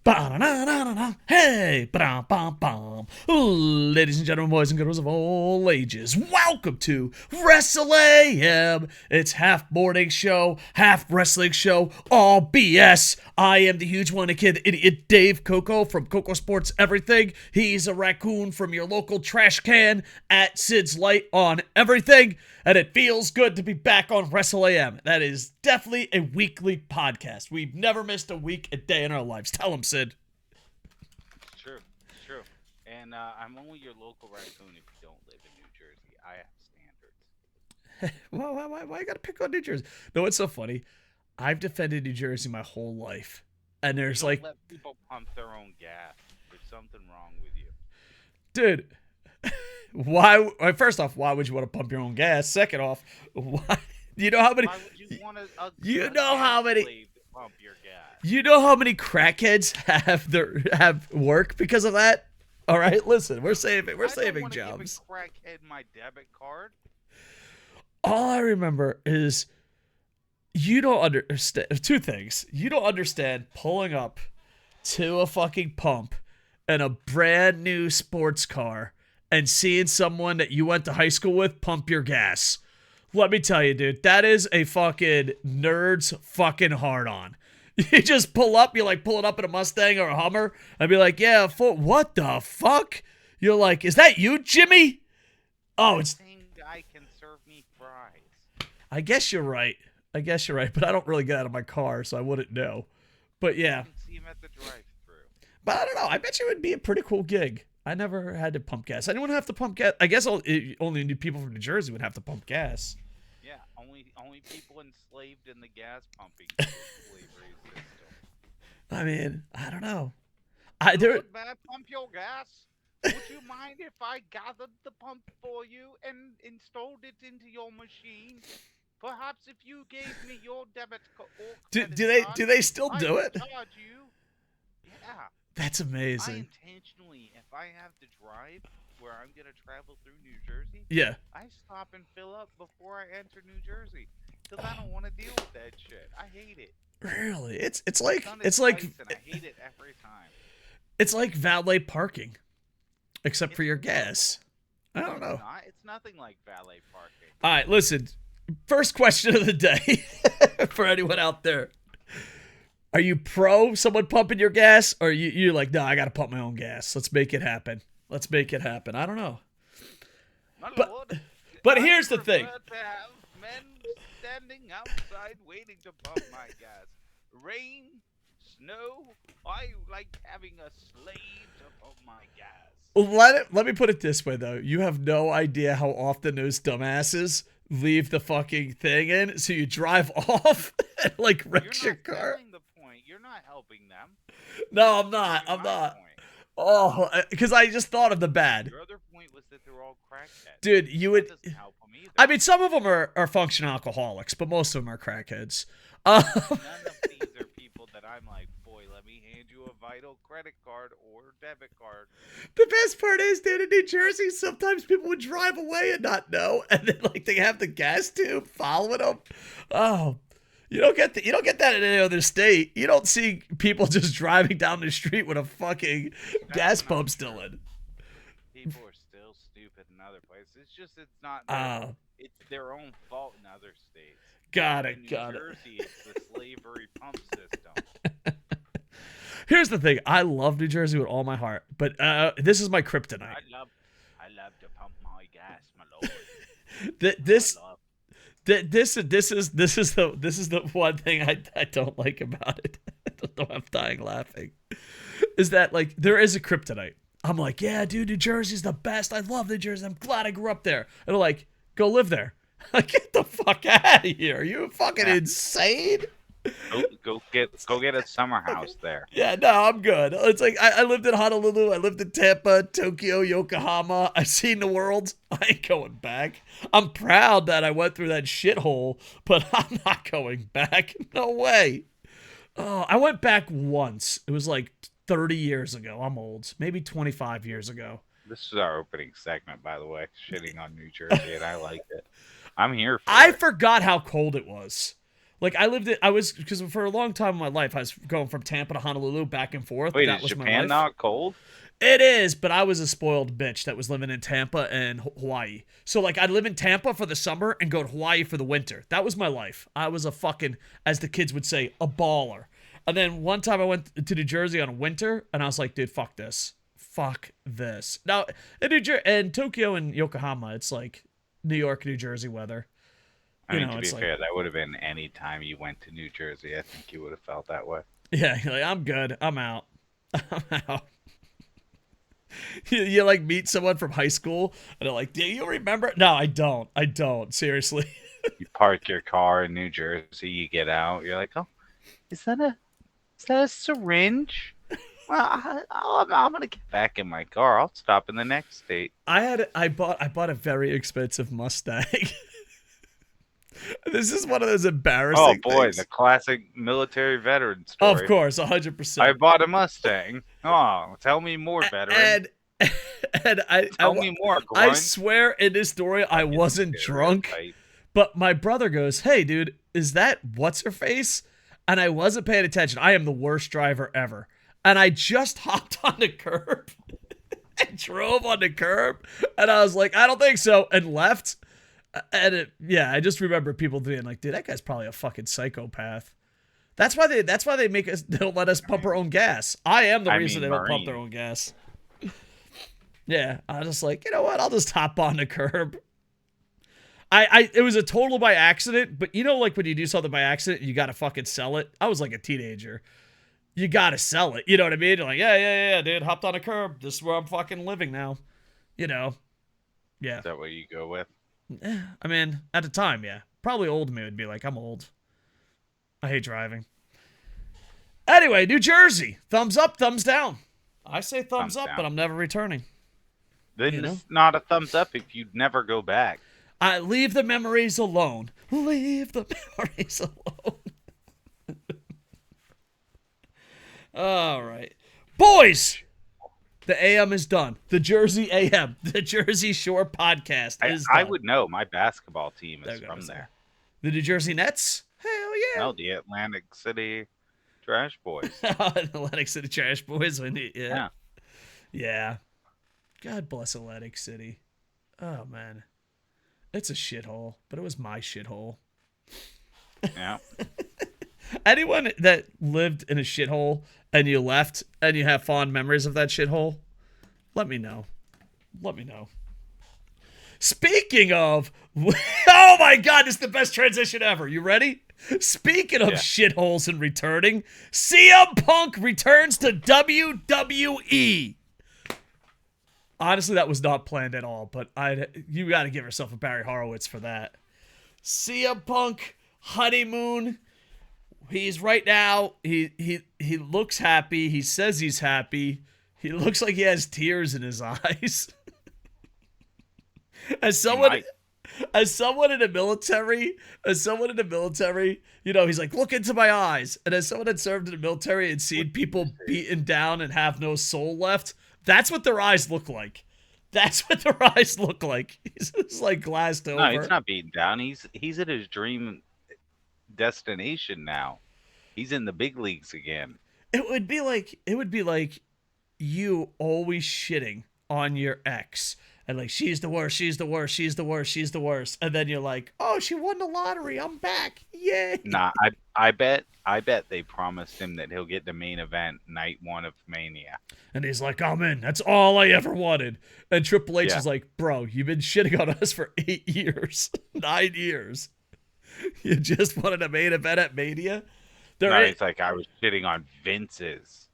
Ba-da-da-da-da-da. Hey, ba-da-bum-bum. Ladies and gentlemen, boys and girls of all ages, welcome to Wrestle AM. It's half morning show, half wrestling show, all BS. I am the huge one, kid idiot Dave Koco from KocoSports Everything. He's a raccoon from your local trash can at SidsLight on everything. And it feels good to be back on Wrestle AM. That is definitely a weekly podcast. We've never missed a week, a day in our lives. Tell him, Sid. It's true. It's true. And I'm only your local raccoon if you don't live in New Jersey. I have standards. Why you gotta pick on New Jersey? No, it's so funny. I've defended New Jersey my whole life. And there's Don't let people pump their own gas. There's something wrong with you. dude, why? First off, why would you want to pump your own gas? Second off, why? You know how many? Why would you want a You know how many? slave to pump your gas? You know how many crackheads have work because of that? All right, listen, we're saving I don't jobs. want to give a crackhead my debit card. All I remember is you don't understand two things. You don't understand pulling up to a fucking pump in a brand new sports car and seeing someone that you went to high school with pump your gas. Let me tell you, dude, that is a fucking nerd's fucking hard on. You just pull up, you're like pulling up in a Mustang or a Hummer, and be like, yeah, what the fuck? You're like, is that you, Jimmy? Oh, it's. Same guy can serve me fries. I guess you're right. But I don't really get out of my car, so I wouldn't know. But yeah. You can see him at the drive-thru. But I don't know. I bet you it would be a pretty cool gig. I never had to pump gas. Anyone have to pump gas? I guess only new people from New Jersey would have to pump gas. Yeah, only people enslaved in the gas pumping slavery system. I mean, I don't know. Would I pump your gas? Would you mind if I gathered the pump for you and installed it into your machine? Perhaps if you gave me your debit or credit do they still card, do I it? would charge you. Yeah. That's amazing. If I have to drive where I'm gonna travel through New Jersey, Yeah. I stop and fill up before I enter New Jersey because I don't want to deal with that shit. I hate it. Really? It's I've like done it's it like twice, and I hate it every time. it's like valet parking, except for It's your horrible. gas. I don't know. It's nothing like valet parking. All right, listen. First question of the day for anyone out there. Are you pro someone pumping your gas, or you're like, no, I got to pump my own gas. Let's make it happen. I don't know. My But- lord, but I here's the thing. prefer to have men standing outside waiting to pump my gas. Rain, snow, I like having a slave to pump my gas. Let me put it this way, though. You have no idea how often those dumbasses leave the fucking thing in, so you drive off and, like, wreck your car. You're not selling the point. You're not helping them. No, I'm not. You're I'm my not. point. Oh, because I just thought of the bad. Your other point was that they're all crackheads. Dude, you would. That doesn't help them either. I mean, some of them are functional alcoholics, but most of them are crackheads. None of these are people that I'm like, boy, let me hand you a Vital credit card or debit card. The best part is, dude, in New Jersey, sometimes people would drive away and not know, and then like they have the gas tube following them. Oh, you don't get that in any other state. You don't see people just driving down the street with a fucking gas not pump still true. in. People are still stupid in other places. It's not. Oh, It's their own fault in other states. got In it. New Got it. Jersey, it's the slavery pump system. Here's the thing. I love New Jersey with all my heart, but this is my kryptonite. I love to pump my gas, my lord. This I love- this is the one thing I don't like about it. I don't know, I'm dying laughing. Is that like there is a kryptonite? I'm like, yeah, dude, New Jersey's the best. I love New Jersey. I'm glad I grew up there. And they're like, go live there. Like, get the fuck out of here. Are you fucking insane? Go get a summer house there. Yeah, no, I'm good. It's like I lived in Honolulu, I lived in Tampa, Tokyo, Yokohama. I've seen the world. I ain't going back. I'm proud that I went through that shithole, but I'm not going back. No way. Oh, I went back once. It was like 30 years ago. I'm old. Maybe 25 years ago. This is our opening segment, by the way. Shitting on New Jersey, and I like it. I'm here for I it. forgot how cold it was. Like because for a long time in my life, I was going from Tampa to Honolulu back and forth. Wait, That is was my Japan life. not cold? It is, but I was a spoiled bitch that was living in Tampa and Hawaii. So like I'd live in Tampa for the summer and go to Hawaii for the winter. That was my life. I was a fucking, as the kids would say, a baller. And then one time I went to New Jersey on a winter and I was like, dude, fuck this. Fuck this. Now, in Tokyo and Yokohama, it's like New York, New Jersey weather. I mean, to be It's like, fair, that would have been any time you went to New Jersey. I think you would have felt that way. yeah, you're like, I'm good. I'm out. I'm out. You like meet someone from high school and they're like, do you remember? No, I don't. I don't. Seriously. You park your car in New Jersey, you get out, you're like, oh, is that a syringe? Well, I'm gonna get back in my car. I'll stop in the next state. I bought a very expensive Mustang. This is one of those embarrassing Oh boy, things. the classic military veteran story. Of course, 100%. I bought a Mustang. Oh, tell me more, veteran. And Tell me more, I Grunt. swear in this story I wasn't drunk, Stereotype. but my brother goes, "Hey, dude, is that what's her face?" And I wasn't paying attention. I am the worst driver ever, and I just hopped on the curb and drove on the curb, and I was like, "I don't think so," and left. And I just remember people being like, "Dude, that guy's probably a fucking psychopath." That's why they make us, they don't let us pump our own gas. I am the reason they don't pump their own gas. Yeah, I was just like, you know what? I'll just hop on the curb. It was a total by accident, but you know, like when you do something by accident, you gotta fucking sell it. I was like a teenager. You gotta sell it. You know what I mean? You're like, yeah, dude, hopped on a curb. This is where I'm fucking living now. You know? Yeah. Is that what you go with? I mean, at the time, yeah. Probably old me would be like, I'm old. I hate driving. Anyway, New Jersey. Thumbs up, thumbs down. I say thumbs up, down. but I'm never returning. Then it's not a thumbs up if you'd never go back. I leave the memories alone. Leave the memories alone. All right. Boys, the AM is done. The Jersey AM, the Jersey Shore podcast is done. I would know. My basketball team is from there. The New Jersey Nets? Hell yeah. No, the Atlantic City Trash Boys. Atlantic City Trash Boys. Yeah. Yeah. God bless Atlantic City. Oh, man. It's a shithole, but it was my shithole. Yeah. Anyone that lived in a shithole and you left and you have fond memories of that shithole, let me know. Let me know. Speaking of, oh my God, this is the best transition ever. You ready? Speaking of shitholes and returning, CM Punk returns to WWE. Honestly, that was not planned at all, but you got to give yourself a Barry Horowitz for that. CM Punk honeymoon. He's right now. He looks happy. He says he's happy. He looks like he has tears in his eyes. As someone in the military, you know, he's like, look into my eyes. And as someone that served in the military and seen people beaten down and have no soul left, that's what their eyes look like. That's what their eyes look like. He's just like glassed over. No, he's not beaten down. He's at his dream destination now. He's in the big leagues again. It would be like you always shitting on your ex. And like, she's the worst, she's the worst, she's the worst, she's the worst. And then you're like, oh, she won the lottery. I'm back. Yay. Nah, I bet they promised him that he'll get the main event night 1 of Mania. And he's like, I'm in. That's all I ever wanted. And Triple H is like, bro, you've been shitting on us for 8 years. 9 years. You just wanted a main event at Mania? It's like, I was shitting on Vince's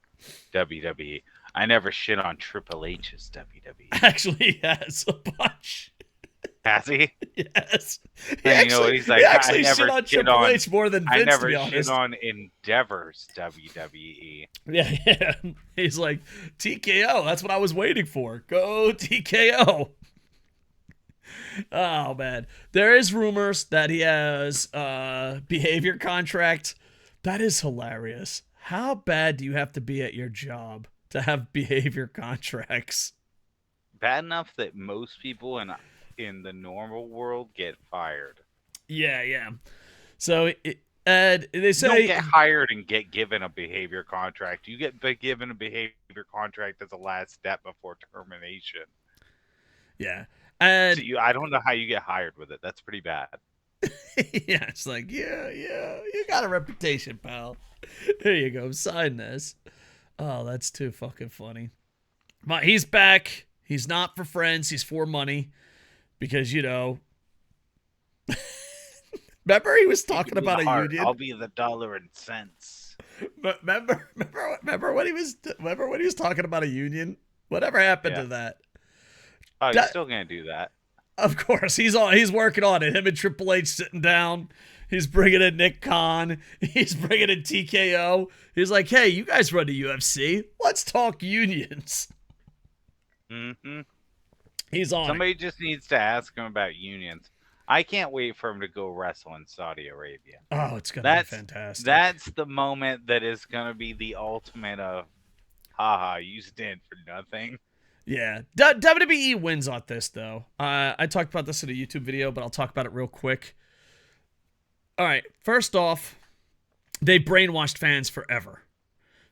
WWE. I never shit on Triple H's WWE. Actually, he has a bunch. Has he? Yes. You know what he's like? He actually shit on Triple H more than Vince, I never to be honest. shit on Endeavor's WWE. Yeah. He's like, TKO, that's what I was waiting for. Go TKO. Oh, man. There is rumors that he has a behavior contract. That is hilarious. How bad do you have to be at your job to have behavior contracts? Bad enough that most people in the normal world get fired. Yeah. So And they You don't say, get hired and get given a behavior contract. You get given a behavior contract as a last step before termination. yeah. So And I don't know how you get hired with it. That's pretty bad. yeah, it's like, yeah, you got a reputation, pal. Here you go, sign this. Oh, that's too fucking funny. But he's back. He's not for friends. He's for money. Because, remember he was talking about a union? I'll be the dollar and cents. Remember when he was talking about a union? Whatever happened to that? Oh, he's still gonna do that. Of course, he's working on it. Him and Triple H sitting down. He's bringing in Nick Khan. He's bringing in TKO. He's like, hey, you guys run the UFC. Let's talk unions. Mm-hmm. He's on. Somebody just needs to ask him about unions. I can't wait for him to go wrestle in Saudi Arabia. Oh, it's gonna be fantastic. That's the moment that is gonna be the ultimate of, haha, you stand for nothing. Yeah, WWE wins on this though. I talked about this in a YouTube video, but I'll talk about it real quick. All right, first off, they brainwashed fans forever.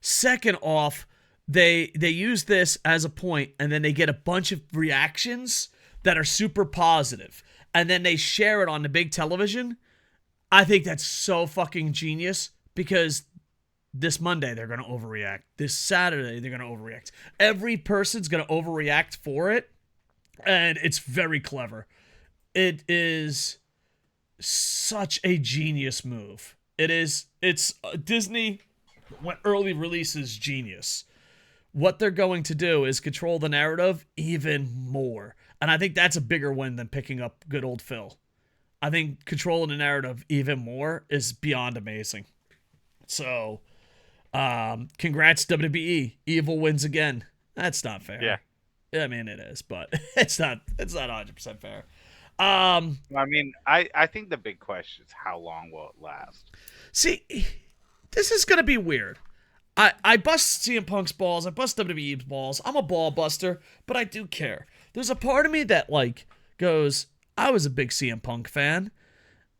Second off, they use this as a point, and then they get a bunch of reactions that are super positive, and then they share it on the big television. I think that's so fucking genius because this Monday they're going to overreact. This Saturday they're going to overreact. Every person's going to overreact for it, and it's very clever. It is such a genius move. It's Disney when early releases genius. What they're going to do is control the narrative even more. And I think that's a bigger win than picking up good old Phil. I think controlling the narrative even more is beyond amazing. So, congrats WWE. Evil wins again. That's not fair. Yeah. I mean, it is, but it's not 100% fair. I mean, I think the big question is how long will it last? See, this is going to be weird. I bust CM Punk's balls. I bust WWE's balls. I'm a ball buster, but I do care. There's a part of me that, like, goes, I was a big CM Punk fan,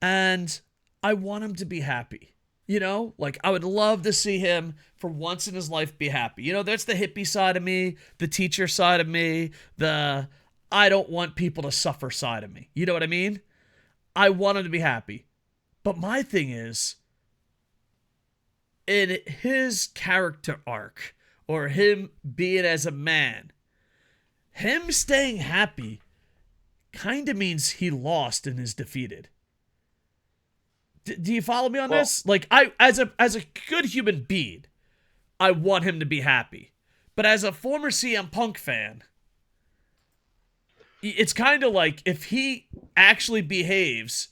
and I want him to be happy. You know? Like, I would love to see him, for once in his life, be happy. You know, that's the hippie side of me, the teacher side of me, the I don't want people to suffer side of me. You know what I mean? I want him to be happy. But my thing is, in his character arc, or him being as a man, him staying happy kind of means he lost and is defeated. Do you follow me on this? Like, I as a good human being, I want him to be happy. But as a former CM Punk fan, it's kind of like if he actually behaves,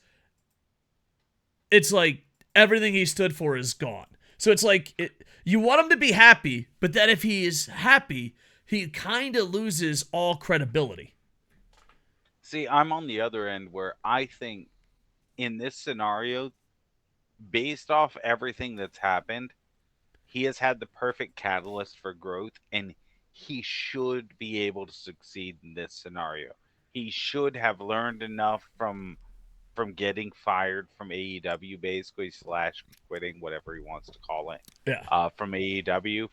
it's like everything he stood for is gone. So it's like you want him to be happy, but then if he is happy, he kind of loses all credibility. See, I'm on the other end where I think in this scenario, based off everything that's happened, he has had the perfect catalyst for growth, and he should be able to succeed in this scenario. He should have learned enough from getting fired from AEW, basically, / quitting, whatever he wants to call it. Yeah. From AEW.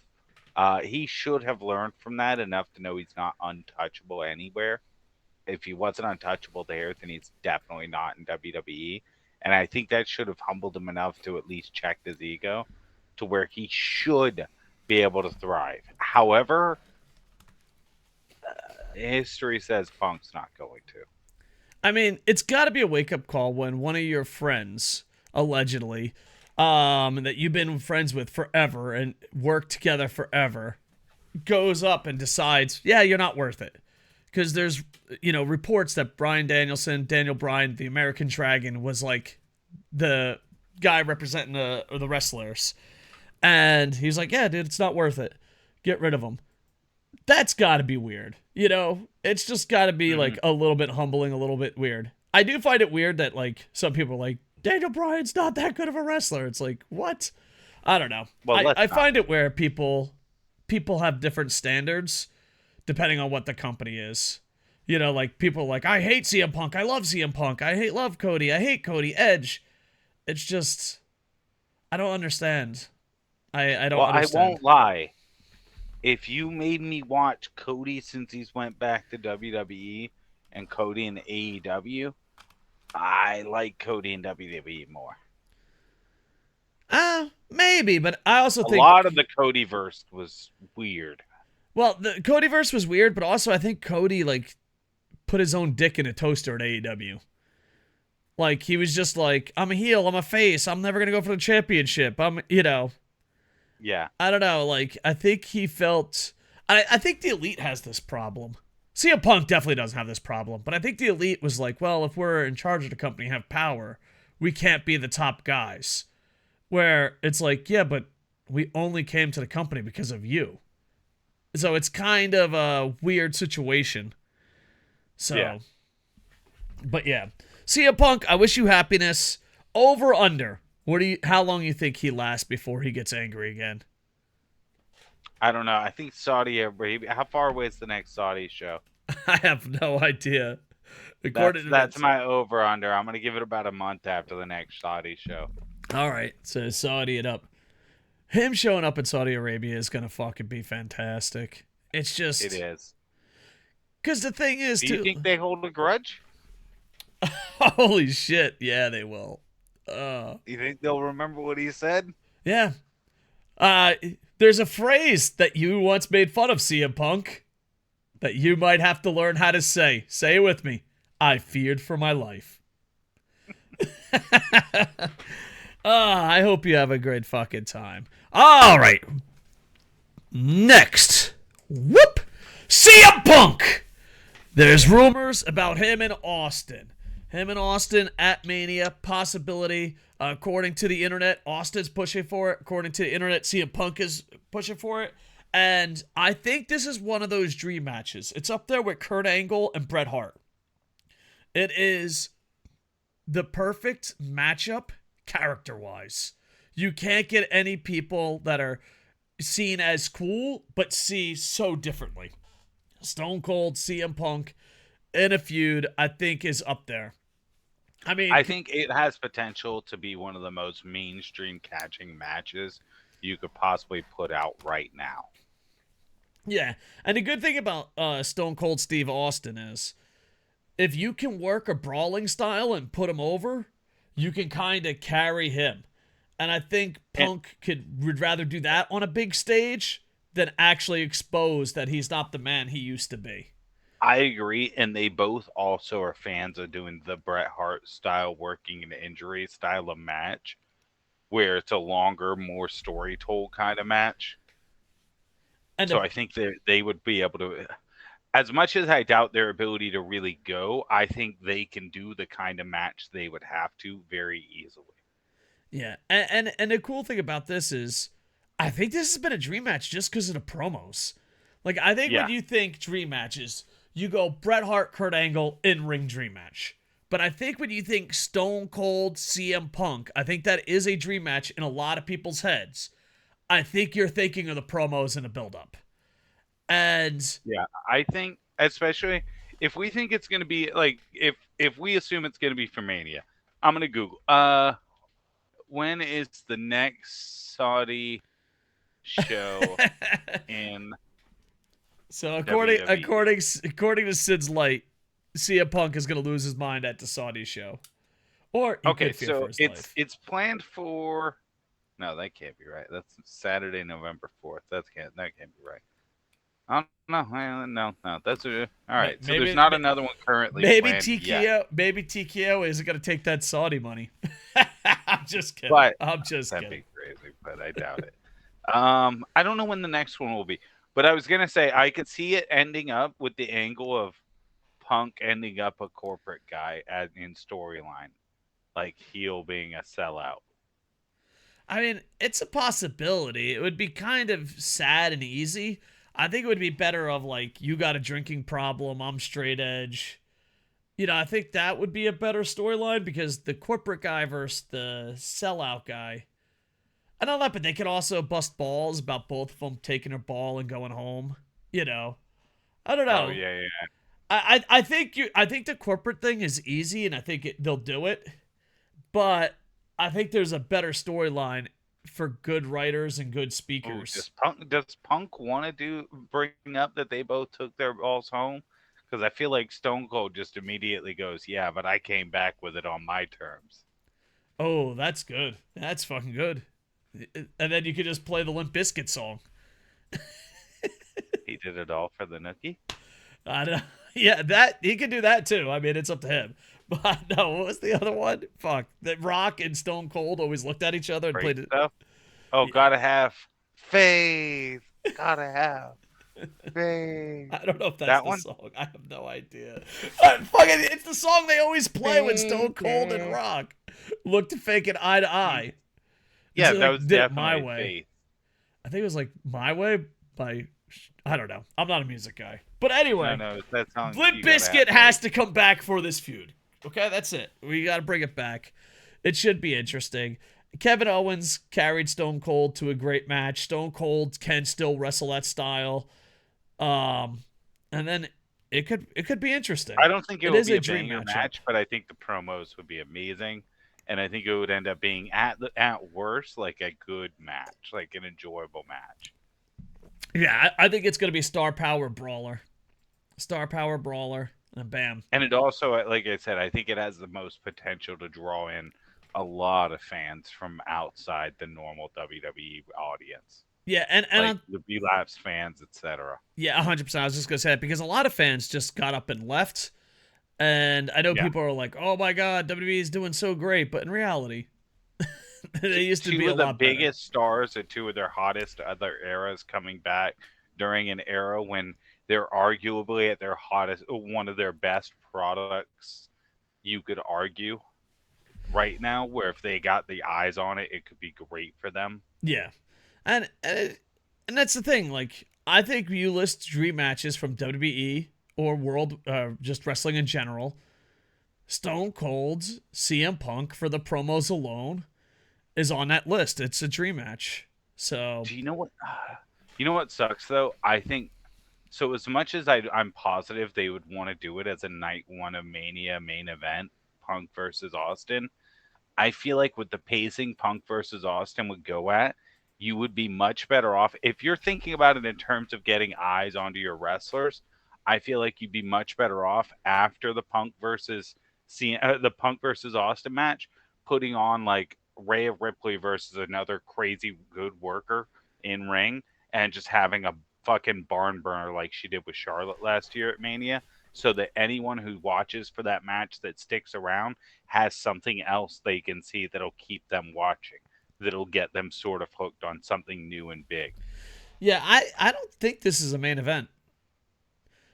He should have learned from that enough to know he's not untouchable anywhere. If he wasn't untouchable there, then he's definitely not in WWE. And I think that should have humbled him enough to at least check his ego to where he should be able to thrive. However, history says Punk's not going to. I mean, it's got to be a wake-up call when one of your friends, allegedly, that you've been friends with forever and worked together forever, goes up and decides, yeah, you're not worth it. Because there's, reports that Daniel Bryan, the American Dragon, was like the guy representing the wrestlers. And he's like, yeah, dude, it's not worth it. Get rid of him. That's got to be weird. It's just got to be like a little bit humbling, a little bit weird. I do find it weird that like some people are like, Daniel Bryan's not that good of a wrestler. It's like, what? I don't know. Well, I find it where people have different standards depending on what the company is. Like people are like, I hate CM Punk. I love CM Punk. Love Cody. I hate Cody. Edge. It's just, I don't understand. I don't Well, I understand. won't lie. If you made me watch Cody since he's went back to WWE and Cody in AEW, I like Cody in WWE more. Maybe, but I also A lot think of the Codyverse was weird. well, the Codyverse was weird, but also I think Cody like put his own dick in a toaster at AEW. Like he was just like, I'm a heel, I'm a face, I'm never gonna go for the championship. Yeah. I don't know. Like I think he felt. I think the Elite has this problem. CM Punk definitely doesn't have this problem, but I think the Elite was like, well, if we're in charge of the company, have power, we can't be the top guys. Where it's like, yeah, but we only came to the company because of you. So it's kind of a weird situation. So, Yeah. but yeah, CM Punk, I wish you happiness. Over under. How long you think he lasts before he gets angry again? I don't know. I think Saudi Arabia. How far away is the next Saudi show? I have no idea. According to That's that. my over under. I'm gonna give it about a month after the next Saudi show. All right, so Saudi it up. Him showing up in Saudi Arabia is gonna fucking be fantastic. It's just It is. because the thing is, Do you think they hold a grudge? holy shit, yeah, they will. You think they'll remember what he said? Yeah. There's a phrase that you once made fun of, CM Punk, that you might have to learn how to say. Say it with me. I feared for my life. I hope you have a great fucking time. All right. Next. Whoop. CM Punk. There's rumors about him and Austin. Him and Austin at Mania. Possibility. According to the internet, Austin's pushing for it. According to the internet, CM Punk is pushing for it. And I think this is one of those dream matches. It's up there with Kurt Angle and Bret Hart. It is the perfect matchup character-wise. You can't get any people that are seen as cool, but see so differently. Stone Cold, CM Punk in a feud, I think is up there. I mean, I think it has potential to be one of the most mainstream catching matches you could possibly put out right now. yeah. And the good thing about Stone Cold Steve Austin is if you can work a brawling style and put him over, you can kind of carry him. And I think Punk would rather do that on a big stage than actually expose that he's not the man he used to be. I agree, and they both also are fans of doing the Bret Hart style working an injury style of match, where it's a longer, more story told kind of match. And So I think that they would be able to, as much as I doubt their ability to really go, I think they can do the kind of match they would have to very easily. yeah, and the cool thing about this is, I think this has been a dream match just because of the promos. Like I think Yeah. when you think dream matches, you go Bret Hart, Kurt Angle in ring dream match. But I think when you think Stone Cold, CM Punk, I think that is a dream match in a lot of people's heads. I think you're thinking of the promos and the build up. And Yeah, I think especially if we think it's going to be like if we assume it's going to be for Mania, I'm going to Google. When is the next Saudi show in so according WWE? according to SidsLight, CM Punk is gonna lose his mind at the Saudi show. Or he Okay, could fear so for his life. it's planned for. No, that can't be right. That's Saturday, November 4th. That can't be right. Oh no. That's all right. So there's not another one currently Maybe planned yet. TKO isn't gonna take that Saudi money. I'm just kidding. But I'm just that'd kidding. be crazy, but I doubt it. I don't know when the next one will be, but I was gonna say I could see it ending up with the angle of Punk ending up a corporate guy in storyline, like heel being a sellout. I mean, it's a possibility. It would be kind of sad and easy. I think it would be better of like you got a drinking problem, I'm straight edge. I think that would be a better storyline because the corporate guy versus the sellout guy. I know that, but they could also bust balls about both of them taking a ball and going home. I don't know. Oh yeah. I think the corporate thing is easy, and I think they'll do it. But I think there's a better storyline for good writers and good Ooh, speakers. does Punk want to bring up that they both took their balls home? Because I feel like Stone Cold just immediately goes, "Yeah, but I came back with it on my terms." Oh, that's good. That's fucking good. And then you could just play the Limp Bizkit song. He did it all for the nookie. I don't, yeah, that he could do that too. I mean, it's up to him. But no, what was the other one? Fuck. That Rock and Stone Cold always looked at each other and Great played it. stuff. Oh, Yeah. gotta have faith. Gotta have faith. I don't know if that's That the one. song. I have no idea. Fucking, it's the song they always play when Stone Cold and Rock look to fake it eye to eye. It's Yeah, that like was did it my definitely way. faith. I think it was like My Way by I don't know. I'm not a music guy. But No, anyway, no, that song. Limp You gotta have Bizkit has faith. to come back for this feud. Okay, that's it. We got to bring it back. It should be interesting. Kevin Owens carried Stone Cold to a great match. Stone Cold can still wrestle that style. And then it could be interesting. I don't think it It would is be a a dream banger matchup. match, but I think the promos would be amazing, and I think it would end up being at worst like a good match, like an enjoyable match. Yeah, I think it's going to be Star Power Brawler. Star Power Brawler. And bam. And it also, like I said, I think it has the most potential to draw in a lot of fans from outside the normal WWE audience, Yeah, and like the relapse fans, etc. yeah, 100%. I was just going to say that because a lot of fans just got up and left. And I know Yeah. people are like, "Oh my God, WWE is doing so great," but in reality, they used to be Two a of the lot better. biggest stars and two of their hottest other eras coming back during an era when they're arguably at their hottest, one of their best products, you could argue right now, where if they got the eyes on it, it could be great for them. Yeah, and that's the thing. Like, I think you list dream matches from WWE or World, just wrestling in general. Stone Cold's CM Punk for the promos alone is on that list. It's a dream match. So Do you know what? You know what sucks though? I think so. As much as I'm positive they would want to do it as a night one of Mania main event, Punk versus Austin. I feel like with the pacing Punk versus Austin would go at, you would be much better off if you're thinking about it in terms of getting eyes onto your wrestlers. I feel like you'd be much better off after the Punk versus Austin match, putting on like Rhea Ripley versus another crazy good worker in ring, and just having a fucking barn burner like she did with Charlotte last year at Mania, so that anyone who watches for that match that sticks around has something else they can see that'll keep them watching, that'll get them sort of hooked on something new and big. yeah, I don't think this is a main event.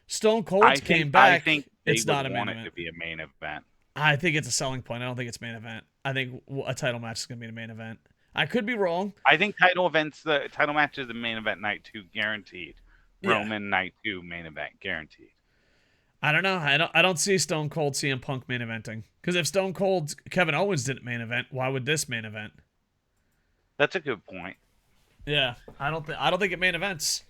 Stone I Cold's came think I back. think they It's would not a main want it event. to be a main event. I think it's a selling point. I don't think it's main event. I think a title match is going to be the main event. I could be wrong. I think the title match is the main event night 2 guaranteed. Yeah. Roman night 2 main event guaranteed. I don't know. I don't see Stone Cold CM Punk main eventing. Because if Stone Cold Kevin Owens didn't main event, why would this main event? That's a good point. Yeah, I don't think it main events.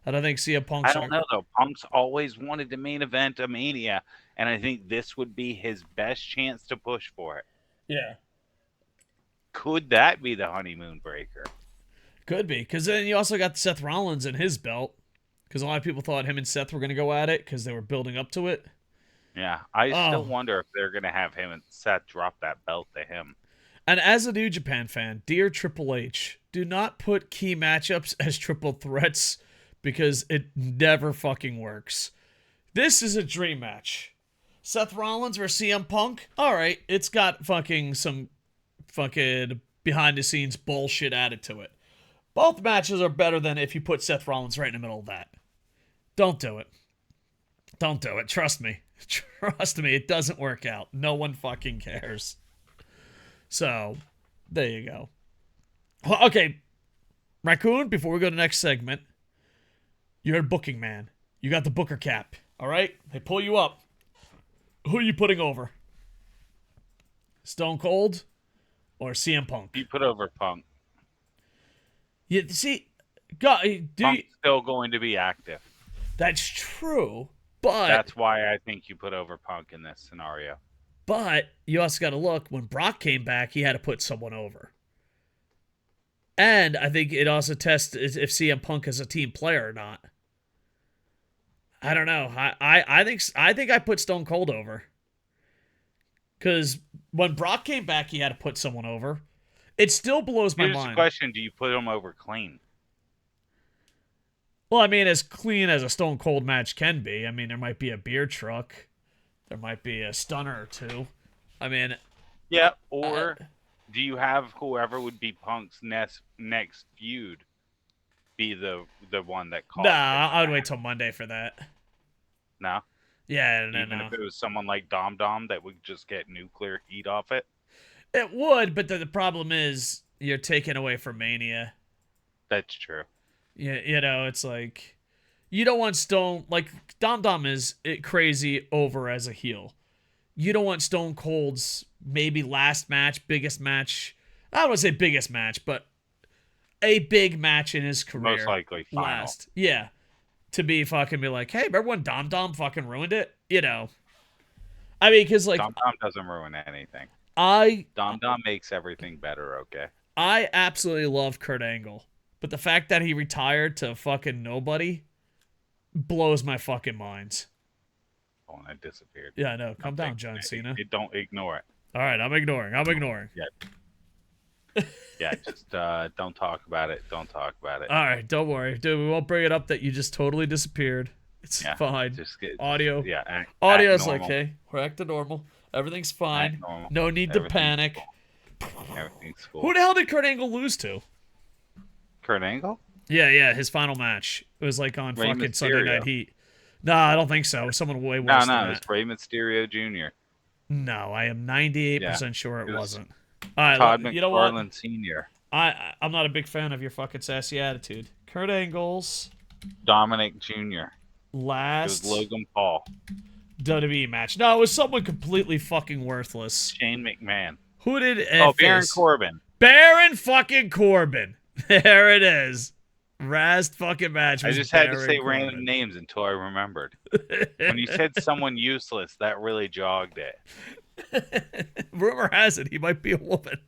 I don't think CM Punk. I don't know though. Punk's always wanted to main event a Mania, and I think this would be his best chance to push for it. Yeah, Could that be the honeymoon breaker? could be. Because then you also got Seth Rollins and his belt. Because a lot of people thought him and Seth were going to go at it because they were building up to it. Yeah, I still Oh. wonder if they're gonna have him and Seth drop that belt to him. And as a New Japan fan, dear Triple H, do not put key matchups as triple threats because it never fucking works. This is a dream match. Seth Rollins versus CM Punk. All right, it's got fucking some fucking behind the scenes bullshit added to it. Both matches are better than if you put Seth Rollins right in the middle of that. Don't do it. Don't do it. Trust me. Trust me, it doesn't work out. No one fucking cares. So, there you go. Well, okay, Raccoon, before we go to the next segment, you're a booking man. You got the booker cap, all right? They pull you up. Who are you putting over? Stone Cold or CM Punk? You put over Punk. Yeah, see, God, Punk's still going to be active. that's true, but That's why I think you put over Punk in this scenario. but you also got to look, when Brock came back, he had to put someone over. And I think it also tests if CM Punk is a team player or not. I don't know. I think I put Stone Cold over. Because when Brock came back, he had to put someone over. It still blows my Here's mind. the question: do you put him over clean? Well, I mean, as clean as a Stone Cold match can be. I mean, there might be a beer truck. There might be a stunner or two. I mean... Yeah, or do you have whoever would be Punk's next feud be the one that caused Nah, I would wait till Monday for that. No? Yeah, Even if it was someone like Dom Dom that would just get nuclear heat off it? It would, but the problem is you're taking away from Mania. That's true. Yeah, you know, it's like you don't want Stone like Dom Dom is crazy over as a heel. You don't want Stone Cold's maybe last match, biggest match. I don't want to say biggest match, but a big match in his career. Most likely final. Last. Yeah. To be fucking be like, hey, remember when Dom Dom fucking ruined it? You know. I mean, because like Dom Dom doesn't ruin anything. Dom Dom makes everything better, okay? I absolutely love Kurt Angle. But the fact that he retired to fucking nobody blows my fucking mind. Oh, and it disappeared. Yeah, I know. Calm down, John Cena. Don't ignore it. All right, I'm ignoring. Yeah, just don't talk about it. Don't talk about it. All right, don't worry. Dude, we won't bring it up that you just totally disappeared. It's fine. Just get Audio. Audio's like, hey, we're acting normal. Everything's fine. Normal. No need to panic. Cool. Everything's cool. Who the hell did Kurt Angle lose to? Kurt Angle? Yeah, his final match. It was like on Rey fucking Mysterio. Sunday Night Heat. No, I don't think so. Someone way worse than No, that. it was Rey Mysterio Jr. No, I am 98% sure it wasn't. All right, Todd you know what? McFarlane Sr. I'm not a big fan of your fucking sassy attitude. Kurt Angle's Dominic Jr. last It was Logan Paul. WWE match. No, it was someone completely fucking worthless. Shane McMahon. Who did Baron Corbin. Baron fucking Corbin. There it is. Last fucking match was I just had to Baron say Corbin. random names until I remembered. When you said someone useless, that really jogged it. Rumor has it he might be a woman.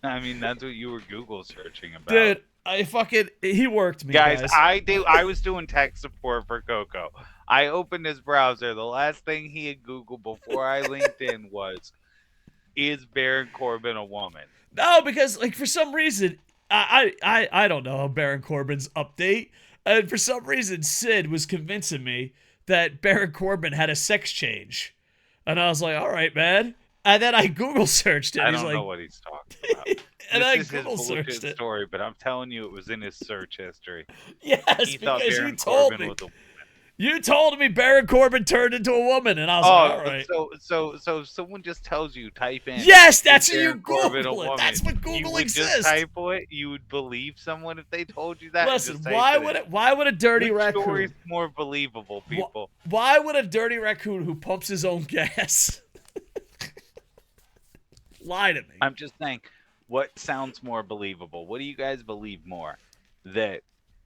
I mean, that's what you were Google searching about. Dude, he worked me, guys. I was doing tech support for Koco. I opened his browser. The last thing he had Googled before I linked in was, is Baron Corbin a woman? No, because like for some reason, I don't know Baron Corbin's update, and for some reason Sid was convincing me that Baron Corbin had a sex change, and I was like, all right, man. And then I Google searched it. I don't know what he's talking about. And this I is Google his searched bullshit it. story, but I'm telling you, it was in his search history. Yes, He thought because Baron you told Corbin me. was a woman. You told me Baron Corbin turned into a woman, and I was like, all right. So someone just tells you, type in. Yes, that's how you Baron Corbin a Google it. woman. That's what Google You would exists. just type it. You would believe someone if they told you that. Listen, Just type why would a dirty Which raccoon? story's more believable, people? Why would a dirty raccoon who pumps his own gas lie to me? I'm just saying, what sounds more believable? What do you guys believe more? That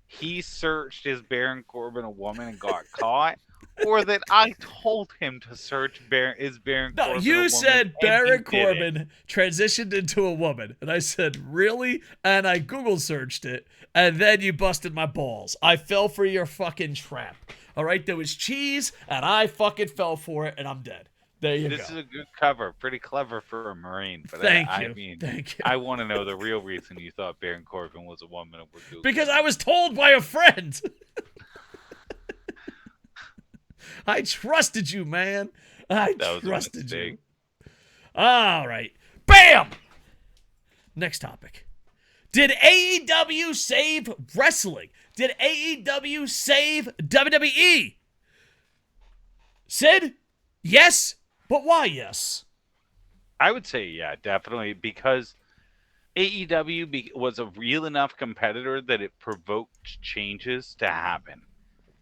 he searched is Baron Corbin a woman and got caught? Or that I told him to search is Baron Corbin a woman? No, you said Baron he did it? Corbin transitioned into a woman. And I said, really? And I Google searched it. And then you busted my balls. I fell for your fucking trap. All right? There was cheese, and I fucking fell for it, and I'm dead. There you go. This is a good cover. Pretty clever for a Marine. But Thank I you. mean, Thank you. I want to know the real reason you thought Baron Corbin was a woman. Because I was told by a friend. I trusted you, man. I trusted you. All right. Bam! Next topic. Did AEW save wrestling? Did AEW save WWE? Sid? Yes, but why yes? I would say, yeah, definitely, because AEW was a real enough competitor that it provoked changes to happen.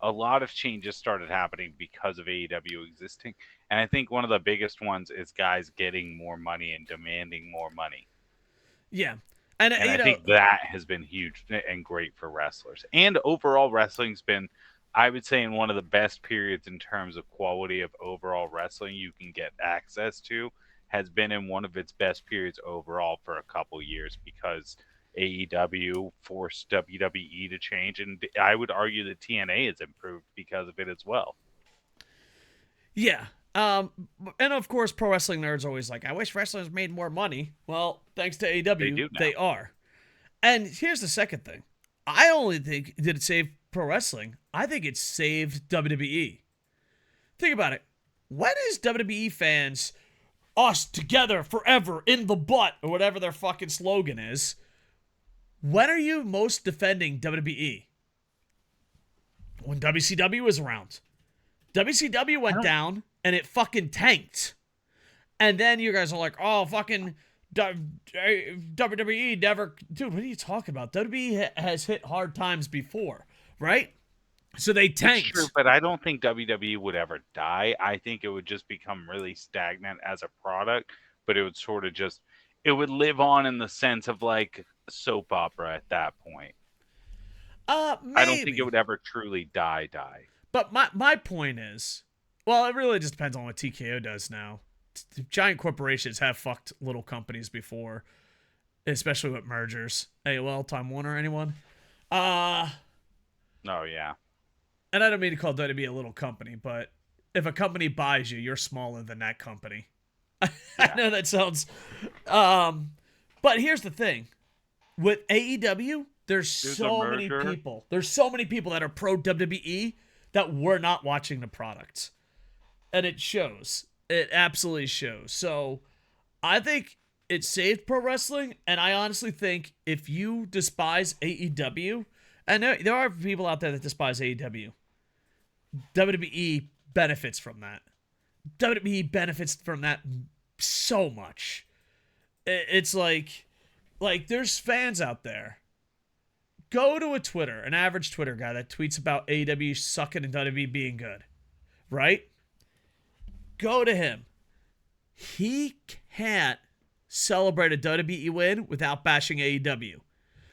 A lot of changes started happening because of AEW existing, and I think one of the biggest ones is guys getting more money and demanding more money. Yeah. And I think that has been huge and great for wrestlers. And overall, wrestling's been, I would say, in one of the best periods in terms of quality of overall wrestling you can get access to, has been in one of its best periods overall for a couple years because AEW forced WWE to change, and I would argue that TNA has improved because of it as well. Yeah. And of course, pro wrestling nerds are always like, I wish wrestlers made more money. Well, thanks to They AEW, do now. they are. And here's the second thing. I only think, did it save pro wrestling? I think it saved WWE. Think about it. When is WWE fans, us together forever in the butt, or whatever their fucking slogan is, when are you most defending WWE? When WCW was around. WCW went down and it fucking tanked. And then you guys are like, oh, fucking WWE never. Dude, what are you talking about? WWE has hit hard times before, right? So they tanked. It's true, but I don't think WWE would ever die. I think it would just become really stagnant as a product, but it would sort of just, it would live on in the sense of like soap opera at that point. Maybe. I don't think it would ever truly die. But my point is, well, it really just depends on what TKO does now. Giant corporations have fucked little companies before, especially with mergers. AOL, Time Warner, anyone? Oh, yeah. And I don't mean to call WWE a little company, but if a company buys you, you're smaller than that company. Yeah. I know that sounds... but here's the thing. With AEW, there's so many people. There's so many people that are pro WWE that were not watching the product. And it shows. It absolutely shows. So I think it saved pro wrestling, and I honestly think if you despise AEW, and there are people out there that despise AEW, WWE benefits from that. WWE benefits from that so much. It's like there's fans out there. Go to an average Twitter guy that tweets about AEW sucking and WWE being good, right? Go to him. He can't celebrate a WWE win without bashing AEW.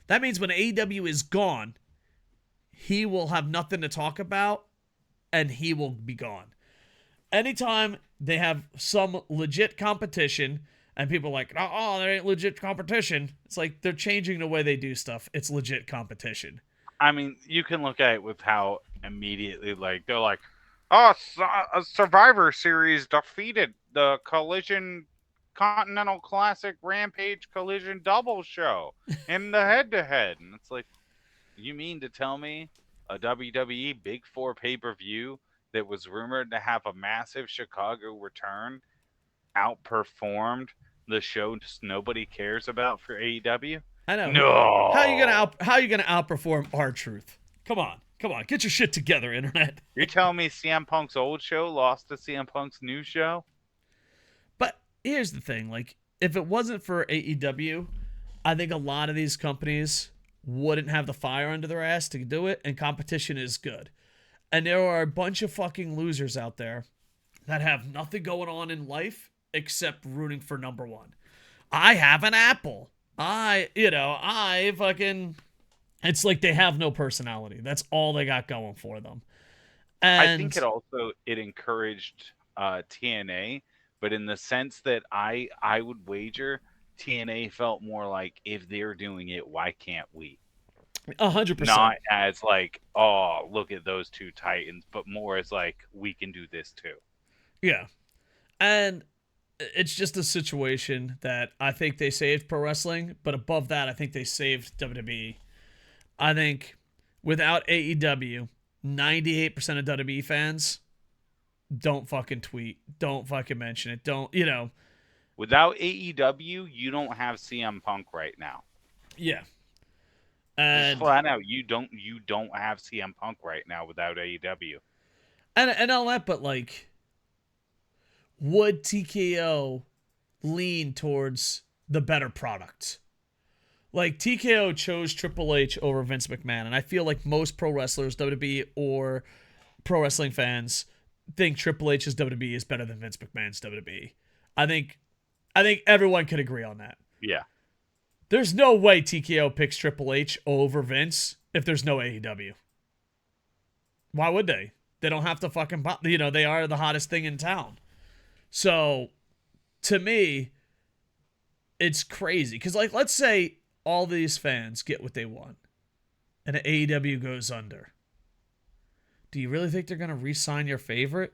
That means when AEW is gone, he will have nothing to talk about, and he will be gone. Anytime they have some legit competition, and people are like, oh, there ain't legit competition, it's like they're changing the way they do stuff. It's legit competition. I mean, you can look at it with how immediately, like, they're like, oh, a Survivor Series defeated the Collision Continental Classic Rampage Collision Double Show in the head-to-head. And it's like, you mean to tell me a WWE Big Four pay-per-view that was rumored to have a massive Chicago return outperformed the show just nobody cares about for AEW? I know. No. How are you gonna outperform R-Truth? Come on, get your shit together, internet. You're telling me CM Punk's old show lost to CM Punk's new show? But here's the thing, like, if it wasn't for AEW, I think a lot of these companies wouldn't have the fire under their ass to do it, and competition is good. And there are a bunch of fucking losers out there that have nothing going on in life except rooting for number one. I have an Apple. It's like they have no personality. That's all they got going for them. And I think it encouraged TNA, but in the sense that I would wager TNA felt more like, if they're doing it, why can't we? 100%. Not as like, oh, look at those two titans, but more as like, we can do this too. Yeah. And it's just a situation that I think they saved pro wrestling, but above that, I think they saved WWE. I think without AEW, 98% of WWE fans don't fucking tweet, don't fucking mention it, don't. Without AEW, you don't have CM Punk right now. Yeah. And just flat out, you don't have CM Punk right now without AEW. And all that, but like, would TKO lean towards the better product? Like, TKO chose Triple H over Vince McMahon, and I feel like most pro wrestlers, WWE or pro wrestling fans, think Triple H's WWE is better than Vince McMahon's WWE. I think everyone could agree on that. Yeah. There's no way TKO picks Triple H over Vince if there's no AEW. Why would they? They don't have to fucking... they are the hottest thing in town. So, to me, it's crazy. Because, like, let's say all these fans get what they want and AEW goes under. Do you really think they're going to re-sign your favorite?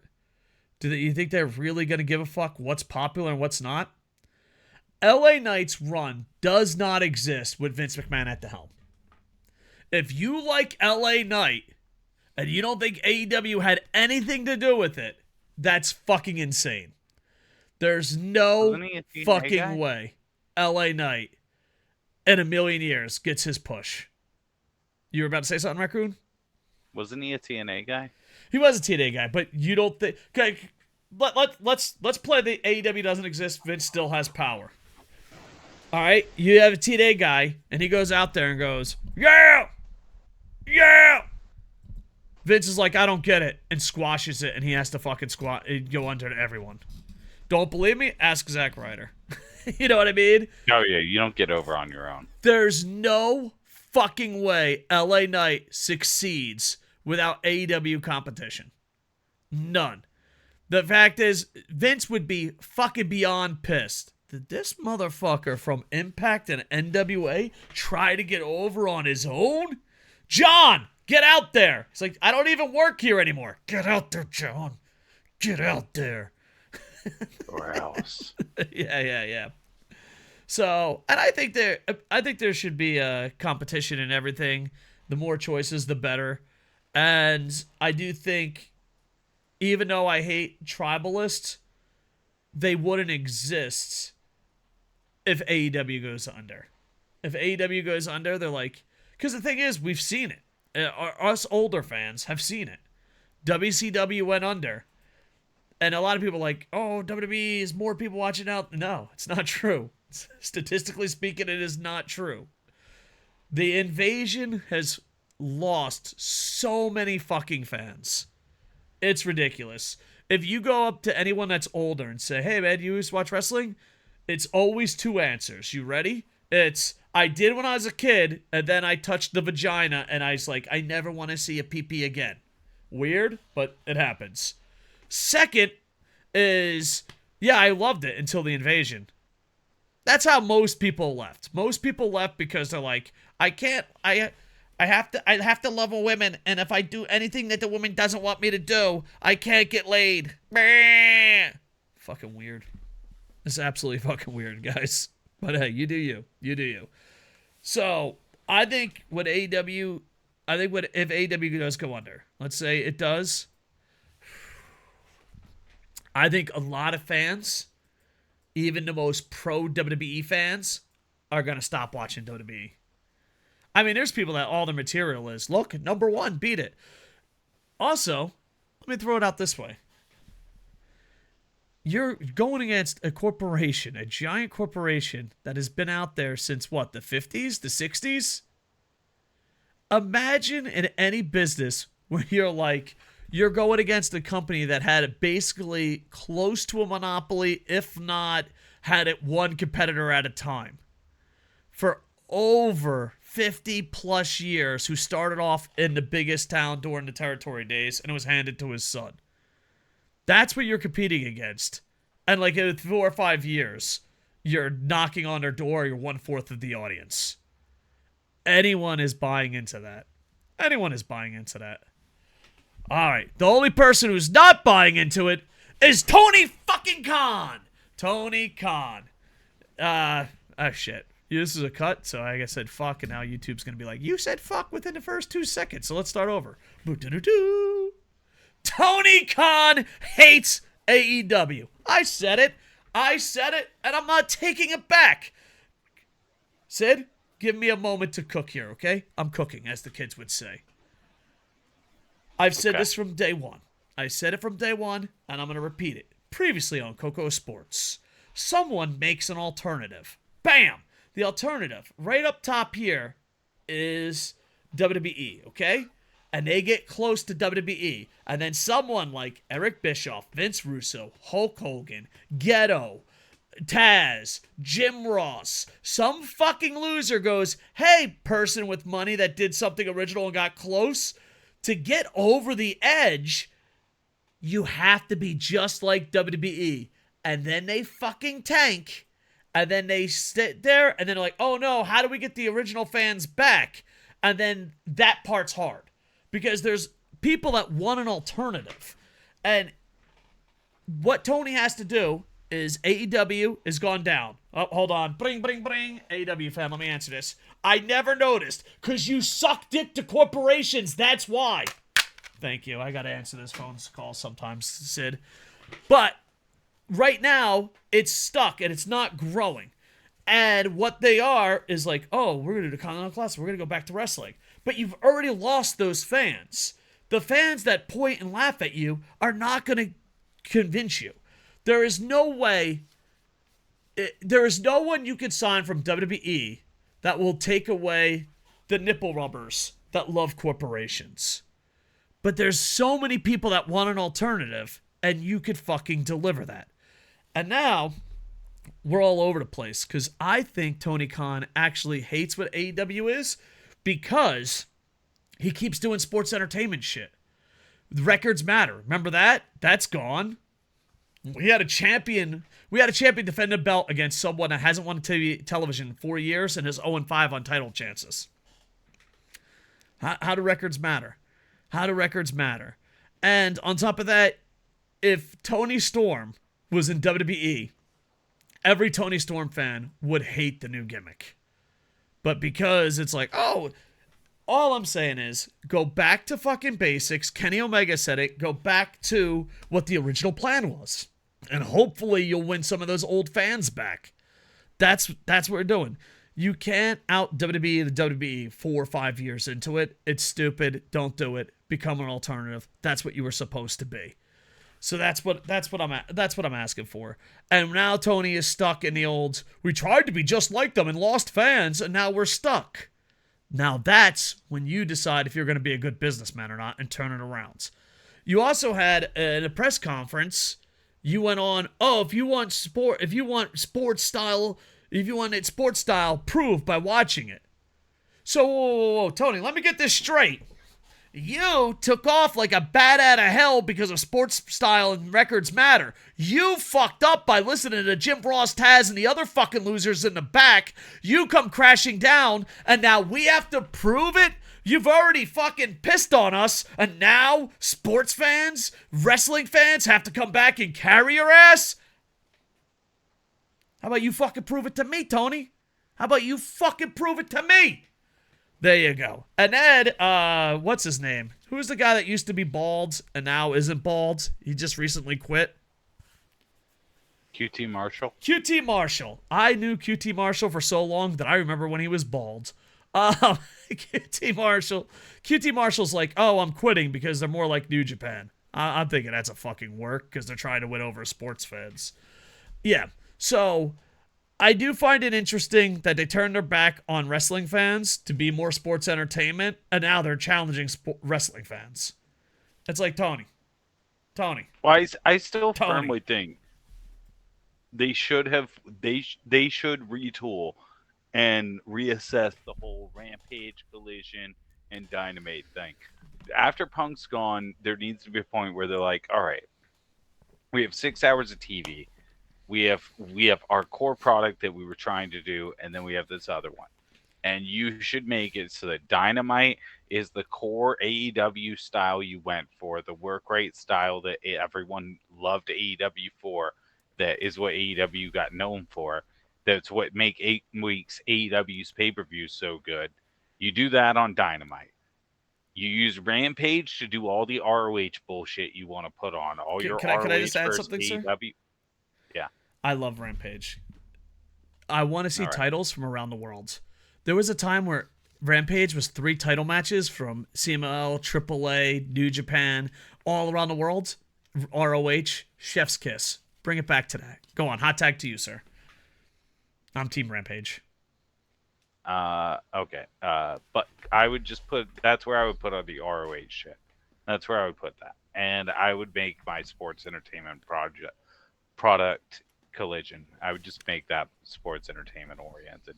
You think they're really going to give a fuck what's popular and what's not? LA Knight's run does not exist with Vince McMahon at the helm. If you like LA Knight and you don't think AEW had anything to do with it, that's fucking insane. There's no fucking way LA Knight in a million years gets his push. You were about to say something, Raccoon? Wasn't he a TNA guy? He was a TNA guy, but you don't think... Okay, let's play the AEW doesn't exist, Vince still has power. All right, you have a TNA guy, and he goes out there and goes, yeah! Yeah! Vince is like, I don't get it, and squashes it, and he has to fucking go under to everyone. Don't believe me? Ask Zack Ryder. You know what I mean? Oh, yeah, you don't get over on your own. There's no fucking way LA Knight succeeds without AEW competition. None. The fact is, Vince would be fucking beyond pissed. Did this motherfucker from Impact and NWA try to get over on his own? John, get out there. He's like, I don't even work here anymore. Get out there, John. Get out there. Or else. Yeah. So, and I think there should be a competition in everything. The more choices, the better. And I do think, even though I hate tribalists, they wouldn't exist if AEW goes under. If AEW goes under, they're like... Because the thing is, we've seen it. Us older fans have seen it. WCW went under. And a lot of people are like, oh, WWE is more people watching out. No, it's not true. Statistically speaking, it is not true. The Invasion has lost so many fucking fans. It's ridiculous. If you go up to anyone that's older and say, hey, man, you used to watch wrestling? It's always two answers. You ready? It's, I did when I was a kid, and then I touched the vagina, and I was like, I never want to see a pee-pee again. Weird, but it happens. Second is, yeah, I loved it until the Invasion. That's how most people left. Most people left because they're like, I have to love a woman, and if I do anything that the woman doesn't want me to do, I can't get laid. Fucking weird. It's absolutely fucking weird, guys. But hey, you do you. You do you. So, I think if AEW does go under, let's say it does, I think a lot of fans, even the most pro-WWE fans, are going to stop watching WWE. I mean, there's people that all the material is, look, number one, beat it. Also, let me throw it out this way. You're going against a corporation, a giant corporation that has been out there since, what, the 50s, the 60s? Imagine in any business where you're going against a company that had basically close to a monopoly, if not had it one competitor at a time. For over 50 plus years, who started off in the biggest town during the territory days and it was handed to his son. That's what you're competing against. And like in 4 or 5 years, you're knocking on their door, you're 1/4 of the audience. Anyone is buying into that. Anyone is buying into that. Alright, the only person who's not buying into it is Tony fucking Khan! Tony Khan. Shit. This is a cut, so I guess I said fuck, and now YouTube's gonna be like, you said fuck within the first 2 seconds, so let's start over. Boo-doo-doo-doo. Tony Khan hates AEW. I said it, and I'm not taking it back. Sid, give me a moment to cook here, okay? I'm cooking, as the kids would say. I've said this from day one. I said it from day one, and I'm going to repeat it. Previously on KocoSports, someone makes an alternative. Bam! The alternative, right up top here, is WWE, okay? And they get close to WWE. And then someone like Eric Bischoff, Vince Russo, Hulk Hogan, Ghetto, Taz, Jim Ross, some fucking loser goes, hey, person with money that did something original and got close, to get over the edge, you have to be just like WWE. and then they fucking tank, and then they sit there, and then they're like, oh no, how do we get the original fans back? And then that part's hard because there's people that want an alternative. And what Tony has to do is AEW has gone down. Oh, hold on. Bring. AEW fan, let me answer this. I never noticed because you suck dick to corporations. That's why. Thank you. I got to answer this phone call sometimes, Sid. But right now, it's stuck and it's not growing. And what they are is like, oh, we're going to do the Continental Classic. We're going to go back to wrestling. But you've already lost those fans. The fans that point and laugh at you are not going to convince you. There is no way, there is no one you can sign from WWE that will take away the nipple rubbers that love corporations. But there's so many people that want an alternative, and you could fucking deliver that. And now, we're all over the place, because I think Tony Khan actually hates what AEW is, because he keeps doing sports entertainment shit. The records matter. Remember that? That's gone. We had a champion defend a belt against someone that hasn't won television in 4 years and is 0-5 on title chances. How do records matter? How do records matter? And on top of that, if Tony Storm was in WWE, every Tony Storm fan would hate the new gimmick. But because it's like, oh, all I'm saying is go back to fucking basics. Kenny Omega said it. Go back to what the original plan was. And hopefully you'll win some of those old fans back. That's what we're doing. You can't out WWE the WWE 4 or 5 years into it. It's stupid. Don't do it. Become an alternative. That's what you were supposed to be. So that's what I'm asking for. And now Tony is stuck in the old, we tried to be just like them and lost fans, and now we're stuck. Now that's when you decide if you're going to be a good businessman or not and turn it around. You also had in a press conference, you went on, oh, if you want sports style, prove by watching it. So, whoa, Tony, let me get this straight. You took off like a bat out of hell because of sports style and records matter. You fucked up by listening to Jim Ross, Taz, and the other fucking losers in the back. You come crashing down, and now we have to prove it? You've already fucking pissed on us, and now sports fans, wrestling fans have to come back and carry your ass? How about you fucking prove it to me, Tony? How about you fucking prove it to me? There you go. And Ed, what's his name? Who's the guy that used to be bald and now isn't bald? He just recently quit. QT Marshall. QT Marshall. I knew QT Marshall for so long that I remember when he was bald. QT Marshall's like, oh, I'm quitting because they're more like New Japan. I'm thinking that's a fucking work because they're trying to win over sports fans. Yeah, so I do find it interesting that they turned their back on wrestling fans to be more sports entertainment, and now they're challenging wrestling fans. It's like, Tony. Well, I still Tony. firmly think they should retool and reassess the whole Rampage, Collision, and Dynamite thing. After Punk's gone, there needs to be a point where they're like, all right, we have 6 hours of TV. We have our core product that we were trying to do, and then we have this other one. And you should make it so that Dynamite is the core AEW style you went for, the work rate style that everyone loved AEW for, that is what AEW got known for. That's what make 8 weeks AEW's pay-per-views so good. You do that on Dynamite. You use Rampage to do all the ROH bullshit you want to put on. All your can I just add versus something, sir? AEW. Yeah. I love Rampage. I want to see titles from around the world. There was a time where Rampage was 3 title matches from CMLL, AAA, New Japan, all around the world. ROH, chef's kiss. Bring it back to that. Go on, hot tag to you, sir. I'm Team Rampage. Okay. But I would just that's where I would put on the ROH shit. That's where I would put that. And I would make my sports entertainment product Collision. I would just make that sports entertainment oriented.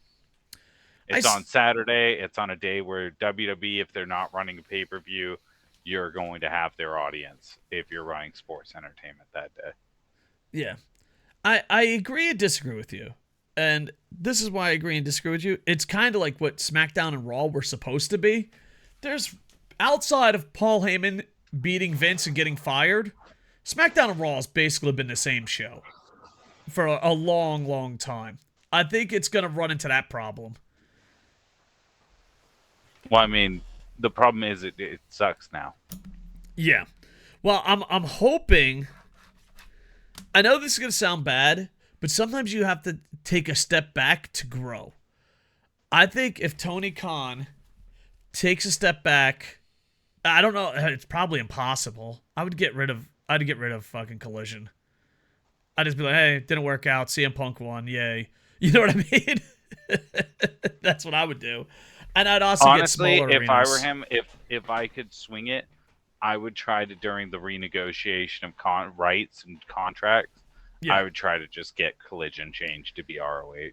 It's on Saturday. It's on a day where WWE, if they're not running a pay-per-view, you're going to have their audience if you're running sports entertainment that day. Yeah. I agree and disagree with you. And this is why I agree and disagree with you. It's kind of like what SmackDown and Raw were supposed to be. There's outside of Paul Heyman beating Vince and getting fired, SmackDown and Raw has basically been the same show for a long, long time. I think it's going to run into that problem. Well, I mean, the problem is it sucks now. Yeah. Well, I'm hoping. I know this is going to sound bad, but sometimes you have to take a step back to grow. I think if Tony Khan takes a step back, I don't know, it's probably impossible. I'd get rid of fucking Collision. I'd just be like, hey, didn't work out. CM Punk won. Yay. You know what I mean? That's what I would do. And I'd also Honestly, get smaller if arenas. I were him, if I could swing it, I would try to, during the renegotiation of rights and contracts, Yeah. I would try to just get Collision changed to be ROH.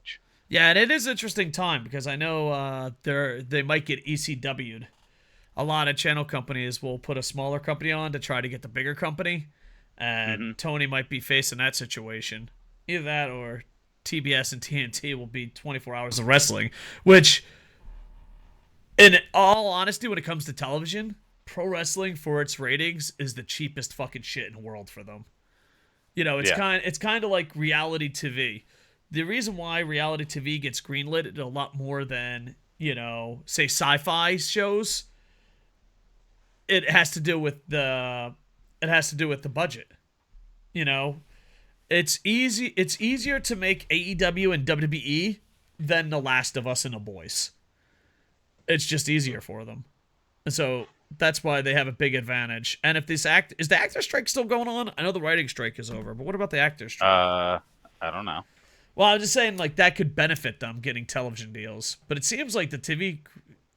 Yeah, and it is an interesting time because I know they might get ECW'd. A lot of channel companies will put a smaller company on to try to get the bigger company, and Tony might be facing that situation. Either that or TBS and TNT will be 24 hours of wrestling, which, in all honesty, when it comes to television, pro wrestling for its ratings is the cheapest fucking shit in the world for them. You know, it's kind of like reality TV. The reason why reality TV gets greenlit a lot more than, you know, say sci-fi shows, it has to do with the budget. You know, it's easier to make AEW and WWE than The Last of Us and The Boys. It's just easier for them. And so that's why they have a big advantage. And if is the actor strike still going on? I know the writing strike is over, but what about the actor strike? I don't know. Well, I'm just saying, like, that could benefit them getting television deals. But it seems like the TV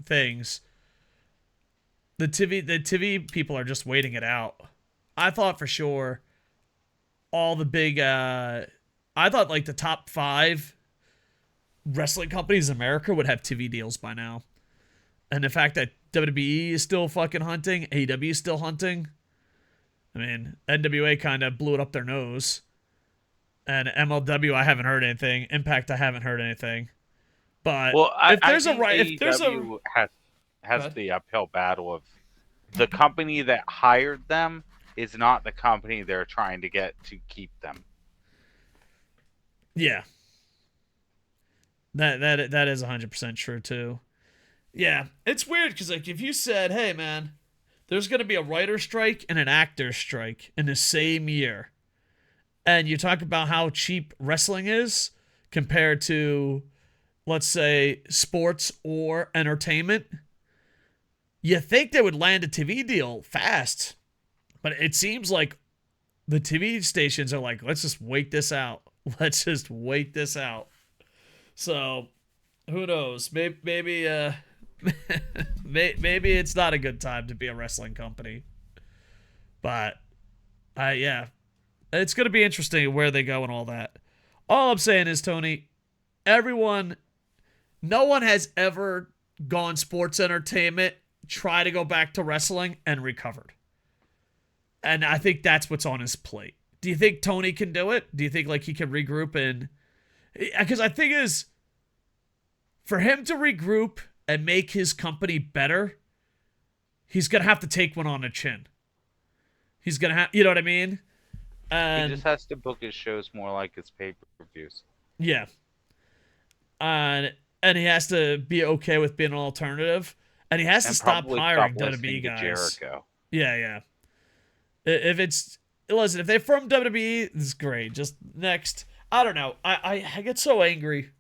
things, the TV people are just waiting it out. I thought for sure all the big, I thought like the top 5 wrestling companies in America would have TV deals by now. And the fact that WWE is still fucking hunting, AEW is still hunting. I mean, NWA kind of blew it up their nose. And MLW, I haven't heard anything. Impact, I haven't heard anything. But well, if there's I think AEW has the uphill battle of the company that hired them is not the company they're trying to get to keep them. Yeah. That is 100% true too. Yeah, it's weird because like if you said, "Hey man, there's going to be a writer strike and an actor strike in the same year," and you talk about how cheap wrestling is compared to, let's say, sports or entertainment, you think they would land a TV deal fast. But it seems like the TV stations are like, let's just wait this out. Let's just wait this out. So, who knows? Maybe it's not a good time to be a wrestling company. But, yeah. It's going to be interesting where they go and all that. All I'm saying is, Tony, no one has ever gone sports entertainment, try to go back to wrestling, and recovered. And I think that's what's on his plate. Do you think Tony can do it? Do you think like he can regroup and... Because I think is for him to regroup and make his company better, he's going to have to take one on the chin. He's going to have... You know what I mean? He just has to book his shows more like his pay-per-views. Yeah. And he has to be okay with being an alternative. And he has to stop hiring WWE guys. Jericho. Yeah. If they're from WWE, this is great. Just next. I don't know. I get so angry.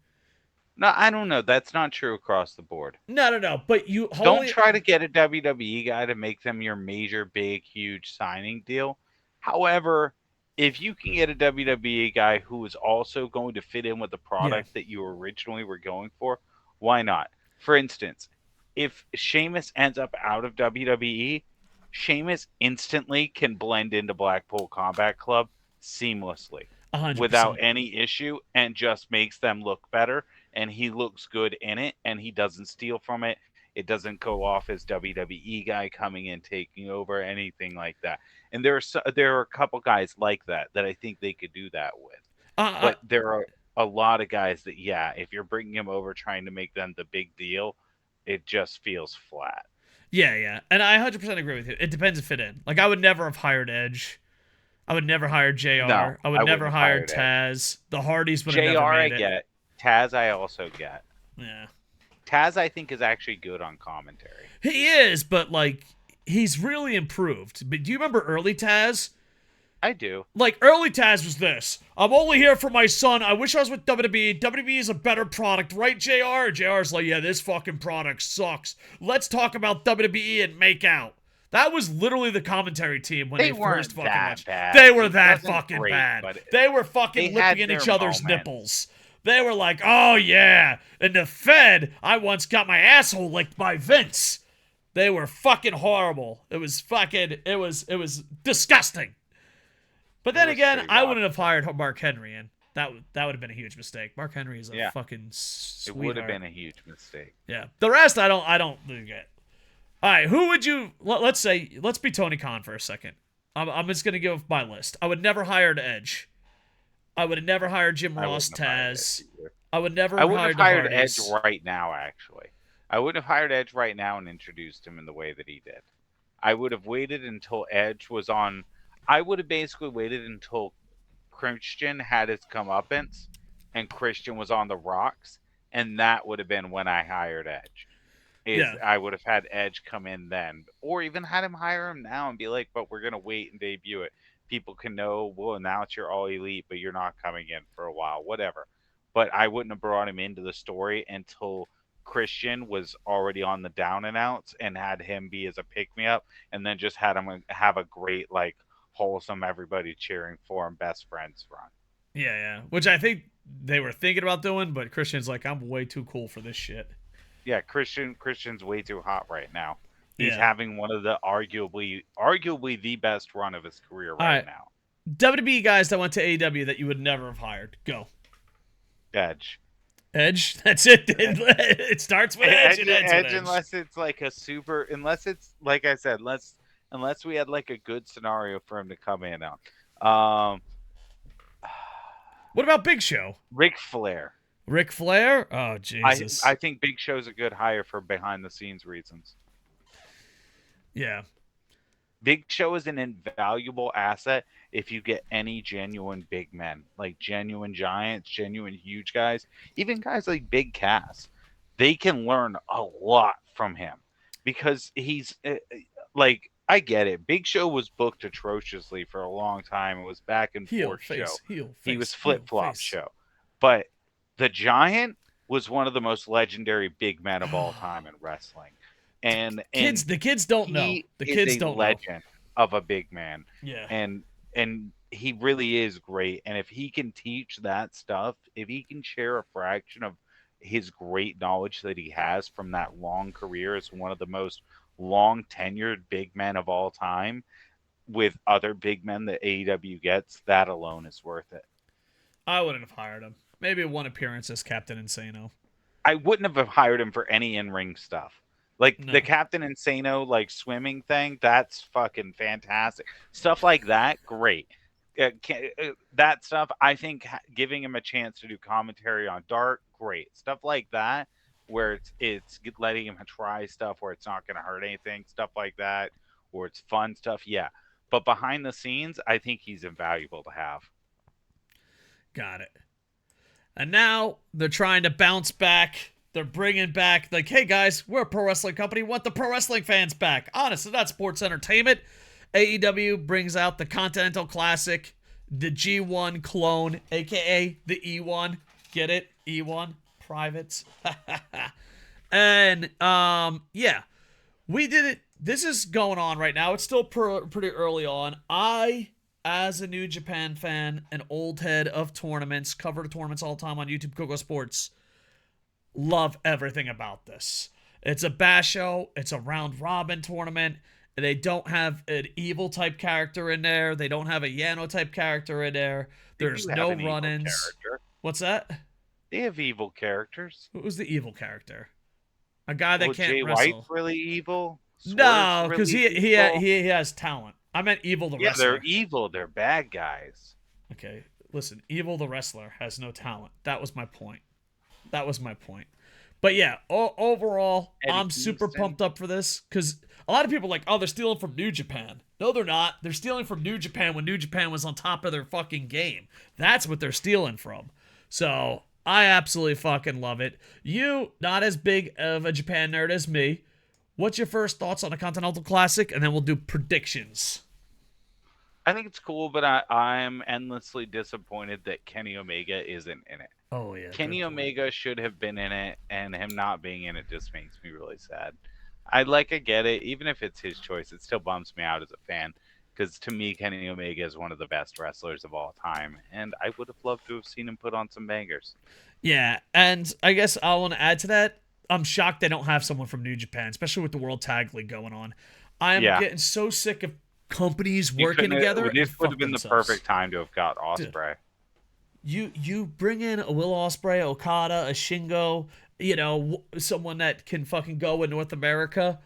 No, I don't know. That's not true across the board. No. But don't try to get a WWE guy to make them your major, big, huge signing deal. However, if you can get a WWE guy who is also going to fit in with the product that you originally were going for, why not? For instance, if Sheamus ends up out of WWE, Sheamus instantly can blend into Blackpool Combat Club seamlessly 100%. Without any issue and just makes them look better. And he looks good in it and he doesn't steal from it. It doesn't go off as WWE guy coming in, taking over, anything like that. And there are a couple guys like that I think they could do that with. But there are a lot of guys that, yeah, if you're bringing them over trying to make them the big deal, it just feels flat. Yeah. And I 100% agree with you. It depends if fit in. Like, I would never have hired Edge. I would never hire No, JR. I would I never wouldn't have hire hired Edge. Taz. The Hardys would have JR, never I made it. get. Taz, I also get. Yeah. Taz, I think, is actually good on commentary. He is, but, like, he's really improved. But do you remember early Taz? I do. Like, early Taz was this. I'm only here for my son. I wish I was with WWE. WWE is a better product, right, JR? JR's like, yeah, this fucking product sucks. Let's talk about WWE and make out. That was literally the commentary team when they first fucking matched. They were that fucking bad. They were fucking lipping in each other's nipples. They were like, oh yeah. In the Fed, I once got my asshole licked by Vince. They were fucking horrible. It was disgusting. But then again, I wouldn't have hired Mark Henry, and that would have been a huge mistake. Mark Henry is a fucking sweetheart. It would have been a huge mistake. Yeah. The rest, I don't get. All right, who would you? Let's be Tony Khan for a second. I'm just gonna give my list. I would never hire Edge. I would have never hired Jim Ross, Taz. I would never. I wouldn't have hired Edge right now. Actually, I wouldn't have hired Edge right now and introduced him in the way that he did. I would have waited until Edge was on. I would have basically waited until Christian had his comeuppance and Christian was on the rocks, and that would have been when I hired Edge. I would have had Edge come in then, or even had him hire him now and be like, but we're going to wait and debut it. People can know, we'll announce you're all elite, but you're not coming in for a while, whatever. But I wouldn't have brought him into the story until Christian was already on the down and outs and had him be as a pick-me-up, and then just had him have a great, like, wholesome, everybody cheering for him, best friends run. Yeah. Which I think they were thinking about doing, but Christian's like, I'm way too cool for this shit. Yeah, Christian's way too hot right now. He's having one of the arguably the best run of his career right now. WWE guys that went to AEW that you would never have hired. Go. Edge. That's it. It starts with Edge and ends with Edge. Unless it's like unless it's like I said, unless we had like a good scenario for him to come in on. What about Big Show? Ric Flair. Oh, Jesus. I think Big Show's a good hire for behind the scenes reasons. Yeah. Big Show is an invaluable asset if you get any genuine big men, like genuine giants, genuine huge guys, even guys like Big Cass. They can learn a lot from him because he's like, I get it. Big Show was booked atrociously for a long time. It was back and forth show. He was flip-flop show. But the Giant was one of the most legendary big men of all time in wrestling. And the kids don't know. The kids don't know. Legend of a big man. Yeah. And he really is great. And if he can teach that stuff, if he can share a fraction of his great knowledge that he has from that long career as one of the most long tenured big men of all time with other big men that AEW gets, that alone is worth it. I wouldn't have hired him. Maybe one appearance as Captain Insano. I wouldn't have hired him for any in-ring stuff. Like the Captain Insano like swimming thing, that's fucking fantastic. Stuff like that, great. That stuff, I think giving him a chance to do commentary on Dark, great. Stuff like that, where it's letting him try stuff where it's not going to hurt anything, stuff like that, or it's fun stuff, yeah. But behind the scenes, I think he's invaluable to have. Got it. And now they're trying to bounce back. They're bringing back, like, hey guys, we're a pro wrestling company. We want the pro wrestling fans back. Honestly, that's sports entertainment. AEW brings out the Continental Classic, the G1 clone, a.k.a. the E1. Get it? E1. Privates. And, yeah. We did it. This is going on right now. It's still pretty early on. I, as a New Japan fan, an old head of tournaments, cover tournaments all the time on YouTube, KocoSports, love everything about this. It's a basho. It's a round robin tournament. They don't have an evil type character in there. They don't have a Yano type character in there. There's no run-ins. What's that? They have evil characters. Who's the evil character? A guy that can't Jay wrestle. White's really evil? No, because he has talent. I meant evil to wrestle. Yeah, they're evil. They're bad guys. Okay. listen, Evil the wrestler has no talent. That was my point. But yeah, overall, Eddie I'm super Kingston. pumped up for this because a lot of people are like, oh, they're stealing from New Japan. No, they're not. They're stealing from New Japan when New Japan was on top of their fucking game. That's what they're stealing from. So I absolutely fucking love it. You, not as big of a Japan nerd as me. What's your first thoughts on the Continental Classic? And then we'll do predictions. I think it's cool, but I'm endlessly disappointed that Kenny Omega isn't in it. Oh, yeah. Kenny good point. Omega should have been in it, and him not being in it just makes me really sad. I get it. Even if it's his choice, it still bums me out as a fan. Because to me, Kenny Omega is one of the best wrestlers of all time, and I would have loved to have seen him put on some bangers. Yeah, and I guess I want to add to that. I'm shocked they don't have someone from New Japan, especially with the World Tag League going on. I'm Yeah. getting so sick of companies You working couldn't have- together. This and would fuck have been themselves. the perfect time to have got Ospreay. You bring in a Will Ospreay, Okada, a Shingo, someone that can fucking go in North America,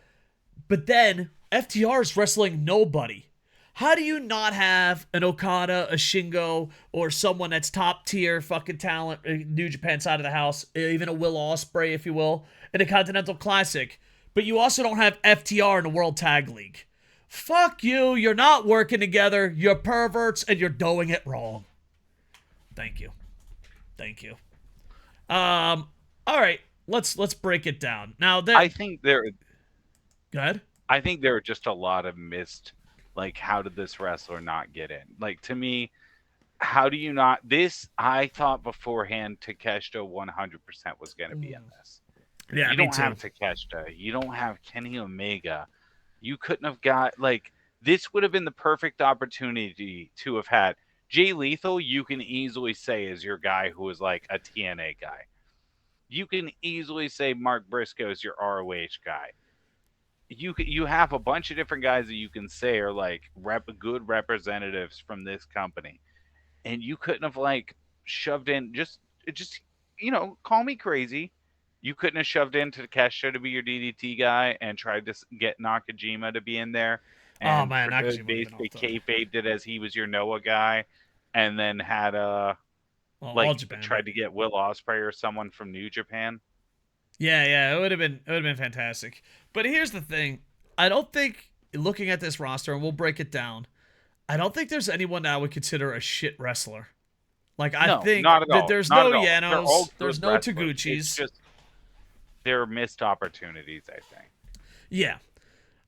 but then FTR is wrestling nobody. How do you not have an Okada, a Shingo, or someone that's top tier fucking talent, New Japan side of the house, even a Will Ospreay, if you will, in a Continental Classic, but you also don't have FTR in the World Tag League? Fuck you, you're not working together, you're perverts, and you're doing it wrong. Thank you. All right, let's break it down. Now that I think there go ahead. I think there are just a lot of missed, how did this wrestler not get in? To me, how do you not? This, I thought beforehand, Takeshita 100% was going to be in this. Yeah, You me don't too. have Takeshita. You don't have Kenny Omega. You couldn't have got, this would have been the perfect opportunity to have had. Jay Lethal, you can easily say is your guy who is like a TNA guy. You can easily say Mark Briscoe is your ROH guy. You have a bunch of different guys that you can say are good representatives from this company, and you couldn't have shoved in just call me crazy. You couldn't have shoved in Takeshita to be your DDT guy and tried to get Nakajima to be in there and Man, Nakajima would've been basically off the- kayfabed it as he was your Noah guy, and then had All Japan. tried to get Will Ospreay or someone from New Japan. Yeah, it would have been fantastic. But here's the thing. I don't think, looking at this roster, and we'll break it down, I don't think there's anyone that I would consider a shit wrestler. I think not at that all. there's Not no at all. They're all Yanos, good there's no wrestlers. Taguchis. It's just they're missed opportunities, I think. Yeah.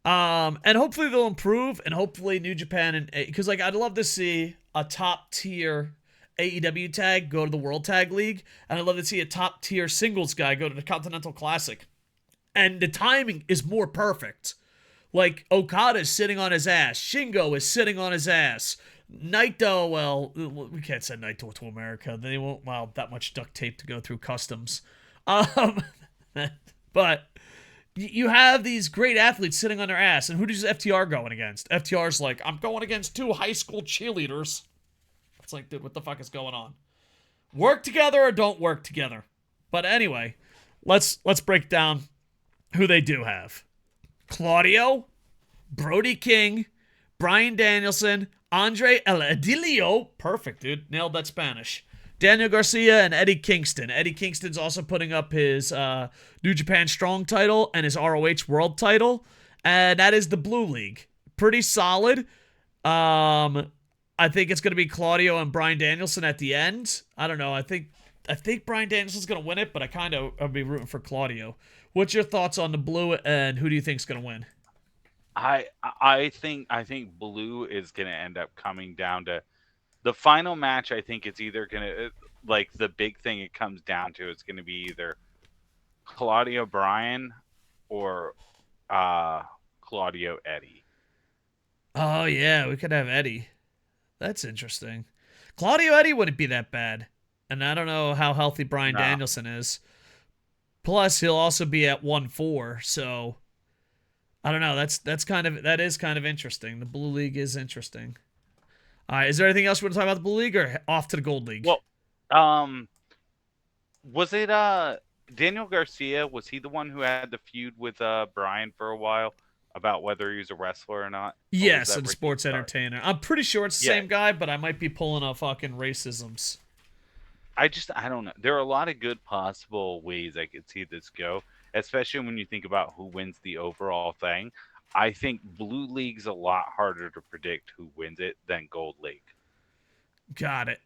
And hopefully they'll improve, and hopefully New Japan, and because I'd love to see a top tier AEW tag go to the World Tag League, and I'd love to see a top tier singles guy go to the Continental Classic. And the timing is more perfect. Okada's sitting on his ass, Shingo is sitting on his ass. Naito, well, we can't send Naito to America. They won't allow that much duct tape to go through customs. But you have these great athletes sitting on their ass, and who does FTR going against? FTR's like, I'm going against 2 high school cheerleaders. It's like, dude, what the fuck is going on? Work together or don't work together. But anyway, let's break down who they do have. Claudio, Brody King, Bryan Danielson, Andre El Idilio, perfect, dude, nailed that Spanish, Daniel Garcia, and Eddie Kingston. Eddie Kingston's also putting up his New Japan Strong title and his ROH World title, and that is the Blue League. Pretty solid. I think it's going to be Claudio and Bryan Danielson at the end. I don't know. I think Bryan Danielson's going to win it, but I'll be rooting for Claudio. What's your thoughts on the Blue, and who do you think's going to win? I think Blue is going to end up coming down to the final match. I think it's either going to the big thing it comes down to is going to be either Claudio Bryan or Claudio Eddie. Oh yeah, we could have Eddie. That's interesting. Claudio Eddie wouldn't be that bad, and I don't know how healthy Bryan Danielson is. Plus, he'll also be at 1-4, so I don't know. That is kind of interesting. The Blue League is interesting. All right, is there anything else you want to talk about the Blue League, or off to the Gold League? Well, was it Daniel Garcia? Was he the one who had the feud with Bryan for a while? about whether he's a wrestler or not? Or was Yes, that and Ricky sports Starks? entertainer. I'm pretty sure it's the Yeah. same guy, but I might be pulling a fucking racisms. I don't know. There are a lot of good possible ways I could see this go, especially when you think about who wins the overall thing. I think Blue League's a lot harder to predict who wins it than Gold League. Got it.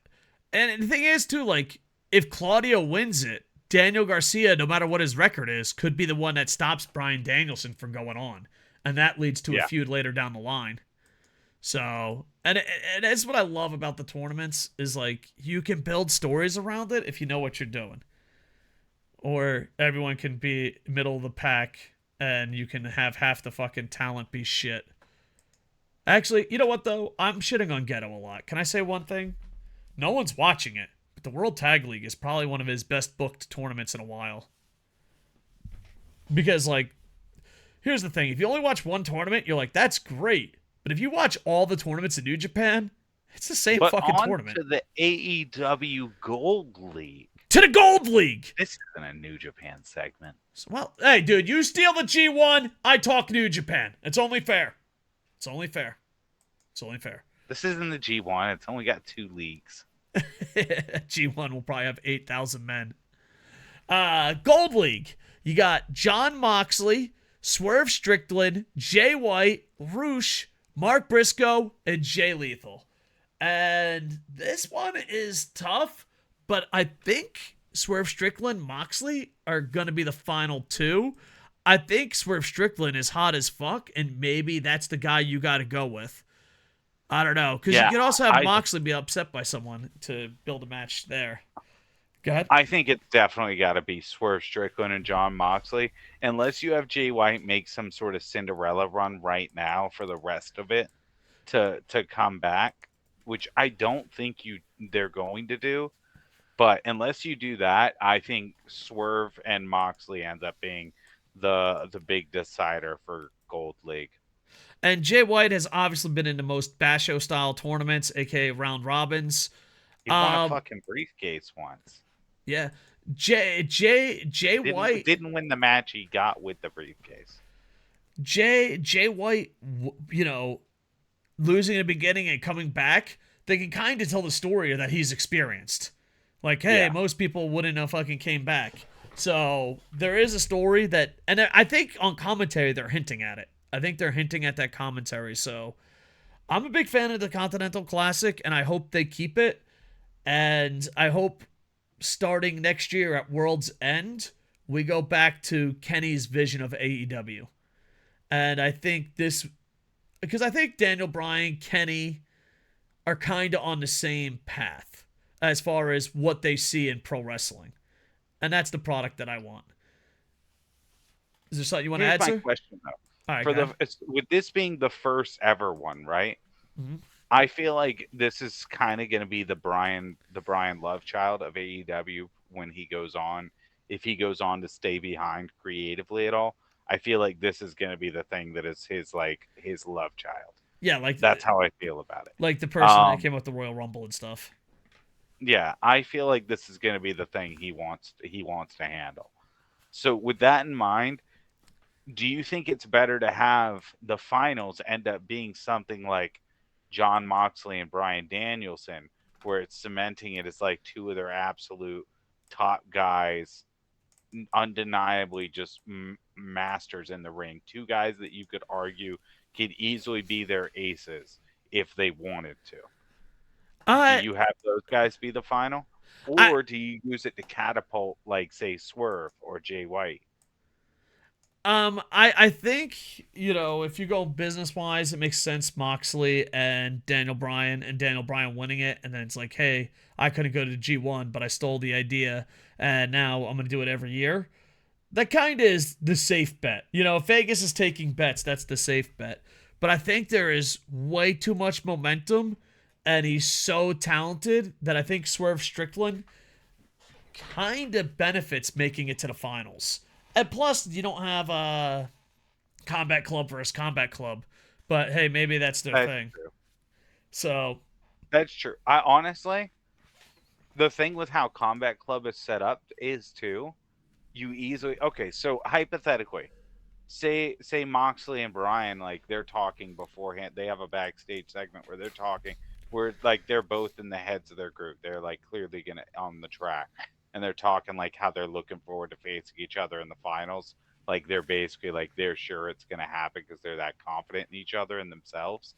And the thing is, too, like, if Claudio wins it, Daniel Garcia, no matter what his record is, could be the one that stops Bryan Danielson from going on. And that leads to a Yeah. feud later down the line. So, and that's what I love about the tournaments is, like, you can build stories around it if you know what you're doing. Or everyone can be middle of the pack and you can have half the fucking talent be shit. Actually, you know what, though? I'm shitting on Ghetto a lot. Can I say one thing? No one's watching it, but the World Tag League is probably one of his best booked tournaments in a while. Because, like, here's the thing. If you only watch one tournament, you're like, that's great. But if you watch all the tournaments in New Japan, it's the same But fucking on tournament. to the AEW Gold League. To the Gold League! This isn't a New Japan segment. Well, hey, dude, you steal the G1, I talk New Japan. It's only fair. It's only fair. It's only fair. This isn't the G1. It's only got 2 leagues. G1 will probably have 8,000 men. Gold League. You got John Moxley, Swerve Strickland, Jay White, Roosh, Mark Briscoe, and Jay Lethal. And this one is tough, but I think Swerve Strickland, Moxley are going to be the final 2. I think Swerve Strickland is hot as fuck, and maybe that's the guy you got to go with. I don't know, because you could also have Moxley be upset by someone to build a match there. Go ahead. I think it's definitely got to be Swerve Strickland and John Moxley, unless you have Jay White make some sort of Cinderella run right now for the rest of it to come back, which I don't think they're going to do. But unless you do that, I think Swerve and Moxley ends up being the big decider for Gold League. And Jay White has obviously been in the most Basho style tournaments, aka round robins. He won a fucking briefcase once. Yeah, Jay White didn't win the match he got with the briefcase. Jay White, you know, losing in the beginning and coming back, they can kind of tell the story that he's experienced. Like, hey, most people wouldn't have fucking came back. So there is a story that, and I think on commentary they're hinting at it. I think they're hinting at that commentary. So I'm a big fan of the Continental Classic, and I hope they keep it. And I hope starting next year at World's End, we go back to Kenny's vision of AEW. And I think this, because I think Daniel Bryan, Kenny are kind of on the same path as far as what they see in pro wrestling. And that's the product that I want. Is there something you want to add, sir? My question, though. All right, with this being the first ever one, right? Mm-hmm. I feel like this is kind of going to be the Brian love child of AEW when he goes on. If he goes on to stay behind creatively at all, I feel like this is going to be the thing that is his love child. Yeah, like that's how I feel about it. Like the person that came with the Royal Rumble and stuff. Yeah, I feel like this is going to be the thing he wants to handle. So with that in mind, do you think it's better to have the finals end up being something like John Moxley and Bryan Danielson, where it's cementing it as like 2 of their absolute top guys, undeniably just masters in the ring, 2 guys that you could argue could easily be their aces if they wanted to? Do you have those guys be the final? Or do you use it to catapult, like, say, Swerve or Jay White? I think, you know, if you go business wise, it makes sense Moxley and Daniel Bryan winning it, and then it's like, hey, I couldn't go to G1, but I stole the idea, and now I'm gonna do it every year. That kind of is the safe bet. You know, if Vegas is taking bets, that's the safe bet. But I think there is way too much momentum, and he's so talented that I think Swerve Strickland kind of benefits making it to the finals. And plus, you don't have a Combat Club versus Combat Club. But hey, maybe that's their thing. True. So that's true. I honestly, the thing with how Combat Club is set up is too, you easily, okay, so hypothetically, say Moxley and Bryan, like, they're talking beforehand. They have a backstage segment where they're talking, where like they're both in the heads of their group. They're like clearly gonna on the track, and they're talking like how they're looking forward to facing each other in the finals. Like they're basically like they're sure it's gonna happen because they're that confident in each other and themselves.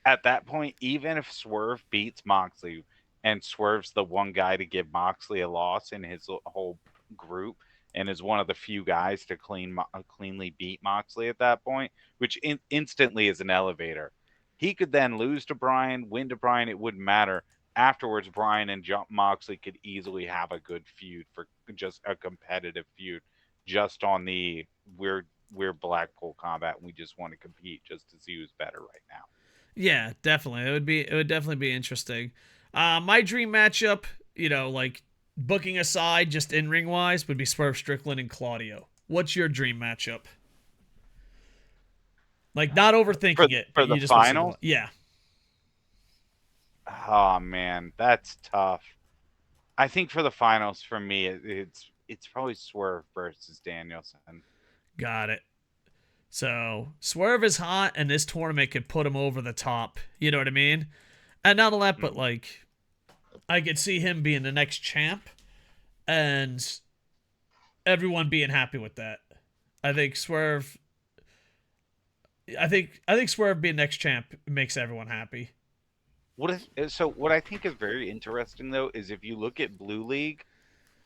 At that point, even if Swerve beats Moxley and Swerve's the one guy to give Moxley a loss in his whole group and is one of the few guys to cleanly beat Moxley at that point, which instantly is an elevator. He could then lose to Bryan, win to Bryan, it wouldn't matter. Afterwards, Bryan and Moxley could easily have a good feud for just a competitive feud, just on the we're Blackpool Combat and we just want to compete just to see who's better right now. Yeah, definitely. It would definitely be interesting. My dream matchup, like booking aside, just in ring wise, would be Swerve Strickland and Claudio. What's your dream matchup? Like, not overthinking it. For the finals? Yeah. Oh man, that's tough. I think for the finals, for me, it's probably Swerve versus Danielson. Got it. So Swerve is hot, and this tournament could put him over the top. You know what I mean? And not only that, but like, I could see him being the next champ, and everyone being happy with that. I think Swerve. I think Swerve being next champ makes everyone happy. What I think is very interesting though is if you look at Blue League,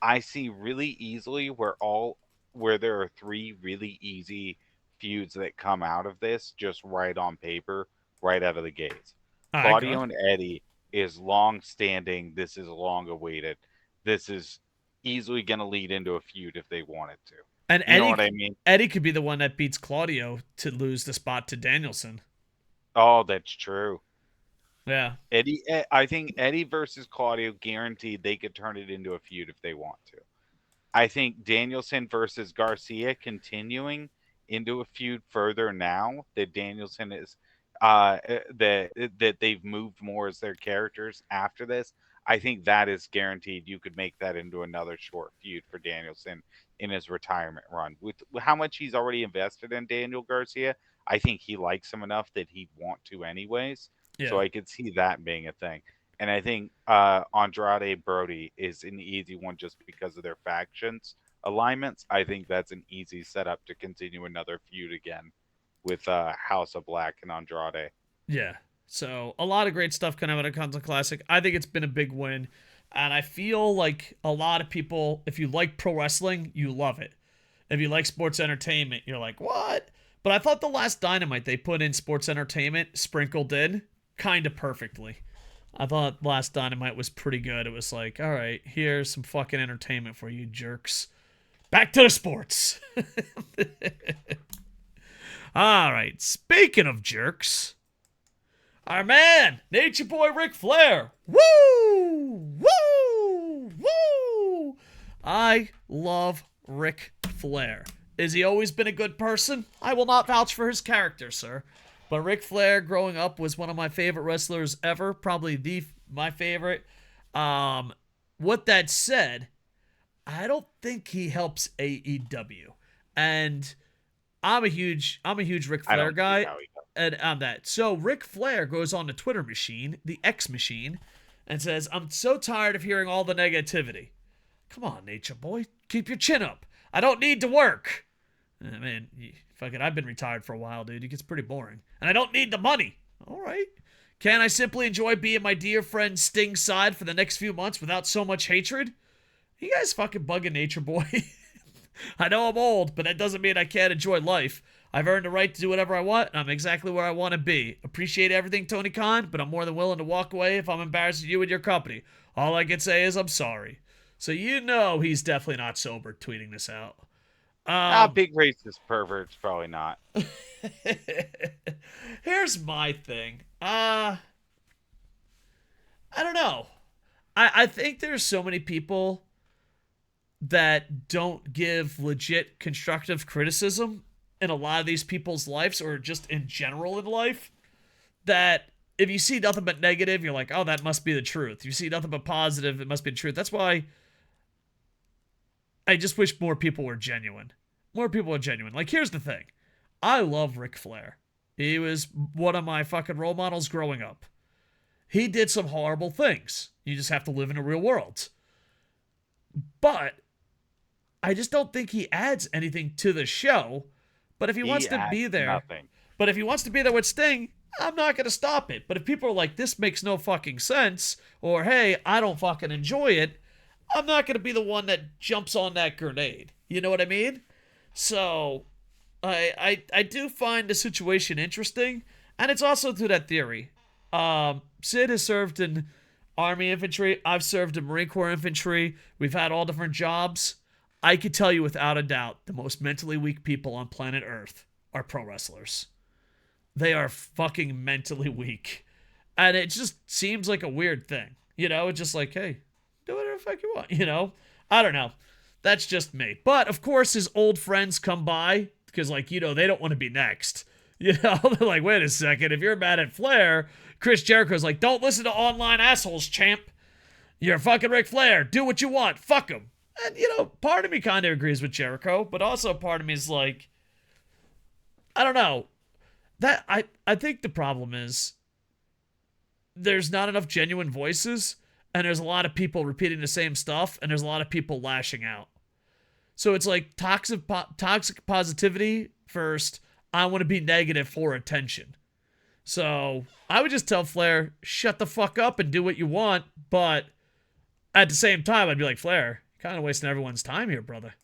I see really easily where there are three really easy feuds that come out of this just right on paper, right out of the gates. Claudio and Eddie is long standing. This is long awaited. This is easily going to lead into a feud if they wanted to. And you know what I mean? Eddie could be the one that beats Claudio to lose the spot to Danielson. Oh, that's true. Yeah. I think Eddie versus Claudio, guaranteed they could turn it into a feud if they want to. I think Danielson versus Garcia continuing into a feud further now that Danielson is that they've moved more as their characters after this. I think that is guaranteed. You could make that into another short feud for Danielson in his retirement run. With how much he's already invested in Daniel Garcia, I think he likes him enough that he'd want to anyways. Yeah. So I could see that being a thing. And I think Andrade Brody is an easy one just because of their factions alignments. I think that's an easy setup to continue another feud again with House of Black and Andrade. Yeah. So a lot of great stuff coming out of Continental Classic. I think it's been a big win. And I feel like a lot of people, if you like pro wrestling, you love it. If you like sports entertainment, you're like, what? But I thought the last Dynamite they put in sports entertainment sprinkled in kind of perfectly. I thought last Dynamite was pretty good. It was like, all right, here's some fucking entertainment for you jerks. Back to the sports. All right, speaking of jerks, our man, Nature Boy Ric Flair. Woo! Woo! Woo! I love Ric Flair. Has he always been a good person? I will not vouch for his character, sir. But Ric Flair, growing up, was one of my favorite wrestlers ever. Probably my favorite. What that said, I don't think he helps AEW. And I'm a huge Ric Flair guy. And I'm that. So Ric Flair goes on the Twitter machine, the X machine, and says, I'm so tired of hearing all the negativity. Come on, Nature Boy. Keep your chin up. I don't need to work. Man, fuck it. I've been retired for a while, dude. It gets pretty boring. And I don't need the money. All right. Can I simply enjoy being my dear friend Sting's side for the next few months without so much hatred? You guys fucking bugging, Nature Boy. I know I'm old, but that doesn't mean I can't enjoy life. I've earned the right to do whatever I want, and I'm exactly where I want to be. Appreciate everything, Tony Khan, but I'm more than willing to walk away if I'm embarrassing you and your company. All I can say is I'm sorry. So you know he's definitely not sober tweeting this out. Big racist perverts, probably not. Here's my thing. I don't know. I think there's so many people that don't give legit constructive criticism in a lot of these people's lives, or just in general in life, that if you see nothing but negative, you're like, oh, that must be the truth. You see nothing but positive, it must be the truth. That's why I just wish more people were genuine. More people are genuine. Like, here's the thing. I love Ric Flair. He was one of my fucking role models growing up. He did some horrible things. You just have to live in a real world. But I just don't think he adds anything to the show. But if he wants to be there, nothing. But if he wants to be there with Sting, I'm not going to stop it. But if people are like, this makes no fucking sense, or hey, I don't fucking enjoy it, I'm not going to be the one that jumps on that grenade. You know what I mean? So I do find the situation interesting, and it's also through that theory. Sid has served in Army infantry. I've served in Marine Corps infantry. We've had all different jobs. I could tell you without a doubt, the most mentally weak people on planet Earth are pro wrestlers. They are fucking mentally weak. And it just seems like a weird thing. You know, it's just like, hey, do whatever the fuck you want, you know? I don't know. That's just me. But, of course, his old friends come by because, like, you know, they don't want to be next. You know, they're like, wait a second. If you're mad at Flair, Chris Jericho's like, don't listen to online assholes, champ. You're fucking Ric Flair. Do what you want. Fuck him. And, you know, part of me kind of agrees with Jericho, but also part of me is like, I don't know. That I think the problem is there's not enough genuine voices, and there's a lot of people repeating the same stuff, and there's a lot of people lashing out. So it's like toxic positivity first. I want to be negative for attention. So I would just tell Flair, shut the fuck up and do what you want, but at the same time, I'd be like, Flair, you're kind of wasting everyone's time here, brother.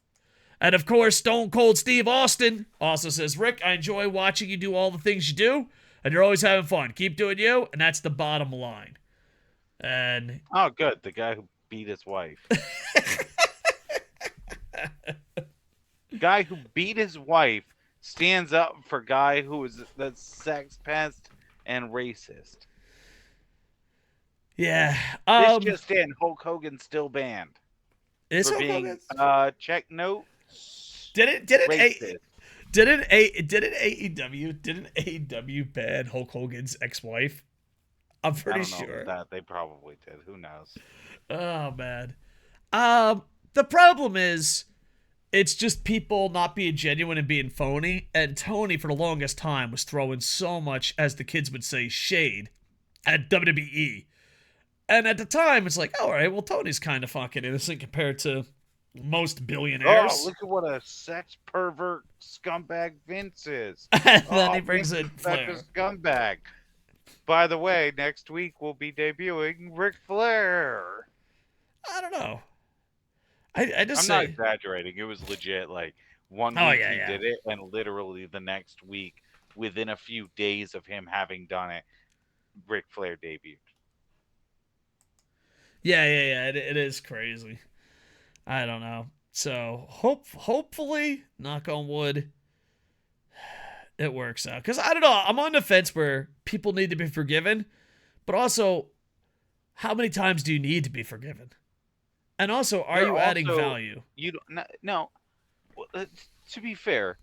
And of course, Stone Cold Steve Austin also says, Rick, I enjoy watching you do all the things you do, and you're always having fun. Keep doing you, and that's the bottom line. And oh, good. The guy who beat his wife. Guy who beat his wife stands up for guy who is the sex pest and racist. Yeah. This just in, Hulk Hogan's still banned. Is for Hulk being Hogan? check note. Didn't AEW ban Hulk Hogan's ex-wife? I'm pretty sure that they probably did. Who knows? Oh man. The problem is it's just people not being genuine and being phony, and Tony for the longest time was throwing so much, as the kids would say, shade at WWE. And at the time, it's like, all right, well, Tony's kind of fucking innocent compared to most billionaires. Oh, look at what a sex pervert scumbag Vince is. And then he brings in Flair. Such a scumbag. By the way, next week we'll be debuting Ric Flair. I don't know. I'm not exaggerating. It was legit. Like one week he did it, and literally the next week, within a few days of him having done it, Ric Flair debuted. Yeah. It is crazy. I don't know. So hopefully, knock on wood, it works out. Because I don't know. I'm on the fence where people need to be forgiven, but also, how many times do you need to be forgiven? And also, are you adding value? You don't. No. To be fair,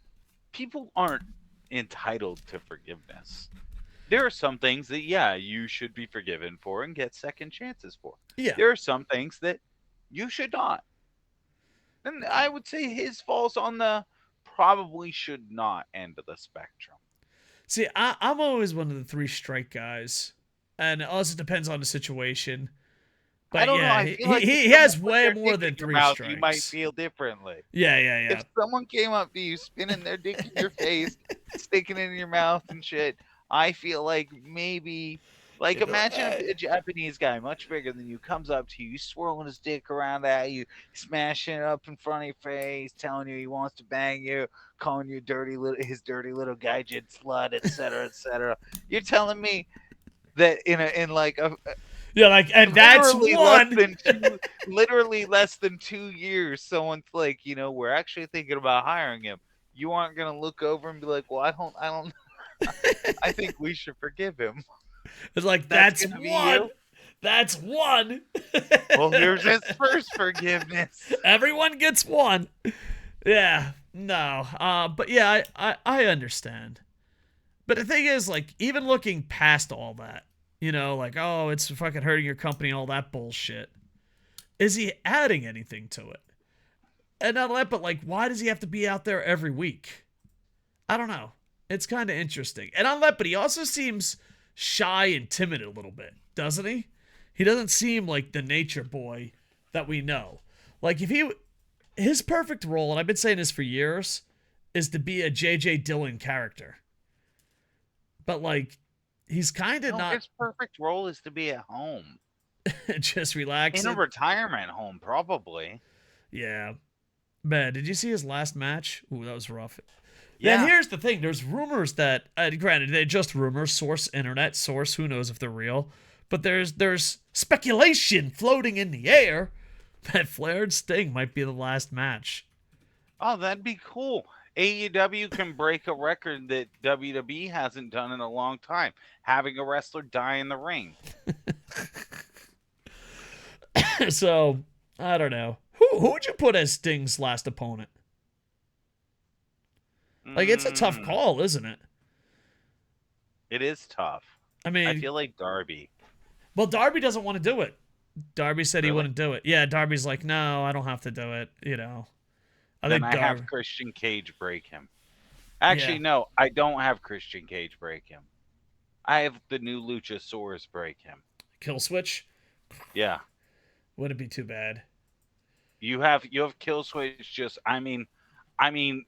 people aren't entitled to forgiveness. There are some things that, you should be forgiven for and get second chances for. Yeah. There are some things that you should not. And I would say his falls on the probably should not end of the spectrum. See, I'm always one of the 3 strike guys. And it also depends on the situation. But I don't know. I feel like he has way more than 3 strikes. You might feel differently. Yeah. If someone came up to you, spinning their dick in your face, sticking it in your mouth and shit, I feel like maybe, like, imagine a Japanese guy much bigger than you comes up to you, swirling his dick around at you, smashing it up in front of your face, telling you he wants to bang you, calling you his dirty little gaijin slut, etc., etc. You're telling me that and that's one. Literally less than 2 years, someone's like, we're actually thinking about hiring him. You aren't gonna look over and be like, well, I don't. I think we should forgive him. It's like that's one. That's one. Well, here's his first forgiveness. Everyone gets one. Yeah. No. But yeah, I understand. But the thing is, like, even looking past all that, like, oh, it's fucking hurting your company and all that bullshit. Is he adding anything to it? And not that, but like, why does he have to be out there every week? I don't know. It's kind of interesting. And on that, but he also seems shy and timid a little bit, doesn't he? He doesn't seem like the nature boy that we know. Like, his perfect role, and I've been saying this for years, is to be a J.J. Dillon character. But, like, he's kind of not... His perfect role is to be at home. Just relaxing. In a retirement home, probably. Yeah. Man, did you see his last match? Ooh, that was rough. Yeah. Then here's the thing. There's rumors that, granted, they're just rumors, source, internet, source, who knows if they're real. But there's speculation floating in the air that Flair and Sting might be the last match. Oh, that'd be cool. AEW can break a record that WWE hasn't done in a long time. Having a wrestler die in the ring. So, I don't know. Who would you put as Sting's last opponent? Like, it's a tough call, isn't it? It is tough. I mean... I feel like Darby. Well, Darby doesn't want to do it. Darby said he Really? wouldn't do it. Yeah, Darby's like, no, I don't have to do it, you know. Then I have Christian Cage break him. Actually, no, I don't have Christian Cage break him. I have the new Luchasaurus break him. Kill switch? Yeah. Wouldn't be too bad. You have Killswitch just I mean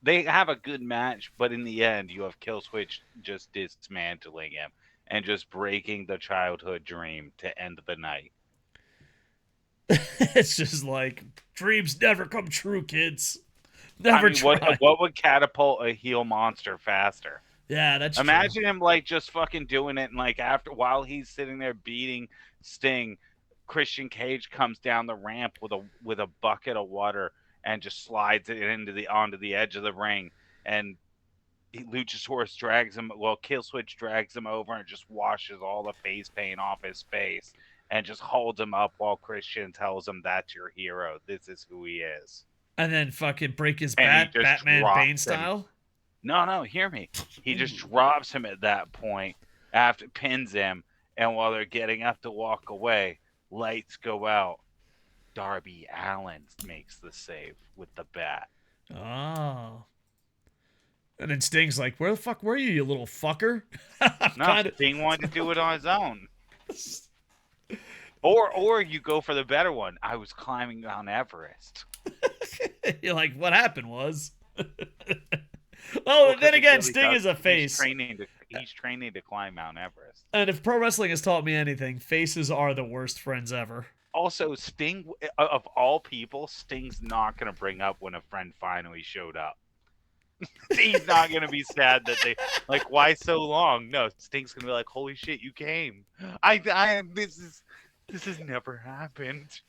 they have a good match, but in the end you have Killswitch just dismantling him and just breaking the childhood dream to end the night. It's just like, dreams never come true, kids. Never try. What would catapult a heel monster faster? Yeah, that's Imagine true. him like just fucking doing it, and like while he's sitting there beating Sting, Christian Cage comes down the ramp with a bucket of water and just slides it onto the edge of the ring, and Luchasaurus drags him. Well, Killswitch drags him over and just washes all the face paint off his face and just holds him up while Christian tells him, "That's your hero. This is who he is." And then fucking break his And Batman Bane style. No, hear me. He just drops him at that point after pins him, and while they're getting up to walk away, lights go out. Darby Allin makes the save with the bat. Oh. And then Sting's like, where the fuck were you little fucker? Sting wanted to do it on his own. Or you go for the better one. I was climbing Mount Everest. You're like, what happened was... Well, then again, Sting is a face. He's training to climb Mount Everest. And if pro wrestling has taught me anything, faces are the worst friends ever. Also, Sting, of all people, Sting's not going to bring up when a friend finally showed up. He's not going to be sad that they, like, why so long? No, Sting's going to be like, holy shit, you came. This has never happened.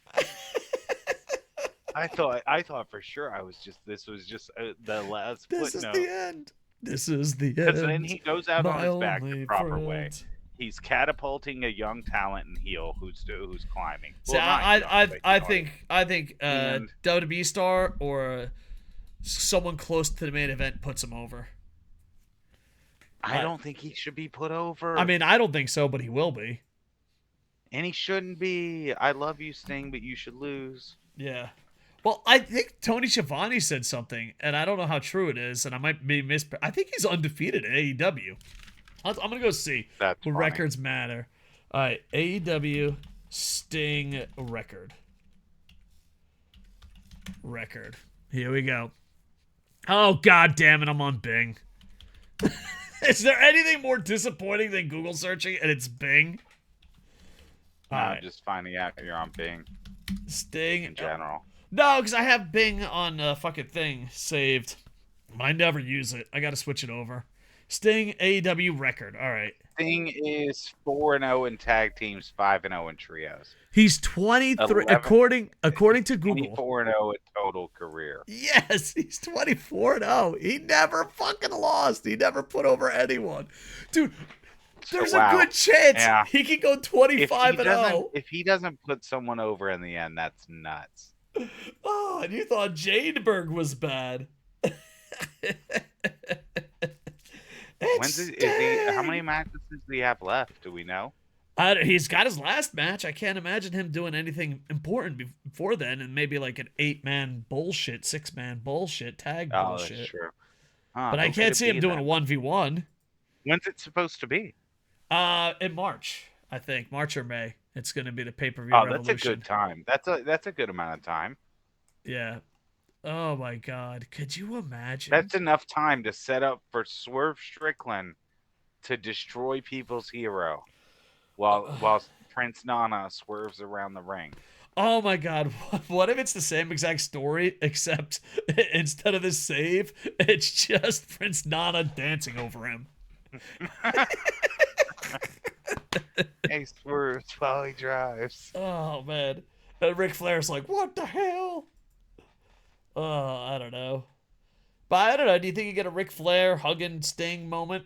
I thought for sure this was just the last footnote. This is the end. This is the end. Because then he goes out on his back the proper friend. way. He's catapulting a young talent and heel who's climbing. See, I think WWE star or someone close to the main event puts him over. I don't think he should be put over. I mean, I don't think so, but he will be. And he shouldn't be. I love you, Sting, but you should lose. Yeah. Well, I think Tony Schiavone said something, and I don't know how true it is, and I might be I think he's undefeated at AEW. I'm going to go see That's what funny. records matter. All right, AEW Sting record. Here we go. Oh, God damn it, I'm on Bing. Is there anything more disappointing than Google searching and it's Bing? No, All right. just finding out you're on Bing Sting. in general. No, because I have Bing on fucking thing saved. I never use it. I got to switch it over. Sting AEW record. All right. Sting is 4-0 in tag teams, 5-0 in trios. He's 23 according to Google. 24-0 in total career. Yes, he's 24-0. He never fucking lost. He never put over anyone. Dude, there's a good chance he could go 25-0. If he doesn't put someone over in the end, that's nuts. Oh, and you thought Jadeberg was bad. How many matches does he have left? Do we know? He's got his last match. I can't imagine him doing anything important before then, and maybe like an 8-man bullshit, 6-man bullshit, tag Oh, that's bullshit. true. Huh, But I who could can't it see him be doing a then? 1v1. When's it supposed to be? In March, I think March or May. It's going to be the pay-per-view Oh, that's a Revolution. good time. That's a good amount of time. Yeah. Oh my God, could you imagine? That's enough time to set up for Swerve Strickland to destroy people's hero, while Prince Nana swerves around the ring. Oh my God, what if it's the same exact story, except instead of the save, it's just Prince Nana dancing over him? Hey, swerves while he drives. Oh man, and Ric Flair's like, "What the hell?" Oh, I don't know, but I don't know. Do you think you get a Ric Flair hugging Sting moment?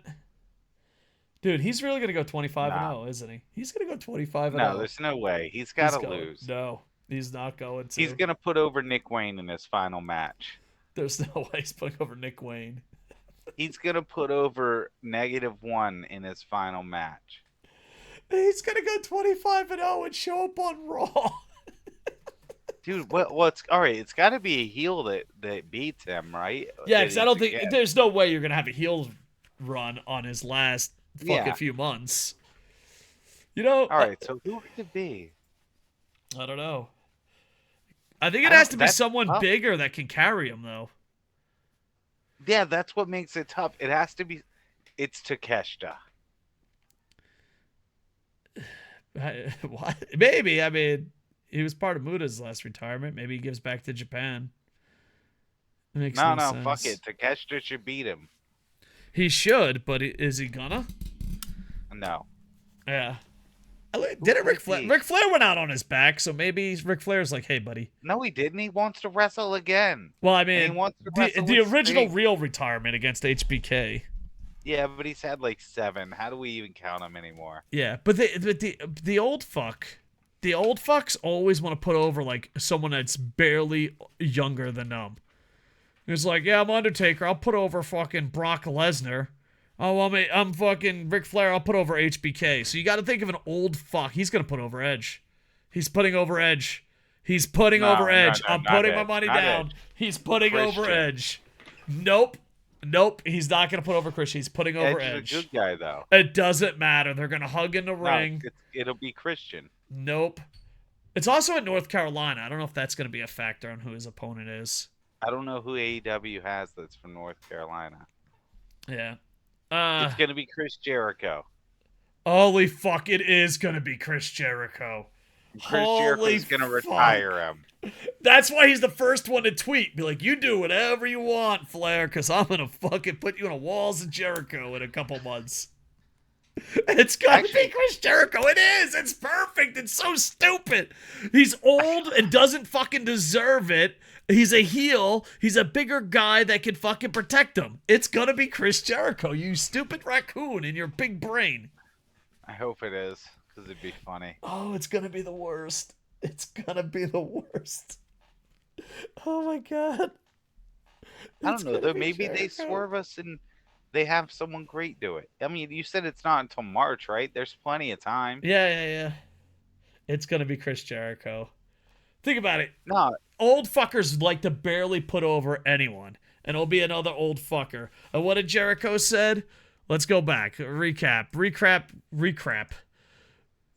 Dude, he's really gonna go 25 and Nah. 0, isn't he? He's gonna go 25 and No, 0. there's no way. He's got to going. lose. No, he's not going to. He's gonna put over Nick Wayne in his final match. There's no way he's putting over Nick Wayne. He's gonna put over -1 in his final match. He's gonna go 25 and 0 and show up on Raw. Dude, what's all right? It's got to be a heel that beats him, right? Yeah, That because I he's don't think against. there's no way you're gonna have a heel run on his last fucking Yeah. few months. You know, All right, so who could it be? I don't know. I think it I has don't- to be that's someone tough. bigger that can carry him, though. Yeah, that's what makes it tough. It has to be. It's Takeshita. What? Maybe. I mean, he was part of Muda's last retirement. Maybe he gives back to Japan. Makes No, no, no, fuck sense. it. Takeshita should beat him. He should, but is he gonna? No. Yeah. Didn't Ric Flair? be? Ric Flair went out on his back, so maybe Ric Flair's like, "Hey, buddy." No, he didn't. He wants to wrestle again. Well, I And he mean, wants to wrestle the with original Sting. real retirement against HBK. Yeah, but he's had like 7. How do we even count him anymore? Yeah, but the old fucks always want to put over like someone that's barely younger than them. It's like, yeah, I'm Undertaker. I'll put over fucking Brock Lesnar. Oh, I'm fucking Ric Flair. I'll put over HBK. So you got to think of an old fuck. He's gonna put over Edge. He's putting over Edge. He's putting No, over no, Edge. no, I'm not putting my Edge, money not down. Edge. He's putting over Christian. Edge. Nope. He's not gonna put over Christian. He's putting over Edge Edge. is a good guy, though. It doesn't matter. They're gonna hug in the No, ring. it'll be Christian. Nope. It's also in North Carolina. I don't know if that's going to be a factor on who his opponent is. I don't know who AEW has that's from North Carolina. Yeah. It's going to be Chris Jericho. Holy fuck, it is going to be Chris Jericho. Chris Holy Jericho's going to fuck. retire him. That's why he's the first one to tweet. Be like, you do whatever you want, Flair, because I'm going to fucking put you in a walls of Jericho in a couple months. It's gonna be Chris Jericho. It is. It's perfect. It's so stupid. He's old and doesn't fucking deserve it. He's a heel. He's a bigger guy that can fucking protect him. It's gonna be Chris Jericho, you stupid raccoon in your big brain. I hope it is, because it'd be funny. Oh, it's gonna be the worst. It's gonna be the worst. Oh my God. I don't It's know, gonna though. be Maybe they Jericho. swerve us and they have someone great do it. I mean, you said it's not until March, right? There's plenty of time. Yeah. It's gonna be Chris Jericho. Think about it. No, Old fuckers like to barely put over anyone, and it'll be another old fucker. And what did Jericho said? Let's go back. Recap.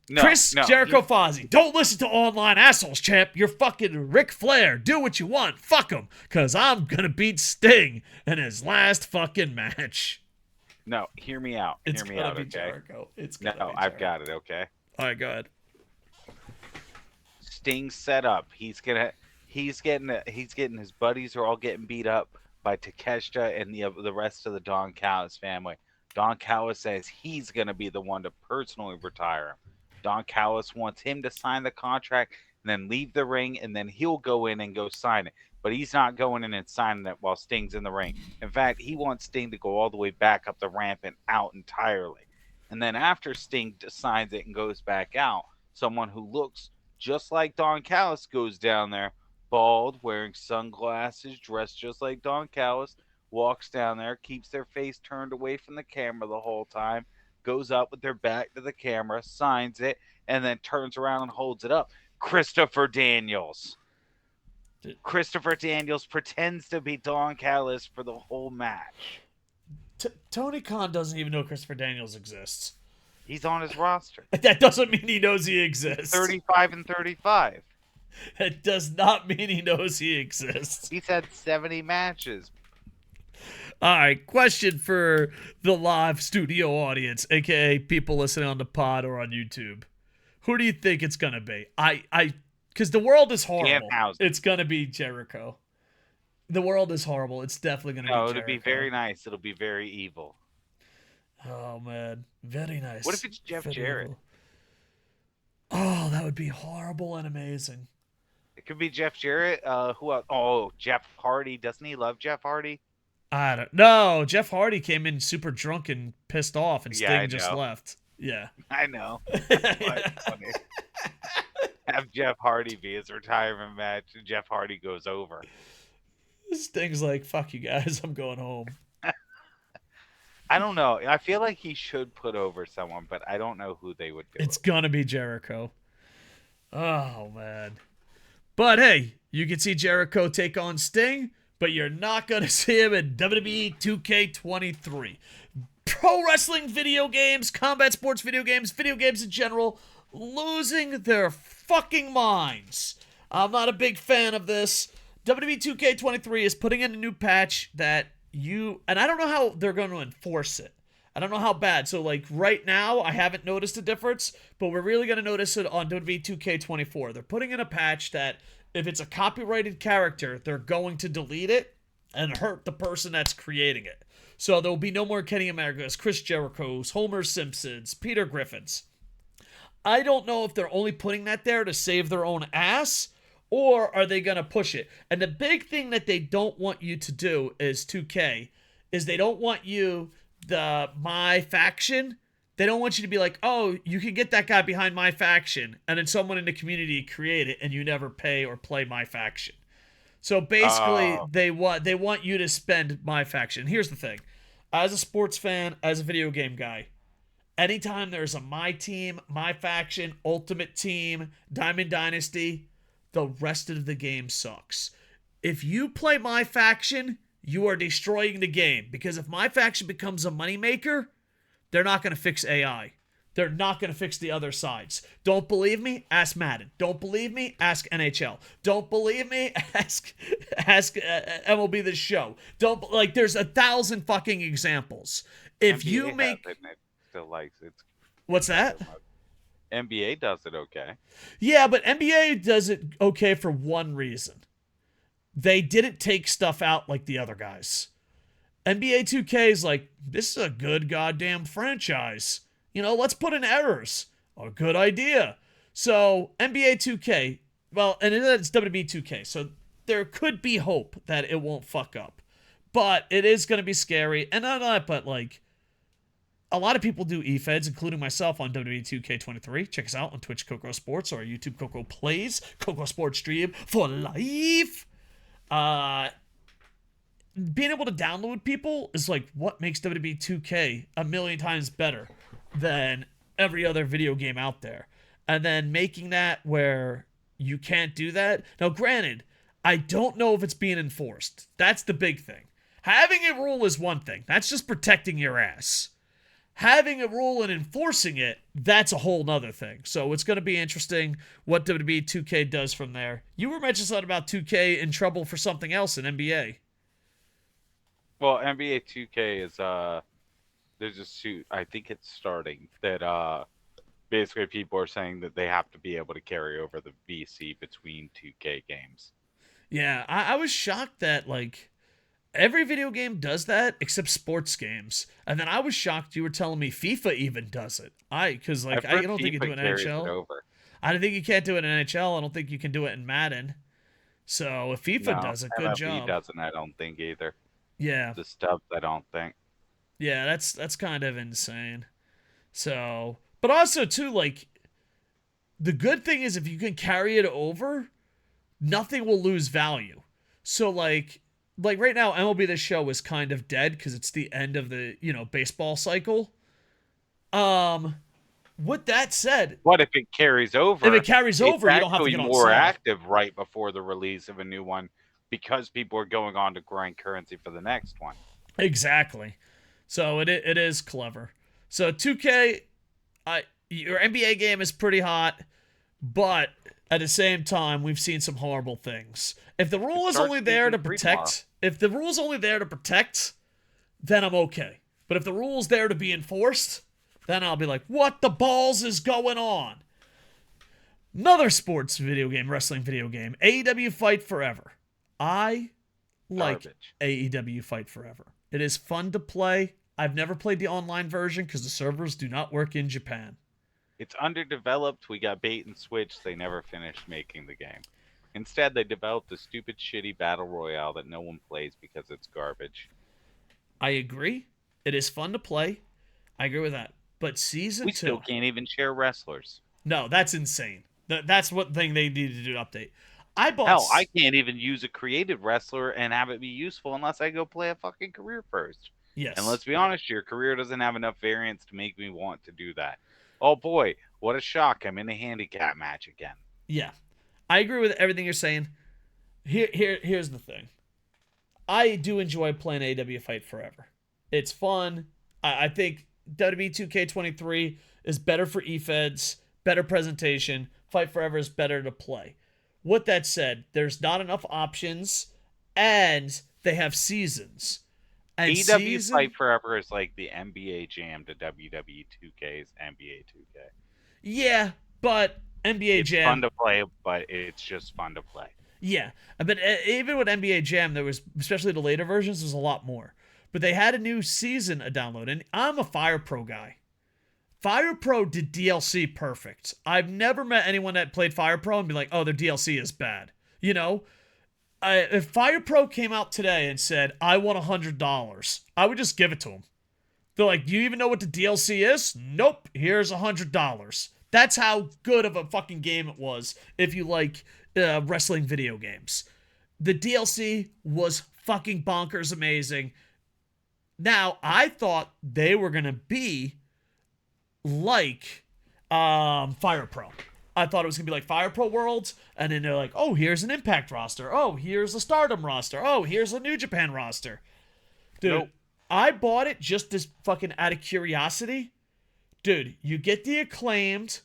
no, Chris no. Jericho Fozzy. Don't listen to online assholes, champ. You're fucking Ric Flair. Do what you want. Fuck him. Because I'm going to beat Sting in his last fucking match. No, hear me out. It's Hear me going out, to be okay? Jericho. It's going to No, be I've Jericho. got it, okay? All right, go ahead. Sting's set up. He's getting his buddies are all getting beat up by Takeshita and the rest of the Don Callis family. Don Callis says he's gonna be the one to personally retire him. Don Callis wants him to sign the contract and then leave the ring, and then he'll go in and go sign it. But he's not going in and signing it while Sting's in the ring. In fact, he wants Sting to go all the way back up the ramp and out entirely. And then after Sting signs it and goes back out, someone who looks just like Don Callis goes down there, bald, wearing sunglasses, dressed just like Don Callis, walks down there, keeps their face turned away from the camera the whole time, goes up with their back to the camera, signs it, and then turns around and holds it up. Christopher Daniels. Christopher Daniels pretends to be Don Callis for the whole match. Tony Khan doesn't even know Christopher Daniels exists. He's on his roster. That doesn't mean he knows he exists. 35 and 35. It does not mean he knows he exists. He's had 70 matches. All right, question for the live studio audience, aka people listening on the pod or on YouTube. Who do you think it's gonna be? Because the world is horrible. It's gonna be Jericho. The world is horrible. It's definitely gonna be Jericho. No, it'll be very nice. It'll be very evil. Oh man, very nice. What if it's Jeff Jarrett? Evil. Oh, that would be horrible and amazing. It could be Jeff Jarrett. Who else? Oh, Jeff Hardy. Doesn't he love Jeff Hardy? I don't know. Jeff Hardy came in super drunk and pissed off, and Sting just left. Yeah. I know. That's funny. Have Jeff Hardy be his retirement match, and Jeff Hardy goes over. Sting's like, fuck you guys, I'm going home. I don't know. I feel like he should put over someone, but I don't know who they would do. It's gonna be Jericho. Oh, man. But hey, you can see Jericho take on Sting, but you're not gonna see him in WWE 2K23. Pro wrestling video games, combat sports video games in general, losing their fucking minds. I'm not a big fan of this. WWE 2K23 is putting in a new patch that and I don't know how they're going to enforce it. I don't know how bad. So, like, right now, I haven't noticed a difference, but we're really going to notice it on WWE 2K24. They're putting in a patch that if it's a copyrighted character, they're going to delete it and hurt the person that's creating it. So there will be no more Kenny Omega's, Chris Jericho's, Homer Simpson's, Peter Griffin's. I don't know if they're only putting that there to save their own ass, or are they going to push it? And the big thing that they don't want you to do is 2K, is they don't want you, my faction, they don't want you to be like, oh, you can get that guy behind my faction, and then someone in the community create it, and you never pay or play my faction. So basically, they want you to spend my faction. Here's the thing. As a sports fan, as a video game guy, anytime there's a my team, my faction, ultimate team, Diamond Dynasty, the rest of the game sucks. If you play my faction, you are destroying the game. Because if my faction becomes a moneymaker, they're not going to fix AI. They're not going to fix the other sides. Don't believe me? Ask Madden. Don't believe me? Ask NHL. Don't believe me? Ask MLB The Show. There's 1,000 fucking examples. If NBA you make... It still likes it. What's that? NBA does it okay. Yeah, but NBA does it okay for one reason. They didn't take stuff out like the other guys. NBA 2K is like, this is a good goddamn franchise. Let's put in errors. A good idea. So, NBA 2K, well, and it's WWE 2K, so there could be hope that it won't fuck up. But it is going to be scary. And not that, but a lot of people do e-feds, including myself on WWE 2K23. Check us out on Twitch KocoSports or YouTube Koco Plays, KocoSports stream for life. Being able to download people is what makes WWE 2K a million times better than every other video game out there. And then making that where you can't do that. Now, granted, I don't know if it's being enforced. That's the big thing. Having a rule is one thing. That's just protecting your ass. Having a rule and enforcing it, that's a whole nother thing. So it's going to be interesting what WWE 2K does from there. You were mentioning something about 2K in trouble for something else in NBA. Well, NBA 2K is, there's a suit, I think it's starting, that basically people are saying that they have to be able to carry over the VC between 2K games. Yeah, I was shocked that, every video game does that except sports games. And then I was shocked you were telling me FIFA even does it. Because I don't think you do it in NHL. I don't think you can't do it in NHL. I don't think you can do it in Madden. So if FIFA does it, good job. MLB doesn't, I don't think either. Yeah. The stuff, I don't think. Yeah, that's kind of insane. So, but also too, the good thing is if you can carry it over, nothing will lose value. So like right now, MLB The Show is kind of dead because it's the end of the, baseball cycle. With that said, But if it carries over, if it carries it's over, you don't have to actually get on more sale. active right before the release of a new one because people are going on to grind currency for the next one. Exactly. So it is clever. So 2K, your NBA game is pretty hot, but at the same time, we've seen some horrible things. If the rule is only there to protect, then I'm okay. But if the rule is there to be enforced, then I'll be like, what the balls is going on? Another sports video game, wrestling video game, AEW Fight Forever. I like Garbage. AEW Fight Forever. It is fun to play. I've never played the online version because the servers do not work in Japan. It's underdeveloped. We got bait and switch. They never finished making the game. Instead, they developed a stupid, shitty battle royale that no one plays because it's garbage. I agree. It is fun to play. I agree with that. But season We 2... still can't even share wrestlers. No, that's insane. That's what thing they needed to do to update. I bought... Hell, I can't even use a created wrestler and have it be useful unless I go play a fucking career first. Yes. And let's be honest, your career doesn't have enough variance to make me want to do that. Oh boy, what a shock. I'm in a handicap match again. Yeah. I agree with everything you're saying. Here's the thing. I do enjoy playing AEW Fight Forever. It's fun. I think WWE 2K23 is better for eFeds, better presentation. Fight Forever is better to play. With that said, there's not enough options, and they have seasons. And AEW Fight Forever is like the NBA Jam to WWE 2K's NBA 2K. Yeah, but NBA it's Jam... It's fun to play, but it's just fun to play. Yeah, but even with NBA Jam, there was, especially the later versions, there's a lot more. But they had a new season to download, and I'm a Fire Pro guy. Fire Pro did DLC perfect. I've never met anyone that played Fire Pro and be like, oh, their DLC is bad. You know? If Fire Pro came out today and said, I want $100, I would just give it to them. They're like, do you even know what the DLC is? Nope, here's $100. That's how good of a fucking game it was if you like wrestling video games. The DLC was fucking bonkers amazing. Now, I thought they were going to be like Fire Pro. I thought it was going to be like Fire Pro Worlds, and then they're like, oh, here's an Impact roster. Oh, here's a Stardom roster. Oh, here's a New Japan roster. Dude, nope. I bought it just as fucking out of curiosity. Dude, you get the Acclaimed.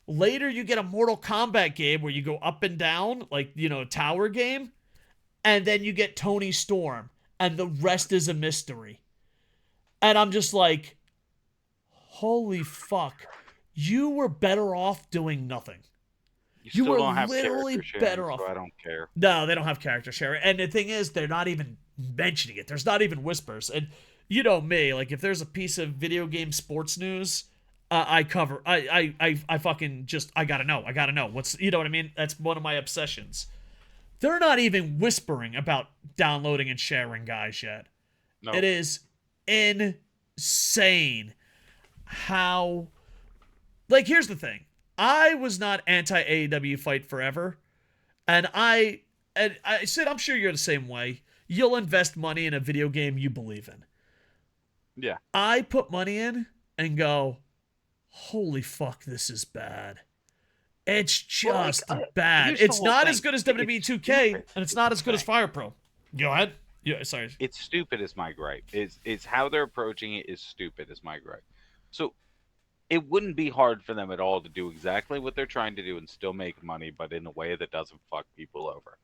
Later, you get a Mortal Kombat game where you go up and down, like, you know, a tower game. And then you get Tony Storm. And the rest is a mystery. And I'm just like, holy fuck. You were better off doing nothing. You were literally better off. So I don't care. No, they don't have character sharing. And the thing is, they're not even mentioning it. There's not even whispers. And you know me, like, if there's a piece of video game sports news, I cover. I fucking just, I gotta know. What's, you know what I mean? That's one of my obsessions. They're not even whispering about downloading and sharing guys yet. No. It is insane how, like, here's the thing. I was not anti-AEW Fight Forever. And I said, I'm sure you're the same way. You'll invest money in a video game you believe in. Yeah. I put money in and go, holy fuck, this is bad. It's just bad. It's not as good as WWE 2K, and it's not as good as Fire Pro. Go ahead. Yeah, sorry. It's stupid is my gripe. It's how they're approaching it is stupid is my gripe. So it wouldn't be hard for them at all to do exactly what they're trying to do and still make money, but in a way that doesn't fuck people over.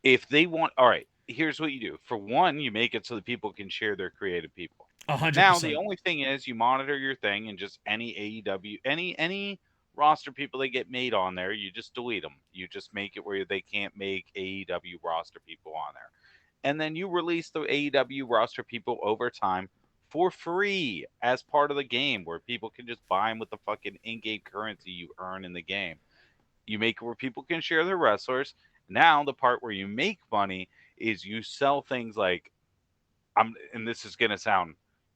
If they want, all right, here's what you do. For one, you make it so that people can share their creative people. 100%. Now, the only thing is you monitor your thing and just any AEW, any roster people that get made on there, you just delete them. You just make it where they can't make AEW roster people on there. And then you release the AEW roster people over time for free as part of the game where people can just buy them with the fucking in-game currency you earn in the game. You make it where people can share their wrestlers. Now, the part where you make money is you sell things like, and this is going to sound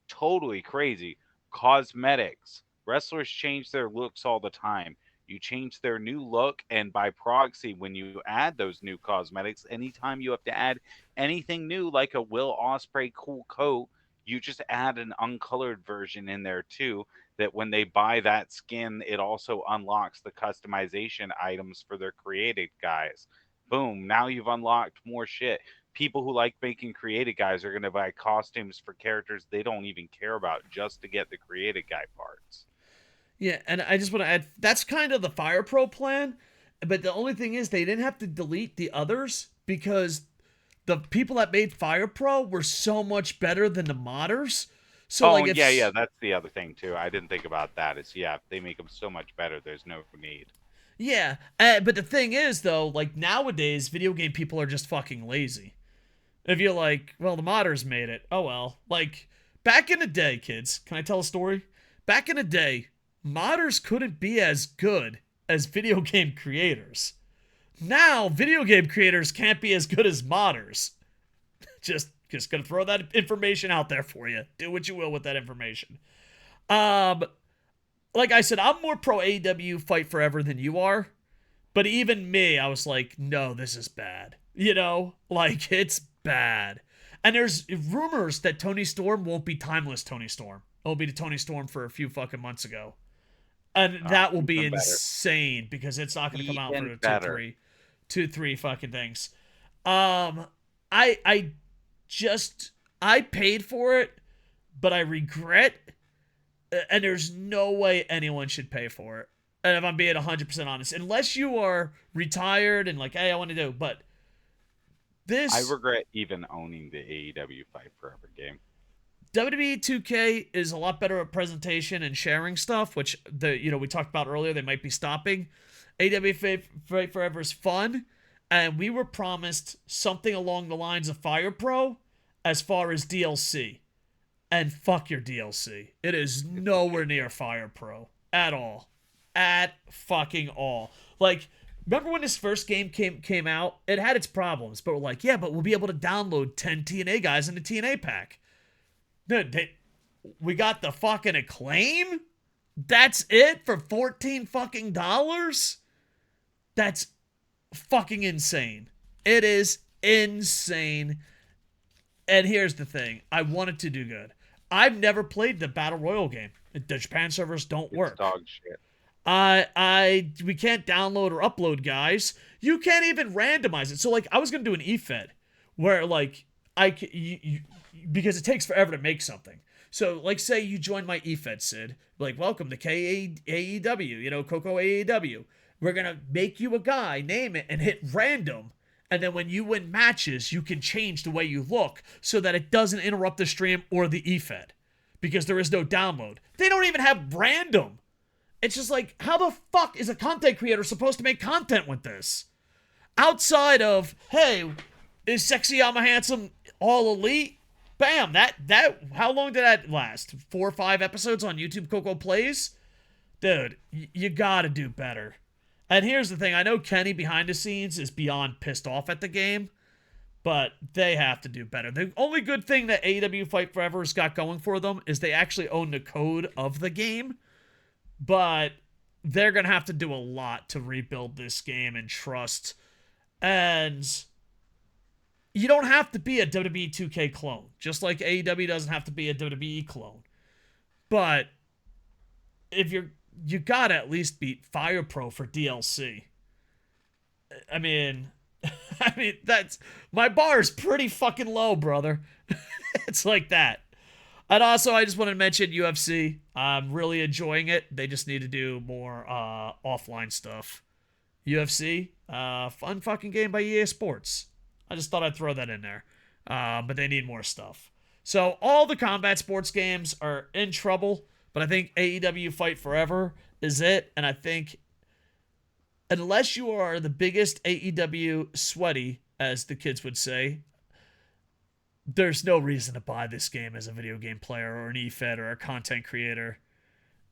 totally crazy, cosmetics. Wrestlers change their looks all the time. You change their new look, and by proxy, when you add those new cosmetics, anytime you have to add anything new, like a Will Ospreay cool coat, you just add an uncolored version in there too. that when they buy that skin, it also unlocks the customization items for their created guys. Boom, now you've unlocked more shit. People who like making created guys are going to buy costumes for characters they don't even care about just to get the created guy parts. Yeah, and I just want to add that's kind of the Fire Pro plan, but the only thing is they didn't have to delete the others because the people that made Fire Pro were so much better than the modders. So Oh, like if yeah, that's the other thing too. I didn't think about that. Is yeah, if they make them so much better, there's no need. yeah, but the thing is though, like nowadays video game people are just fucking lazy. If you're like, well, the modders made it. Oh well. Like back in the day, kids, can I tell a story? Back in the day, modders couldn't be as good as video game creators. Now, video game creators can't be as good as modders. Just gonna throw that information out there for you. Do what you will with that information. Um, like I said, I'm more pro AEW Fight Forever than you are. But even me, I was like, no, this is bad. You know, like it's bad. And there's rumors that Tony Storm won't be timeless Tony Storm. It'll be the Tony Storm for a few fucking months ago. And that will be insane because it's not going to come out for two, three fucking things. I paid for it, but I regret, and there's no way anyone should pay for it. And if I'm being 100% honest, unless you are retired and like, hey, I want to do, but this. I regret even owning the AEW Fight Forever game. WWE 2K is a lot better at presentation and sharing stuff, which we talked about earlier. They might be stopping. AEW Fight Forever is fun, and we were promised something along the lines of Fire Pro as far as DLC. And fuck your DLC. It is nowhere near Fire Pro at all, at fucking all. Like, remember when this first game came out? It had its problems, but we're like, yeah, but we'll be able to download 10 TNA guys in the TNA pack. Dude, we got the fucking Acclaim? That's it for $14 fucking dollars? That's fucking insane. It is insane. And here's the thing. I want it to do good. I've never played the Battle Royale game. The Japan servers don't work. It's dog shit. We can't download or upload guys. You can't even randomize it. So like I was going to do an EFED where like because it takes forever to make something. So, like, say you join my EFED, Sid. Like, welcome to AEW, Koco AEW. We're going to make you a guy, name it, and hit random. And then when you win matches, you can change the way you look so that it doesn't interrupt the stream or the EFED. Because there is no download. They don't even have random. It's just like, how the fuck is a content creator supposed to make content with this? Outside of, hey, is Sexy Yama Handsome all elite? Bam, that how long did that last? 4 or 5 episodes on YouTube Koco Plays? Dude, you gotta do better. And here's the thing, I know Kenny behind the scenes is beyond pissed off at the game, but they have to do better. The only good thing that AEW Fight Forever has got going for them is they actually own the code of the game, but they're gonna have to do a lot to rebuild this game and trust. And you don't have to be a WWE 2K clone, just like AEW doesn't have to be a WWE clone. But if you gotta at least beat Fire Pro for DLC. I mean, that's my bar is pretty fucking low, brother. It's like that. And also, I just wanted to mention UFC. I'm really enjoying it. They just need to do more offline stuff. UFC, fun fucking game by EA Sports. I just thought I'd throw that in there. But they need more stuff. So all the combat sports games are in trouble, but I think AEW Fight Forever is it. And I think unless you are the biggest AEW sweaty, as the kids would say, there's no reason to buy this game as a video game player or an EFED or a content creator.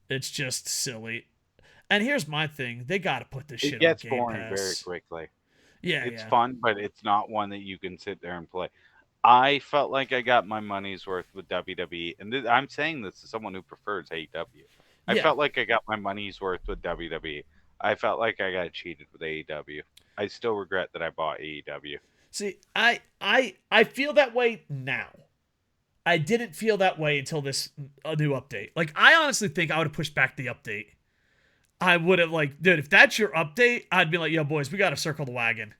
It's just silly. And here's my thing. They got to put this shit on Game Pass. It gets boring very quickly. Yeah, it's fun, but it's not one that you can sit there and play. I felt like I got my money's worth with WWE, and I'm saying this to someone who prefers AEW. I felt like I got my money's worth with WWE. I felt like I got cheated with AEW. I still regret that I bought AEW. See, I feel that way now. I didn't feel that way until this new update. Like, I honestly think I would have pushed back the update. I would have, like, dude, if that's your update, I'd be like, yo, boys, we got to circle the wagon.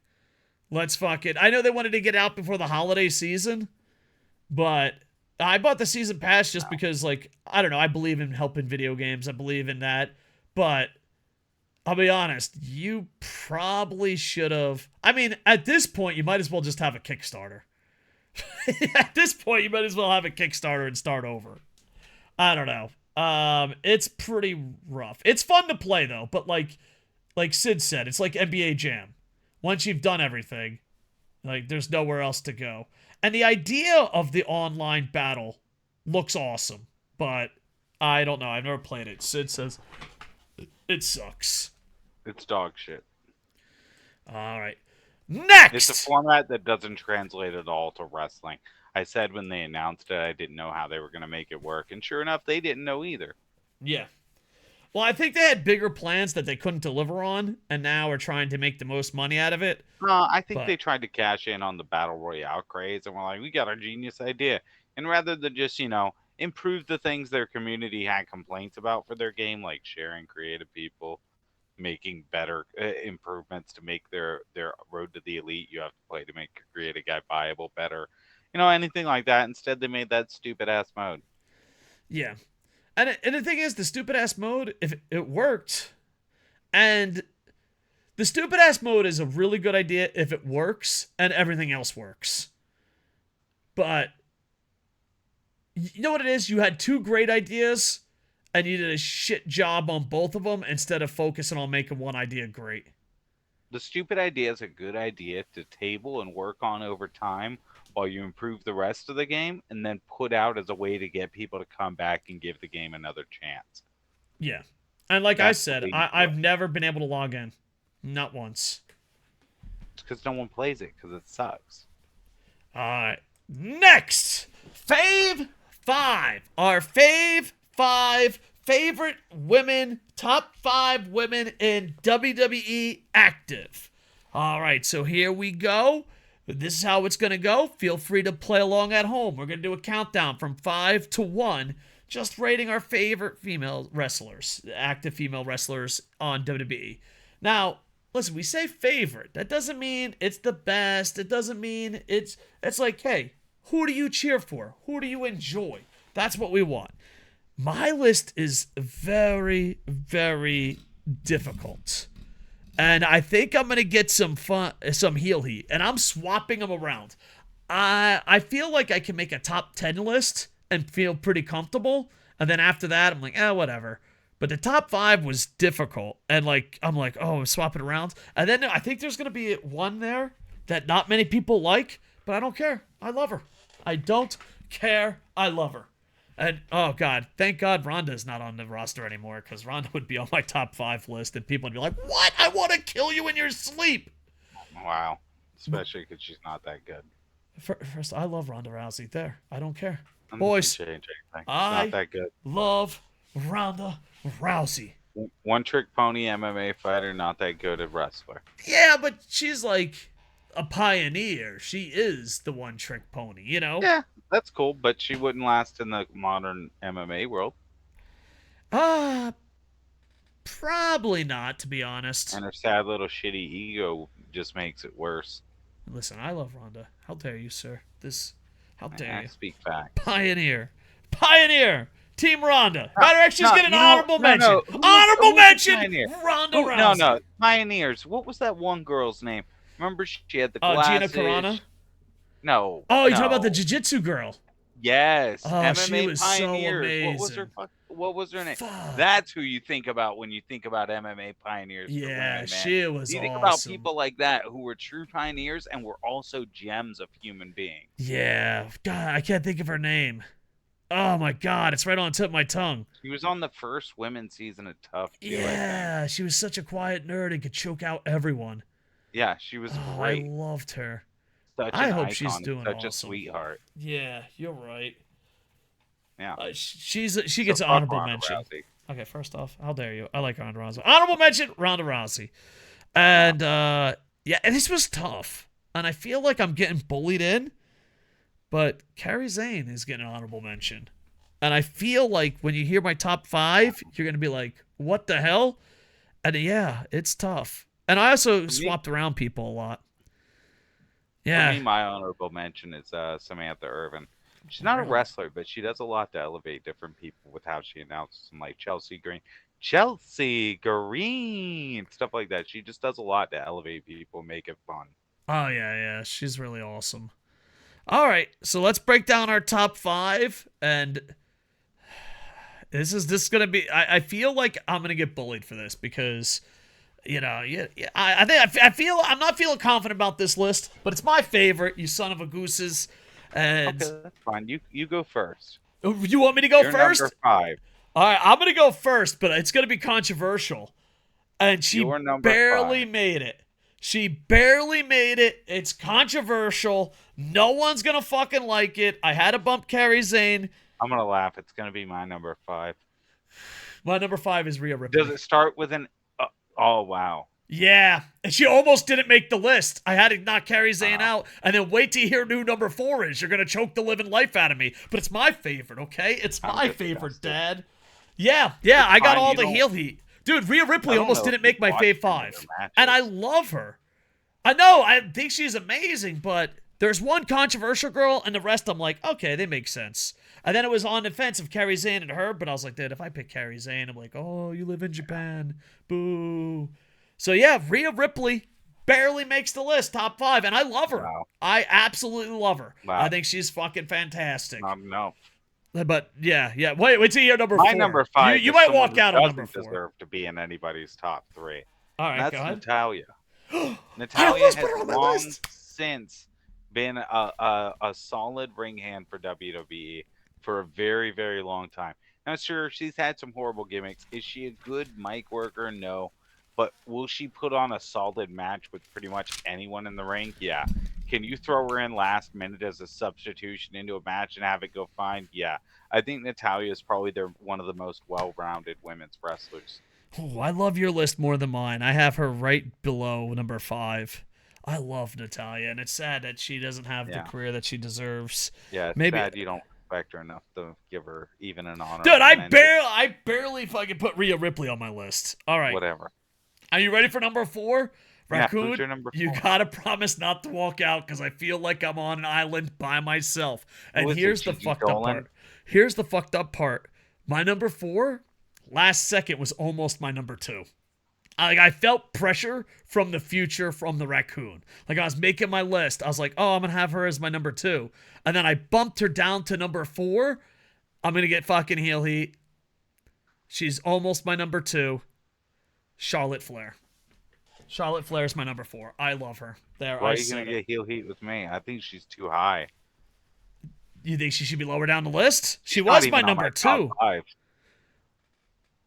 Let's fuck it. I know they wanted to get out before the holiday season, but I bought the season pass just because, like, I don't know, I believe in helping video games. I believe in that. But I'll be honest, you probably should have. I mean, at this point, you might as well just have a Kickstarter. At this point, you might as well have a Kickstarter and start over. I don't know. It's pretty rough. It's fun to play though, but like Sid said, it's like NBA Jam. Once you've done everything, like there's nowhere else to go. And the idea of the online battle looks awesome, but I don't know. I've never played it. Sid says it sucks. It's dog shit. All right. Next! It's a format that doesn't translate at all to wrestling. I said when they announced it, I didn't know how they were going to make it work. And sure enough, they didn't know either. Yeah. Well, I think they had bigger plans that they couldn't deliver on, and now are trying to make the most money out of it. I think they tried to cash in on the Battle Royale craze, and we're like, we got our genius idea. And rather than just, improve the things their community had complaints about for their game, like sharing creative people, making better improvements to make their road to the elite you have to play to make your creative guy viable better, anything like that. Instead, they made that stupid ass mode. Yeah. And the thing is, the stupid ass mode, if it worked, and the stupid ass mode is a really good idea if it works and everything else works. But you know what it is? You had two great ideas and you did a shit job on both of them instead of focusing on making one idea great. The stupid idea is a good idea to table and work on over time while you improve the rest of the game, and then put out as a way to get people to come back and give the game another chance. Yeah. And like I said, I've never been able to log in. Not once. It's because no one plays it, because it sucks. Alright. Next! Fave 5. Our Fave 5 favorite women, top 5 women in WWE active. Alright, so here we go. This is how it's going to go. Feel free to play along at home. We're going to do a countdown from 5 to 1, just rating our favorite female wrestlers, active female wrestlers on WWE. Now, listen, we say favorite. That doesn't mean it's the best. It doesn't mean it's like, hey, who do you cheer for? Who do you enjoy? That's what we want. My list is very, very difficult. And I think I'm going to get some heel heat. And I'm swapping them around. I feel like I can make a top 10 list and feel pretty comfortable. And then after that, I'm like, whatever. But the top 5 was difficult. And I'm like, oh, I'm swapping around. And then I think there's going to be one there that not many people like. But I don't care. I love her. I don't care. I love her. And, oh, God, thank God Ronda's not on the roster anymore, because Ronda would be on my top 5 list, and people would be like, what? I want to kill you in your sleep. Wow. Especially because she's not that good. First, I love Ronda Rousey. There. I don't care. Boys, I not that good. love Ronda Rousey. One trick pony MMA fighter, not that good a wrestler. Yeah, but she's like a pioneer. She is the one trick pony, Yeah. That's cool, but she wouldn't last in the modern MMA world. Probably not, to be honest. And her sad little shitty ego just makes it worse. Listen, I love Ronda. How dare you, sir? How dare you? Speak facts. Pioneer. Team Ronda. Matter of fact, she's getting an honorable mention. No. Honorable mention. Ronda Rousey. No. Pioneers. What was that one girl's name? Remember she had the glasses? Gina Carano? No. Oh, you're talking about the jiu-jitsu girl. Yes. Oh, MMA she was Pioneers. so amazing. What was her name? Fuck. That's who you think about when you think about MMA Pioneers. Yeah, women, she was You think awesome. about people like that who were true pioneers and were also gems of human beings. Yeah. God, I can't think of her name. Oh, my God. It's right on the tip of my tongue. She was on the first women's season of Tough. Yeah. She was such a quiet nerd and could choke out everyone. Yeah, she was great. I loved her. I hope she's doing such awesome. a sweetheart. Yeah, you're right. Yeah, she gets an honorable mention. Rousey. Okay, first off, how dare you? I like Ronda Rousey. Honorable mention, Ronda Rousey. And and this was tough, and I feel like I'm getting bullied in. but Kairi Sane is getting an honorable mention. And I feel like when you hear my top 5, you're gonna be like, "What the hell?" And yeah, it's tough. And I also swapped around people a lot. Yeah. For me, my honorable mention is Samantha Irvin. She's not a wrestler, but she does a lot to elevate different people with how she announces them, like Chelsea Green, stuff like that. She just does a lot to elevate people, make it fun. Oh yeah. She's really awesome. All right, so let's break down our top 5, and this is gonna be. I feel like I'm gonna get bullied for this because, I think I feel I'm not feeling confident about this list, but it's my favorite. You son of a gooses, and Okay, that's fine. You go first. You want me to go You're first? Number 5. All right, I'm gonna go first, but it's gonna be controversial, and she barely made it. She barely made it. It's controversial. No one's gonna fucking like it. I had to bump Kairi Sane. I'm gonna laugh. It's gonna be my number 5. My number 5 is Rhea Ripley. Does it start with an? Oh wow. Yeah, and she almost didn't make the list. I had to knock Kairi Sane out, and then wait to hear who number 4 is. You're gonna choke the living life out of me, but it's my favorite. Okay, it's my favorite, Dad. Yeah, I got all the heel heat. Dude, Rhea Ripley almost didn't make my fave 5. And I love her. I know, I think she's amazing, but there's one controversial girl, and the rest I'm like, okay, they make sense. And then it was on the fence of Kairi Sane and her, but I was like, dude, if I pick Kairi Sane, I'm like, oh, you live in Japan. Boo. So yeah, Rhea Ripley barely makes the list, top 5, and I love her. Wow. I absolutely love her. Wow. I think she's fucking fantastic. No. But yeah. Wait till you're number 4. My number 5. You might walk out on number 4. Deserve to be in anybody's top 3. All right, that's go ahead. Natalya. Natalya has long since been a solid ring hand for WWE for a very, very long time. Now, sure, she's had some horrible gimmicks. Is she a good mic worker? No. But will she put on a solid match with pretty much anyone in the ring? Yeah. Can you throw her in last minute as a substitution into a match and have it go fine? Yeah. I think Natalya is probably one of the most well-rounded women's wrestlers. Oh, I love your list more than mine. I have her right below number 5. I love Natalya, and it's sad that she doesn't have the career that she deserves. Yeah, it's sad you don't respect her enough to give her even an honor. Dude, I barely fucking put Rhea Ripley on my list. All right. Whatever. Are you ready for number 4? Raccoon, who's your number 4? You gotta promise not to walk out because I feel like I'm on an island by myself. And here's the fucked up part. Here's the fucked up part. My number 4, last second, was almost my number 2. I felt pressure from the future from the Raccoon. Like, I was making my list. I was like, oh, I'm going to have her as my number 2. And then I bumped her down to number 4. I'm going to get fucking heel heat. She's almost my number 2. Charlotte Flair. Charlotte Flair is my number 4. I love her. There, Why are you going to get heel heat with me? I think she's too high. You think she should be lower down the list? She was my number 2.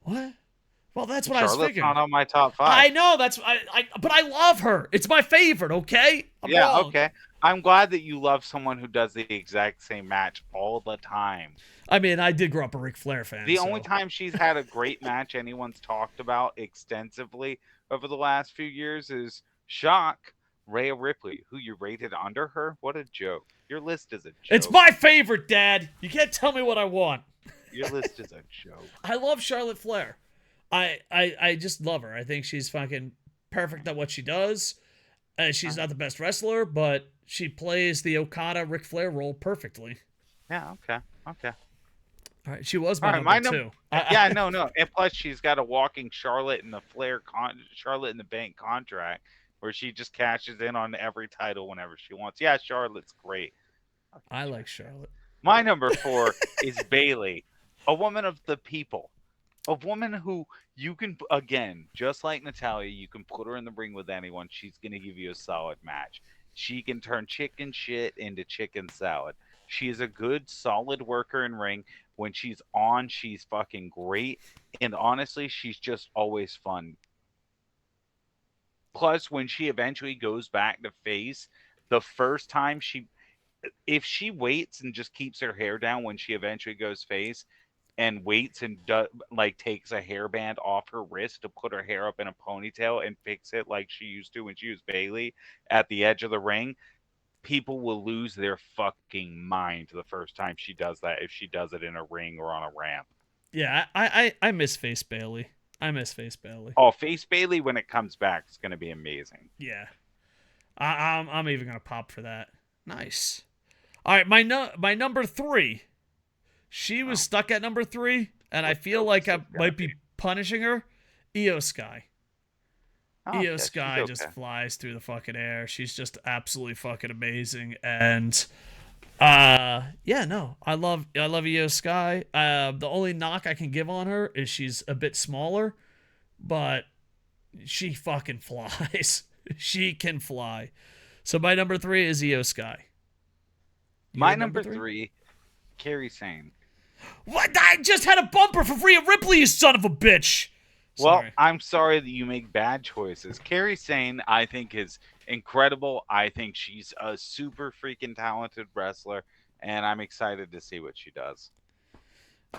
What? Well, that's what I was figuring. Charlotte's not on my top 5. I know, but I love her. It's my favorite, okay? Okay. I'm glad that you love someone who does the exact same match all the time. I mean, I did grow up a Ric Flair fan. The only time she's had a great match anyone's talked about extensively over the last few years is shock, Rhea Ripley, who you rated under her. What a joke. Your list is a joke. It's my favorite, Dad. You can't tell me what I want. Your list is a joke. I love Charlotte Flair. I just love her. I think she's fucking perfect at what she does. She's not the best wrestler, but she plays the Okada Ric Flair role perfectly. Yeah, okay. All right, she was my number 2. No. And plus, she's got a walking Charlotte in the Charlotte in the Bank contract where she just cashes in on every title whenever she wants. Yeah, Charlotte's great. I like Charlotte. My number 4 is Bayley, a woman of the people. A woman who you can, again, just like Natalya, you can put her in the ring with anyone. She's going to give you a solid match. She can turn chicken shit into chicken salad. She is a good, solid worker in ring. When she's on, she's fucking great. And honestly, she's just always fun. Plus, when she eventually goes back to face, the first time if she waits and just keeps her hair down when she eventually goes face, and waits and takes a hairband off her wrist to put her hair up in a ponytail and fix it like she used to when she was Bayley at the edge of the ring, people will lose their fucking mind the first time she does that if she does it in a ring or on a ramp. Yeah, I miss Face Bailey. I miss Face Bailey. Oh, Face Bailey when it comes back is going to be amazing. Yeah. I'm even gonna pop for that. Nice. All right, my number 3. She was stuck at number 3, and I feel like I might be punishing her. Io Sky. Io Sky just flies through the fucking air. She's just absolutely fucking amazing. And yeah, no, I love Io Sky. The only knock I can give on her is she's a bit smaller, but she fucking flies. She can fly. So my number 3 is Io Sky. My number 3, Kairi Sane. What? I just had a bumper for Rhea Ripley, you son of a bitch. Well, I'm sorry that you make bad choices. Kairi Sane, I think, is incredible. I think she's a super freaking talented wrestler, and I'm excited to see what she does.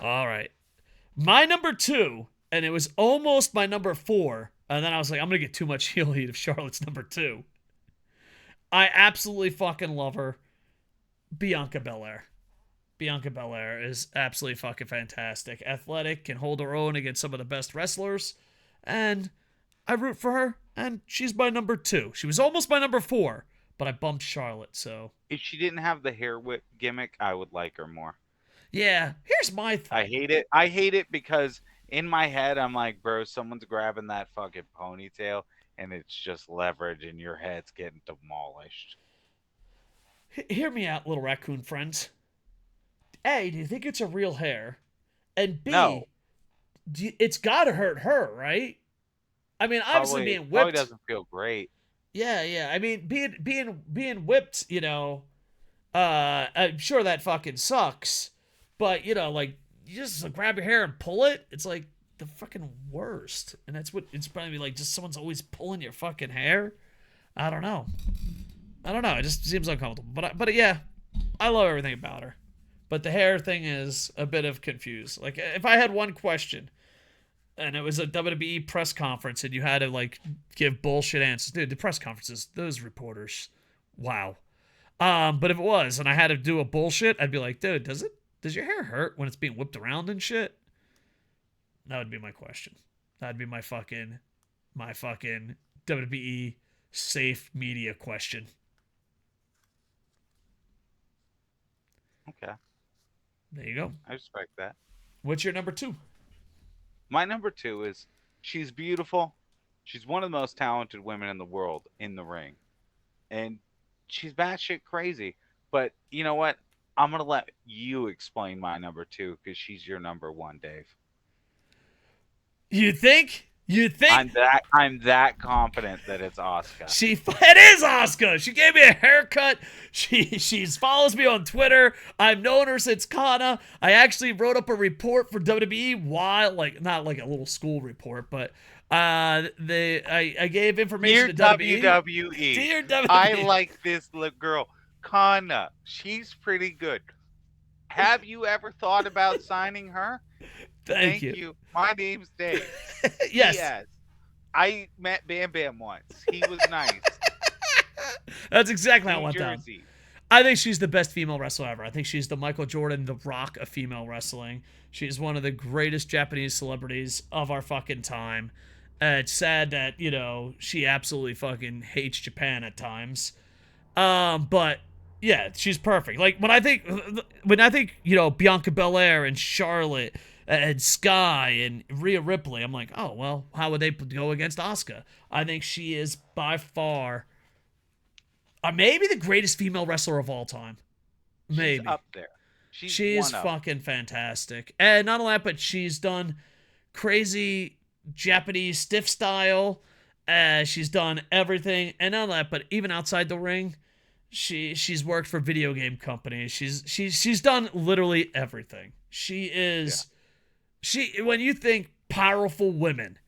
All right. My number 2, and it was almost my number 4, and then I was like, I'm going to get too much heel heat if Charlotte's number 2. I absolutely fucking love her. Bianca Belair. Bianca Belair is absolutely fucking fantastic. Athletic, can hold her own against some of the best wrestlers. And I root for her, and she's my number 2. She was almost my number 4, but I bumped Charlotte, so. If she didn't have the hair whip gimmick, I would like her more. Yeah, here's my thing. I hate it. I hate it because in my head, I'm like, bro, someone's grabbing that fucking ponytail, and it's just leverage, and your head's getting demolished. Hear me out, little raccoon friends. A, do you think it's a real hair? And B, no. It's gotta hurt her, right? I mean, obviously being whipped probably doesn't feel great. Yeah. I mean, being whipped, you know, I'm sure that fucking sucks. But you know, like, you just like, grab your hair and pull it. It's like the fucking worst. And that's what it's probably like. Just someone's always pulling your fucking hair. I don't know. It just seems uncomfortable. But yeah, I love everything about her. But the hair thing is a bit of confused. Like, if I had one question, and it was a WWE press conference, and you had to, like, give bullshit answers. Dude, the press conferences, those reporters, wow. But if it was, and I had to do a bullshit, I'd be like, dude, does your hair hurt when it's being whipped around and shit? That would be my question. That'd be my fucking WWE safe media question. Okay. There you go. I respect that. What's your number 2? My number 2 is she's beautiful. She's one of the most talented women in the world in the ring. And she's batshit crazy. But you know what? I'm going to let you explain my number 2 because she's your number 1, Dave. You think? I'm that confident that it's Asuka. It is Asuka. She gave me a haircut. She follows me on Twitter. I've known her since Kana. I actually wrote up a report for WWE while, like, not like a little school report, but I gave information to WWE. Dear WWE. I like this little girl, Kana. She's pretty good. Have you ever thought about signing her? Thank you. My name's Dave. Yes. Yes. I met Bam Bam once. He was nice. That's exactly how it went down. Jersey. I think she's the best female wrestler ever. I think she's the Michael Jordan, the Rock of female wrestling. She's one of the greatest Japanese celebrities of our fucking time. It's sad that, you know, she absolutely fucking hates Japan at times. But yeah, she's perfect. Like, when I think, you know, Bianca Belair and Charlotte and Sky and Rhea Ripley, I'm like, oh, well, how would they go against Asuka? I think she is by far maybe the greatest female wrestler of all time. Maybe. She's up there. She's fucking fantastic. And not only that, but she's done crazy Japanese stiff style. She's done everything. And not only that, but even outside the ring, she's worked for video game companies. She's done literally everything. She is... Yeah. When you think powerful women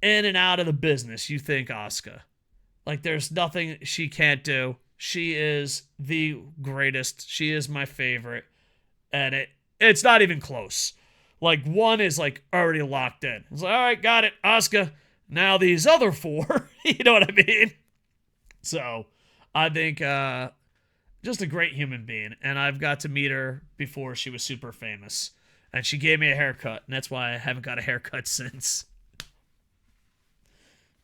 in and out of the business, you think Asuka. Like, there's nothing she can't do. She is the greatest. She is my favorite. And it's not even close. Like, one is, like, already locked in. It's like, all right, got it, Asuka. Now these other 4, you know what I mean? So, I think just a great human being, and I've got to meet her before she was super famous, and she gave me a haircut, and that's why I haven't got a haircut since.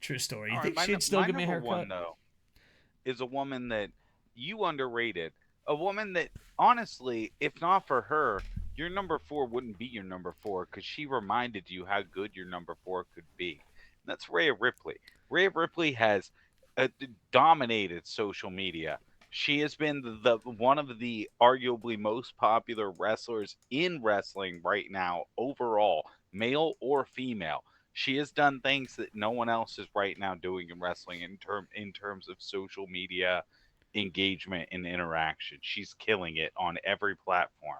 True story. You All think right, she'd still give me a number haircut? one, though, is a woman that you underrated. A woman that, honestly, if not for her, your number 4 wouldn't be your number 4 because she reminded you how good your number 4 could be. And that's Rhea Ripley. Rhea Ripley has dominated social media. She has been the one of the arguably most popular wrestlers in wrestling right now, overall, male or female. She has done things that no one else is right now doing in wrestling in terms of social media engagement and interaction. She's killing it on every platform.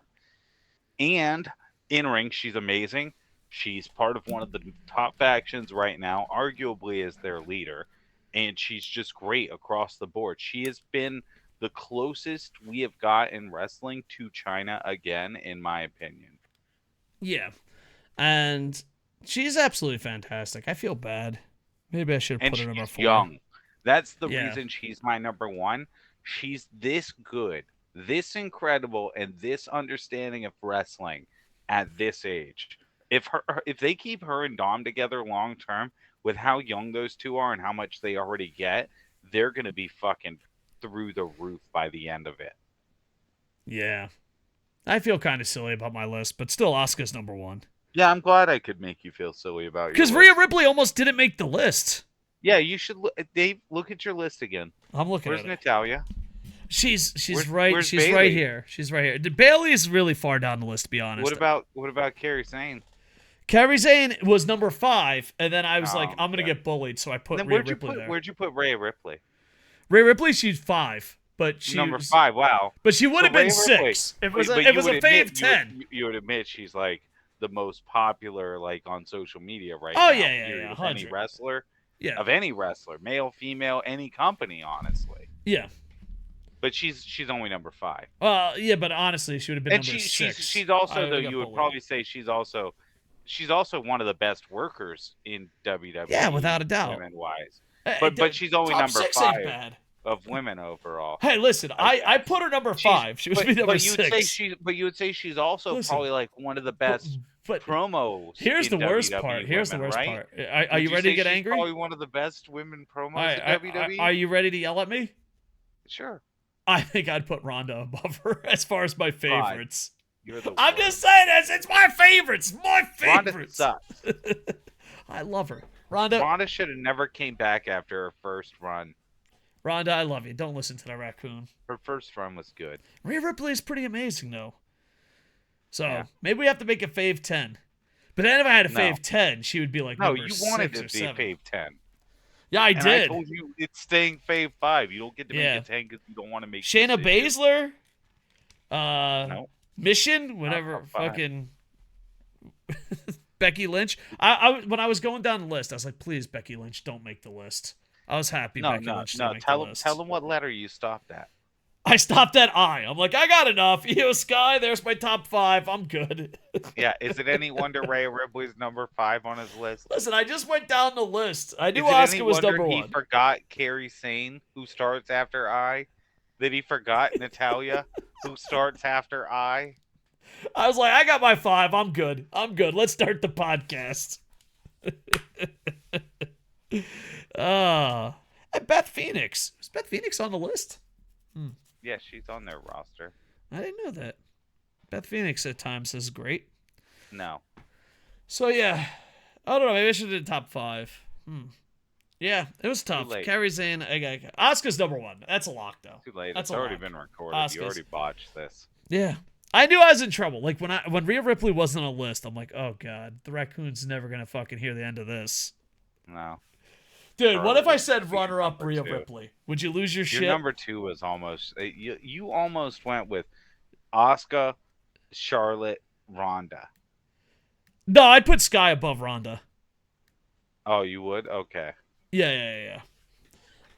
And in ring, she's amazing. She's part of one of the top factions right now, arguably as their leader. And she's just great across the board. She has been the closest we have got in wrestling to China again, in my opinion. Yeah. And she's absolutely fantastic. I feel bad. Maybe I should have And put her number she's 4. young. That's the Yeah. reason she's my number 1. She's this good, this incredible, and this understanding of wrestling at this age. If they keep her and Dom together long term, with how young those two are and how much they already get, they're gonna be fucking through the roof by the end of it. Yeah. I feel kind of silly about my list, but still Asuka's number 1. Yeah, I'm glad I could make you feel silly about your Because list. Rhea Ripley almost didn't make the list. Yeah, you should Dave, look at your list again. I'm looking Where's at it. Natalia? She's Where's right Bayley? here. She's right here. Bailey's really far down the list, to be honest. What about Kairi Sane? Kairi Sane was number 5, and then I was like, I'm gonna yeah. get bullied, so I put Then Rhea Ripley there. where'd you put Rhea Ripley? Rhea Ripley, she's 5, but she Number was, 5. Wow. but she would have So been Rhea Ripley- 6. It but- was but a you would Fave admit- 10. You would admit she's like the most popular, like, on social media right Oh, now. yeah, period, yeah, of any 100. wrestler, Yeah, of any wrestler, male, female, any company, honestly. yeah. But she's only number 5. Yeah, but honestly, she would have been And number 6. she's I also, would've though, got you would bullied. probably say she's also one of the best workers in WWE. Yeah, without a doubt. Women wise, Hey, but she's only top number 6 5 ain't bad. of women overall. Hey, listen, Okay. I put her number 5. She was be number 6. But you would say she's also Listen, probably like one of the best But promos. here's the in worst WWE part. Here's women, the worst right? part. Are Would you ready to say get she's angry? Probably one of the best women promos All right, in WWE. are you ready to yell at me? Sure. I think I'd put Ronda above her as far as my favorites. You're the I'm worst. just saying this. It's my favorites. My Ronda favorites. sucks. I love her. Ronda, Ronda should have never came back after her first run. I love you. Don't listen to that raccoon. Her first run was good. Rhea Ripley is pretty amazing, though. So Yeah. maybe we have to make a Fave 10. But then if I had a No. Fave 10, she would be like No, number you wanted 6 to or be 7. Fave 10. Yeah, I And did. I told you it's staying Fave 5. You don't get to Yeah. make it 10 because you don't want to make Shayna decisions. Baszler, No. Mission, whatever, top 5. fucking Becky Lynch. I when I was going down the list, I was like, please, Becky Lynch, don't make the list. I was happy Becky Lynch didn't make the list. Tell them what letter you stopped at. I stopped at I. I'm like, I got enough. Io Sky, there's my top 5. I'm good. Yeah, is it any wonder Rhea Ripley's number 5 on his list? Listen, I just went down the list. I knew Is it any Asuka was wonder number he 1. forgot Kairi Sane, who starts after I? That he forgot Natalia, who starts after I? I was like, I got my 5. I'm good. Let's start the podcast. And Beth Phoenix. Is Beth Phoenix on the list? Yeah, she's on their roster. I didn't know that. Beth Phoenix at times is great. No. So yeah, I don't know. Maybe I should have did top 5. Yeah, it was tough. late. Kairi Sane. Asuka's number 1. That's a lock though. Too late. That's It's a already lock. been recorded. Asuka's. You already botched this. Yeah, I knew I was in trouble. Like when Rhea Ripley wasn't on a list, I'm like, oh god, the raccoon's never gonna fucking hear the end of this. No. Dude, what if I said Charlie, runner-up number Rhea 2. Ripley? Would you lose your Your shit? number 2 was almost. You almost went with Asuka, Charlotte, Ronda. No, I'd put Sky above Ronda. Oh, you would? Okay. Yeah.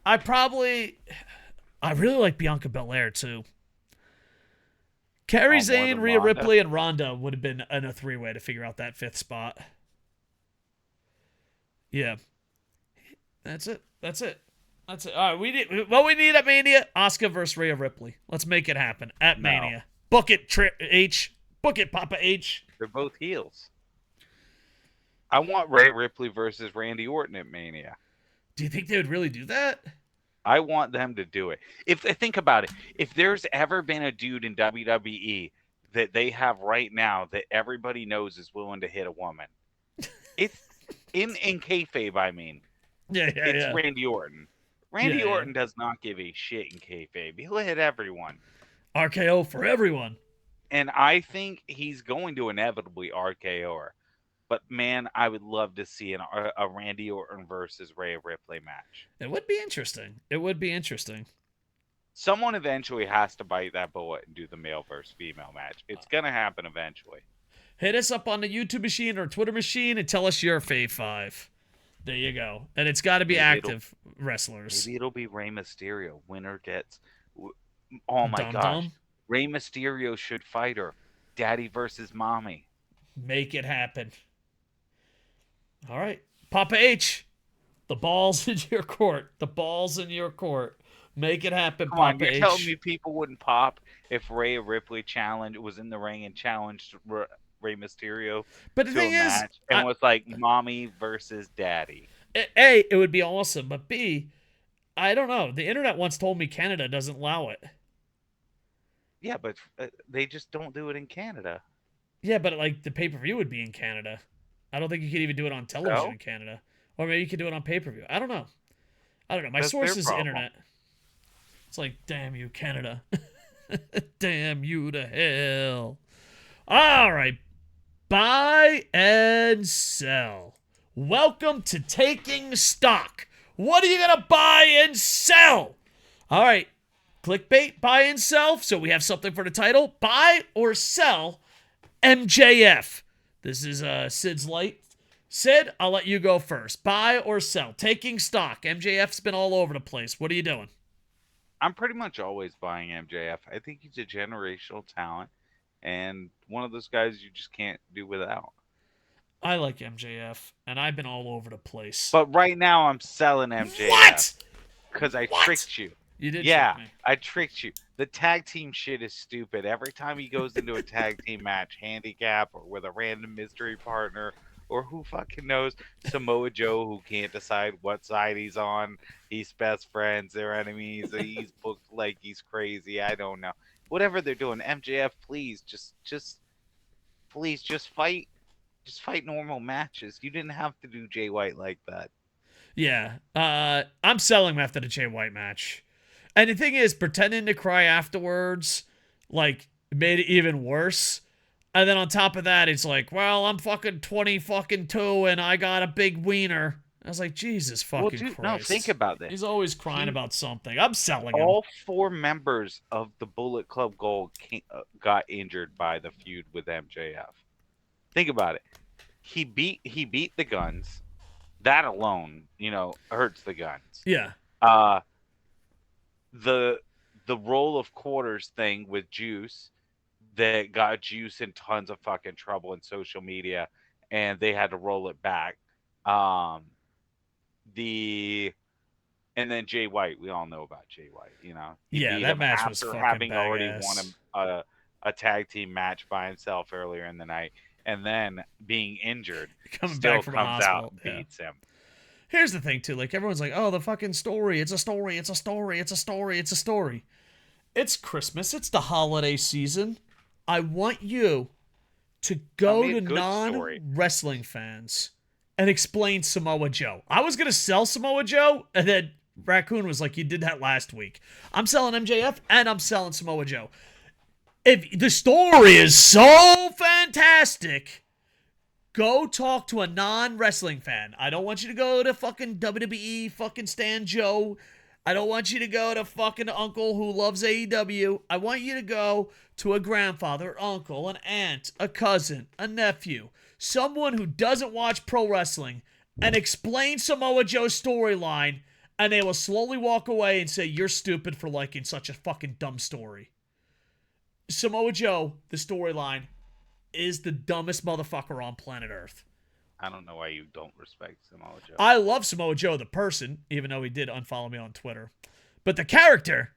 I really like Bianca Belair too. Kairi more Sane, than Rhea Ronda? Ripley, and Ronda would have been in a 3-way to figure out that 5th spot. Yeah. That's it. That's it. All right, we need at Mania: Asuka versus Rhea Ripley. Let's make it happen at No. Mania. Book it, H. Book it, Papa H. They're both heels. I want Rhea Ripley versus Randy Orton at Mania. Do you think they would really do that? I want them to do it. If think about it, if there's ever been a dude in WWE that they have right now that everybody knows is willing to hit a woman, it's in kayfabe. I mean, it's Randy Orton. Randy Orton does not give a shit in kayfabe. He'll hit everyone. RKO for everyone. And I think he's going to inevitably RKO her. But, man, I would love to see a Randy Orton versus Rhea Ripley match. It would be interesting. It would be interesting. Someone eventually has to bite that bullet and do the male versus female match. It's going to happen eventually. Hit us up on the YouTube machine or Twitter machine and tell us your Fave 5. There you go. And it's got to be active wrestlers. Maybe it'll be Rey Mysterio. Winner gets... Oh, my gosh. Dum-dum. Rey Mysterio should fight her. Daddy versus Mommy. Make it happen. All right. Papa H, the ball's in your court. The ball's in your court. Make it happen, Come Papa on, you're H. telling me people wouldn't pop if Rhea Ripley was in the ring and challenged Rey Mysterio But the to thing a is, match and was like Mommy versus Daddy? A, it would be awesome. But B, I don't know. The internet once told me Canada doesn't allow it. Yeah, but they just don't do it in Canada. Yeah, but like the pay-per-view would be in Canada. I don't think you could even do it on television No? in Canada. Or maybe you could do it on pay-per-view. I don't know. My That's source their is problem. internet. It's like, damn you, Canada. Damn you to hell. All right. Buy and sell. Welcome to Taking Stock. What are you going to buy and sell? All right. Clickbait, buy and sell. So we have something for the title. Buy or sell MJF. This is SidsLight. Sid, I'll let you go first. Buy or sell. Taking stock. MJF's been all over the place. What are you doing? I'm pretty much always buying MJF. I think he's a generational talent and one of those guys you just can't do without. I like MJF, and I've been all over the place. But right now I'm selling MJF. What? Because I tricked you. You did Yeah, trick me. I tricked you. The tag team shit is stupid. Every time he goes into a tag team match, handicap or with a random mystery partner, or who fucking knows, Samoa Joe who can't decide what side he's on. He's best friends, they're enemies. He's booked like he's crazy. I don't know. Whatever they're doing, MJF, please just fight. Just fight normal matches. You didn't have to do Jay White like that. Yeah. I'm selling him after the Jay White match. And the thing is, pretending to cry afterwards, like, made it even worse. And then on top of that, it's like, well, I'm fucking 22 and I got a big wiener. I was like, Jesus fucking Dude, Christ. no, think about this. He's always crying about something. I'm selling him. All 4 members of the Bullet Club Gold got injured by the feud with MJF. Think about it. He beat the Guns. That alone, hurts the Guns. Yeah. The roll of quarters thing with Juice that got Juice in tons of fucking trouble in social media, and they had to roll it back. And then Jay White, we all know about Jay White. He beat that him match was after fucking having already badass. won a tag team match by himself earlier in the night, and then being injured, Coming still back from the comes out hospital. and Yeah. beats him. Here's the thing, too. Like, everyone's like, oh, the fucking story. It's a story. It's a story. It's a story. It's a story. It's Christmas. It's the holiday season. I want you to go to non-wrestling fans and explain Samoa Joe. I was going to sell Samoa Joe, and then Raccoon was like, you did that last week. I'm selling MJF, and I'm selling Samoa Joe. If the story is so fantastic, go talk to a non-wrestling fan. I don't want you to go to fucking WWE, fucking Stan Joe. I don't want you to go to fucking uncle who loves AEW. I want you to go to a grandfather, uncle, an aunt, a cousin, a nephew, someone who doesn't watch pro wrestling, and explain Samoa Joe's storyline, and they will slowly walk away and say, you're stupid for liking such a fucking dumb story. Samoa Joe, the storyline, is the dumbest motherfucker on planet Earth. I don't know why you don't respect Samoa Joe. I love Samoa Joe, the person, even though he did unfollow me on Twitter. But the character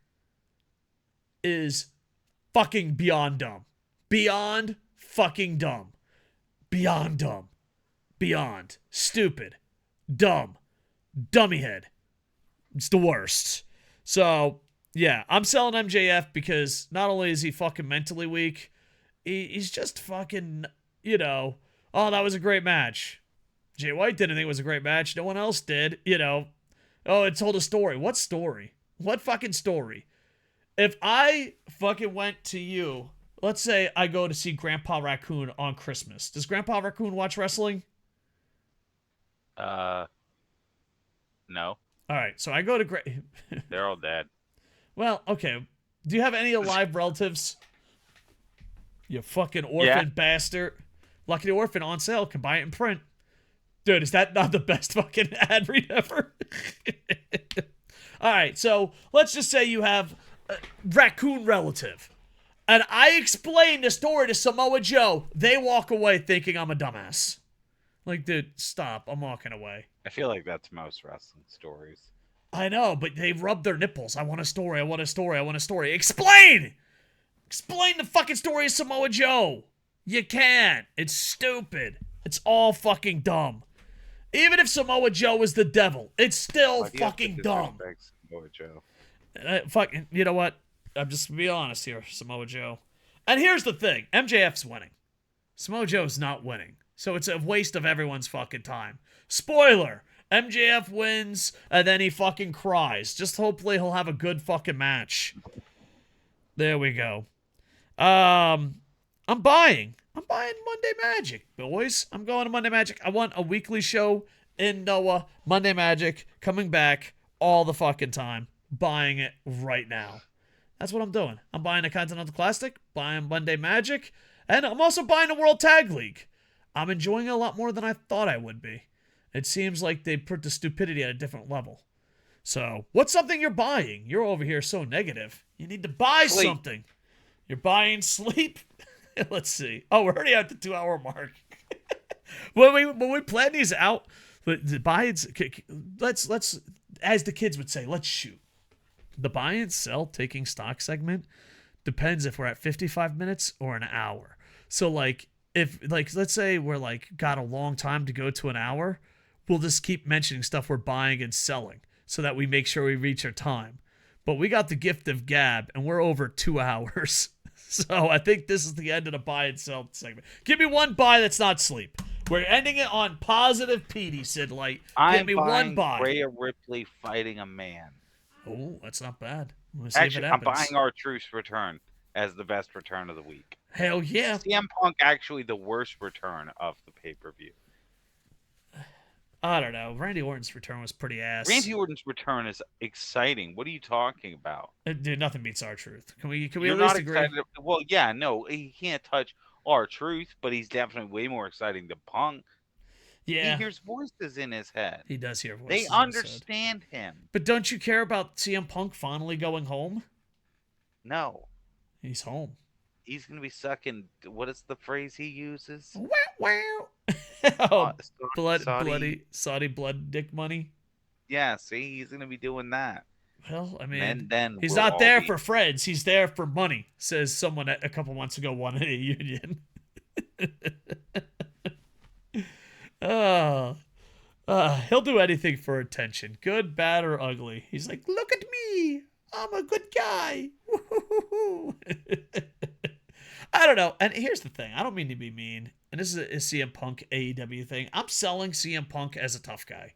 is fucking beyond dumb. Beyond fucking dumb. Beyond dumb. Beyond. Stupid. Dumb. Dummy head. It's the worst. So, yeah, I'm selling MJF because not only is he fucking mentally weak, he's just fucking, oh, that was a great match. Jay White didn't think it was a great match. No one else did, Oh, it told a story. What story? What fucking story? If I fucking went to you, let's say I go to see Grandpa Raccoon on Christmas. Does Grandpa Raccoon watch wrestling? No. All right, so I go to They're all dead. Well, okay. Do you have any alive relatives? You fucking orphan bastard. Lucky the Orphan on sale. Can buy it in print. Dude, is that not the best fucking ad read ever? All right, so let's just say you have a raccoon relative. And I explain the story to Samoa Joe. They walk away thinking I'm a dumbass. Like, dude, stop. I'm walking away. I feel like that's most wrestling stories. I know, but they rub their nipples. I want a story. I want a story. I want a story. Explain! Explain the fucking story of Samoa Joe. You can't. It's stupid. It's all fucking dumb. Even if Samoa Joe is the devil, it's still fucking dumb. Samoa Joe. Fucking, you know what? I'm just gonna be honest here, Samoa Joe. And here's the thing. MJF's winning. Samoa Joe's not winning. So it's a waste of everyone's fucking time. Spoiler. MJF wins, and then he fucking cries. Just hopefully he'll have a good fucking match. There we go. I'm buying Monday Magic, boys. I'm going to Monday Magic. I want a weekly show in Noah. Monday Magic coming back all the fucking time. Buying it right now. That's what I'm doing. I'm buying a Continental Classic, buying Monday Magic, and I'm also buying a World Tag League. I'm enjoying it a lot more than I thought I would be. It seems like they put the stupidity at a different level. So, what's something you're buying? You're over here so negative. You need to buy something. You're buying sleep? Let's see. Oh, we're already at the 2-hour mark. when we plan these out, let's, as the kids would say, let's shoot. The buy and sell taking stock segment depends if we're at 55 minutes or an hour. So, let's say we're got a long time to go to an hour, we'll just keep mentioning stuff we're buying and selling so that we make sure we reach our time. But we got the gift of gab, and we're over 2 hours. So I think this is the end of the buy and sell segment. Give me one buy that's not sleep. We're ending it on positive Petey, SidsLight. Give me one buy. Rhea Ripley fighting a man. Oh, that's not bad. Actually, I'm buying R-Truth's return as the best return of the week. Hell yeah. CM Punk actually the worst return of the pay-per-view. I don't know. Randy Orton's return was pretty ass. Randy Orton's return is exciting. What are you talking about? Dude, nothing beats R-Truth. Can we You're at least not agree? excited? Well, yeah, no, he can't touch R-Truth, but he's definitely way more exciting than Punk. Yeah. He hears voices in his head. He does hear voices. They understand him. But don't you care about CM Punk finally going home? No. He's home. He's going to be sucking, what is the phrase he uses? Wow. Saudi blood dick money. Yeah, see, he's going to be doing that. Well, I mean, and then he's not there for friends. He's there for money, says someone a couple months ago won a union. He'll do anything for attention, good, bad, or ugly. He's like, look at me. I'm a good guy. I don't know. And here's the thing. I don't mean to be mean. And this is a CM Punk AEW thing. I'm selling CM Punk as a tough guy.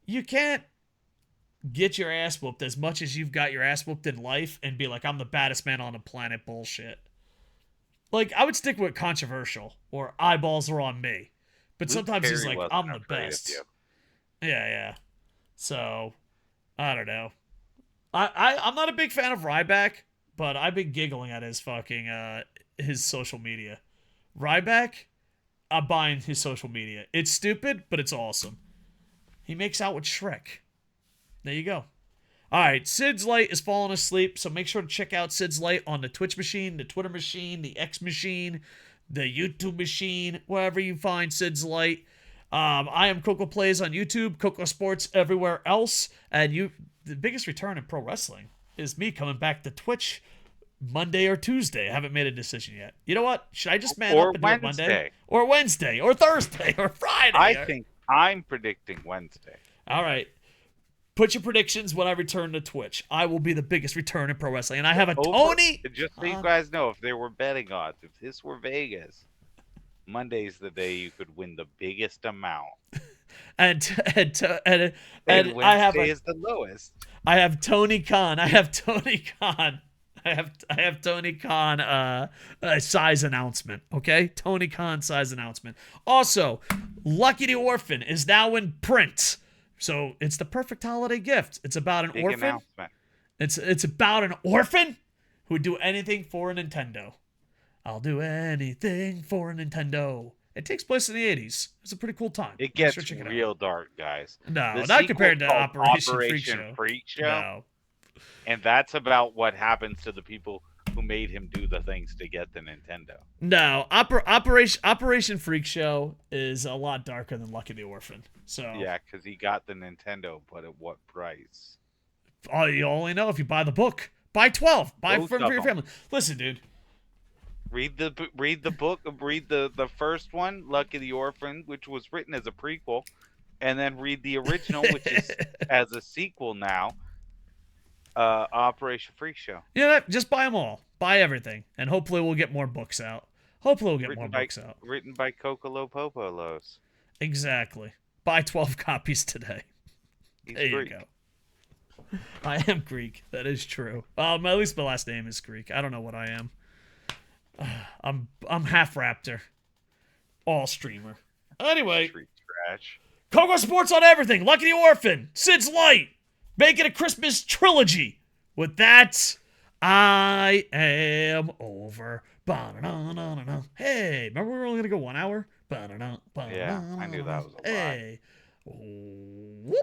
You can't get your ass whooped as much as you've got your ass whooped in life and be like, I'm the baddest man on the planet bullshit. Like, I would stick with controversial or eyeballs are on me. But Luke sometimes he's Perry like, wasn't I'm the afraid of best. you. Yeah. So, I don't know. I'm not a big fan of Ryback, but I've been giggling at his fucking, his social media. Ryback, I'm buying his social media. It's stupid, but it's awesome. He makes out with Shrek. There you go. All right, SidsLight is falling asleep, so make sure to check out SidsLight on the Twitch machine, the Twitter machine, the X machine, the YouTube machine, wherever you find SidsLight. I am Coco Plays on YouTube, KocoSports everywhere else, and the biggest return in pro wrestling is me coming back to Twitch Monday or Tuesday. I haven't made a decision yet. You know what? Should I just man up and do it Monday? Or Wednesday, or Thursday, or Friday? I think I'm predicting Wednesday. All right. Put your predictions when I return to Twitch. I will be the biggest return in pro wrestling. And I have a Tony. Just so you guys know, if there were betting odds, if this were Vegas, Monday's the day you could win the biggest amount. And Wednesday is the lowest. I have Tony Khan. I have Tony Khan. I have Tony Khan size announcement. Okay? Tony Khan size announcement. Also, Lucky the Orphan is now in print. So it's the perfect holiday gift. It's about an orphan. It's about an orphan who would do anything for a Nintendo. I'll do anything for a Nintendo. It takes place in the 80s. It's a pretty cool time. It gets real dark, guys. No, not compared to Operation Freak Show. No. And that's about what happens to the people who made him do the things to get the Nintendo. No, Operation Freak Show is a lot darker than Lucky the Orphan. So yeah, because he got the Nintendo, but at what price? Oh, you only know if you buy the book. Buy 12. Buy for your family. Listen, dude. Read the book. Read the first one, Lucky the Orphan, which was written as a prequel, and then read the original, which is as a sequel now. Operation Freak Show. Yeah, just buy them all. Buy everything, and hopefully we'll get more books out. Written by Koco Popolos. Exactly. Buy 12 copies today. He's Greek. You go. I am Greek. That is true. At least my last name is Greek. I don't know what I am. I'm half Raptor. All streamer. Anyway. Trash. KocoSports on everything. Lucky the Orphan. SidsLight. Make it a Christmas trilogy. With that, I am over. Hey, remember we were only going to go 1 hour? Yeah, I knew that was a lie. Hey. Whoop.